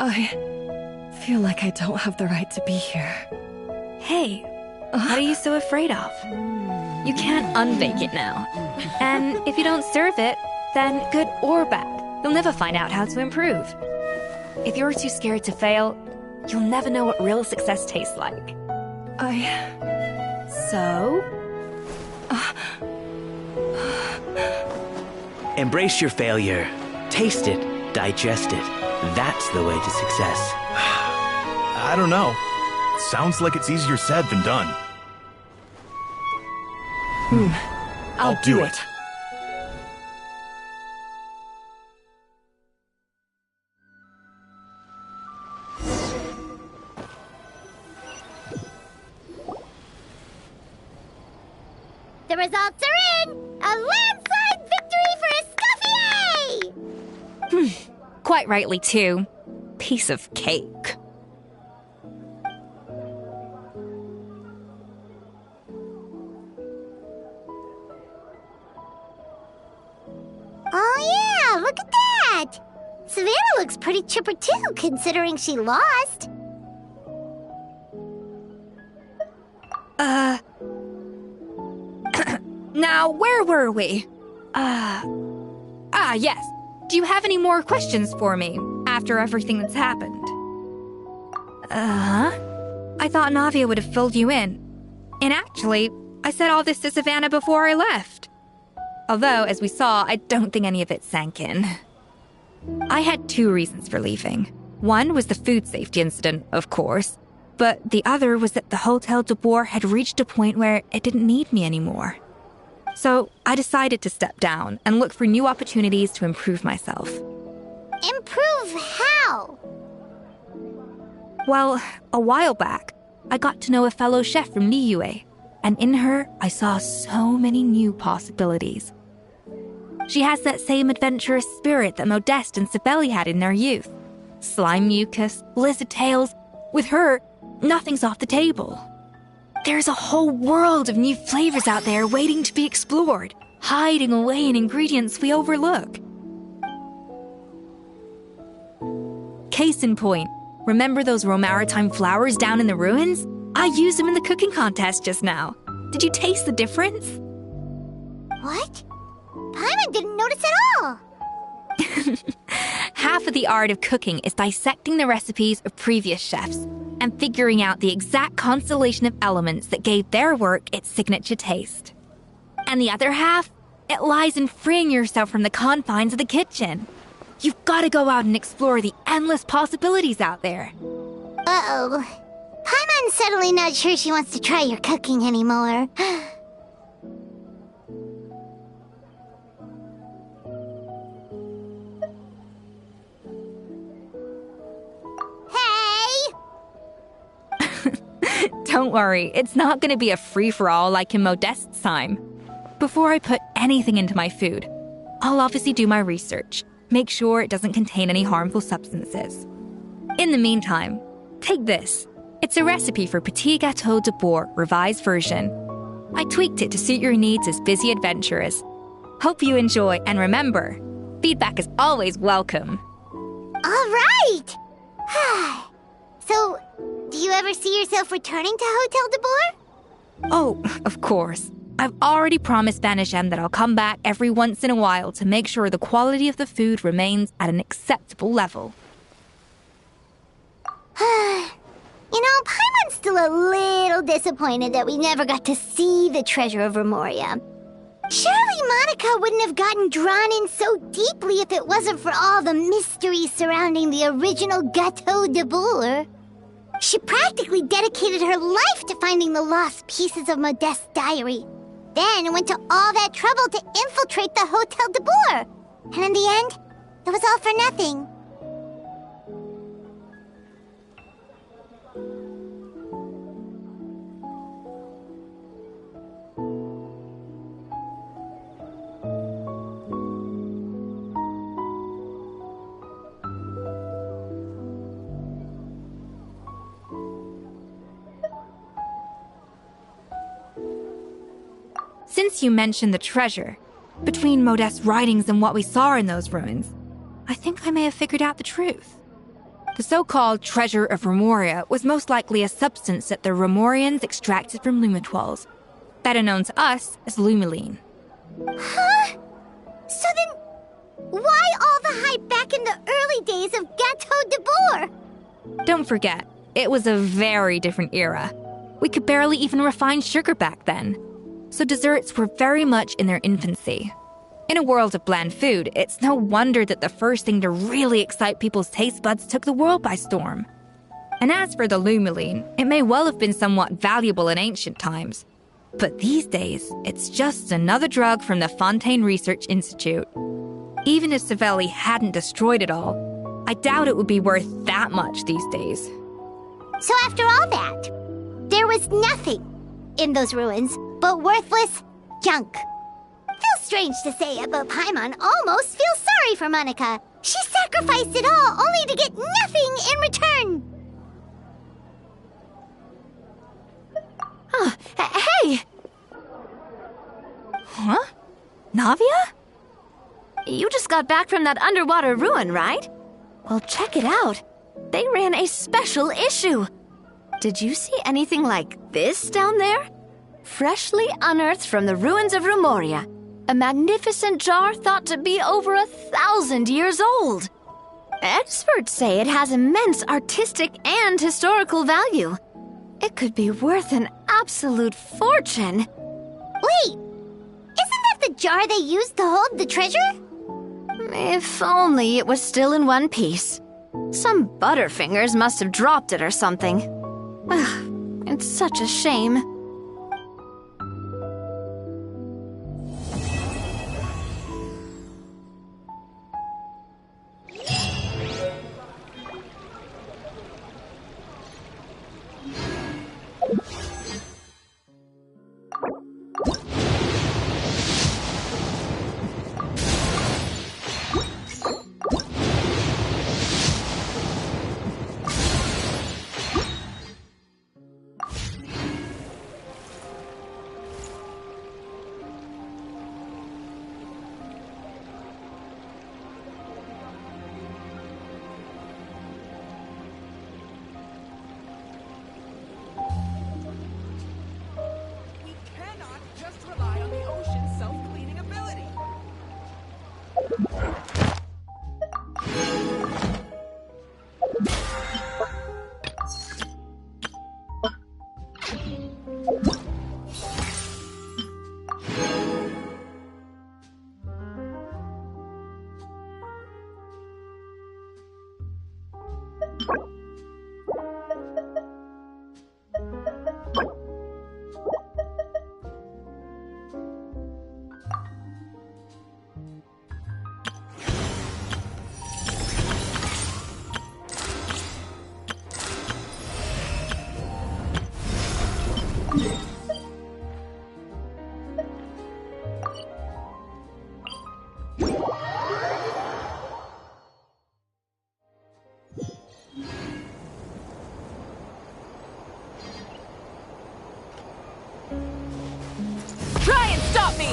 I feel like I don't have the right to be here. Hey, what are you so afraid of? You can't unbake it now. And if you don't serve it, then good or bad, you'll never find out how to improve. If you're too scared to fail, you'll never know what real success tastes like. So? Embrace your failure. Taste it. Digest it. That's the way to success. I don't know. Sounds like it's easier said than done. I'll do it. The results are in! A landslide victory for Escoffier! Quite rightly, too. Piece of cake. Oh yeah, look at that! Savannah looks pretty chipper too, considering she lost. Now, where were we? Yes. Do you have any more questions for me after everything that's happened? I thought Navia would have filled you in. And actually, I said all this to Savannah before I left. Although, as we saw, I don't think any of it sank in. I had 2 reasons for leaving. One was the food safety incident, of course, but the other was that the Hotel de Boer had reached a point where it didn't need me anymore. So I decided to step down and look for new opportunities to improve myself. Improve how? Well, a while back, I got to know a fellow chef from Liyue, and in her, I saw so many new possibilities. She has that same adventurous spirit that Modeste and Sibeli had in their youth. Slime mucus, lizard tails. With her, nothing's off the table. There's a whole world of new flavors out there waiting to be explored, hiding away in ingredients we overlook. Case in point, remember those Romaritime flowers down in the ruins? I used them in the cooking contest just now. Did you taste the difference? What? Paimon didn't notice at all. Half of the art of cooking is dissecting the recipes of previous chefs and figuring out the exact constellation of elements that gave their work its signature taste. And the other half, it lies in freeing yourself from the confines of the kitchen. You've got to go out and explore the endless possibilities out there. Uh-oh. Paimon's suddenly not sure she wants to try your cooking anymore. Don't worry, it's not going to be a free-for-all like in Modeste's time. Before I put anything into my food, I'll obviously do my research, make sure it doesn't contain any harmful substances. In the meantime, take this. It's a recipe for Petit Gâteau de Boer, revised version. I tweaked it to suit your needs as busy adventurers. Hope you enjoy, and remember, feedback is always welcome. All right! So, do you ever see yourself returning to Hotel de Boer? Oh, of course. I've already promised Banishem that I'll come back every once in a while to make sure the quality of the food remains at an acceptable level. You know, Paimon's still a little disappointed that we never got to see the treasure of Remoria. Surely Monica wouldn't have gotten drawn in so deeply if it wasn't for all the mystery surrounding the original Gâteau de Boer. She practically dedicated her life to finding the lost pieces of Modeste's diary. Then went to all that trouble to infiltrate the Hotel de Boer. And in the end, it was all for nothing. Since you mentioned the treasure, between Modeste's writings and what we saw in those ruins, I think I may have figured out the truth. The so-called treasure of Remoria was most likely a substance that the Remorians extracted from Lumitoiles, better known to us as Lumiline. Huh? So then, why all the hype back in the early days of Gâteau de Boer? Don't forget, it was a very different era. We could barely even refine sugar back then. So desserts were very much in their infancy. In a world of bland food, it's no wonder that the first thing to really excite people's taste buds took the world by storm. And as for the Lumiline, it may well have been somewhat valuable in ancient times. But these days, it's just another drug from the Fontaine Research Institute. Even if Sibeli hadn't destroyed it all, I doubt it would be worth that much these days. So after all that, there was nothing in those ruins but worthless junk. Feels strange to say it, but Paimon almost feels sorry for Monica. She said sacrificed it all only to get nothing in return. Hey! Huh? Navia? You just got back from that underwater ruin, right? Well, check it out. They ran a special issue. Did you see anything like this down there? Freshly unearthed from the ruins of Rumoria. A magnificent jar thought to be over 1,000 years old. Experts say it has immense artistic and historical value. It could be worth an absolute fortune. Wait, isn't that the jar they used to hold the treasure? If only it was still in one piece. Some butterfingers must have dropped it or something. Ugh, it's such a shame. Try and stop me!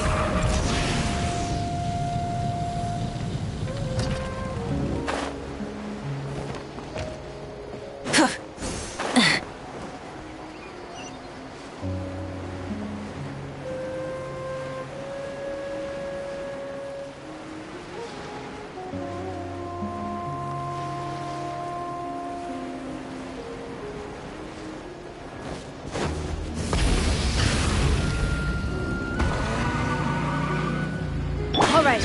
All right.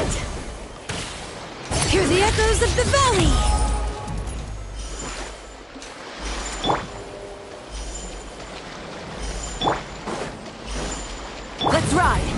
it! Hear the echoes of the valley! Let's ride!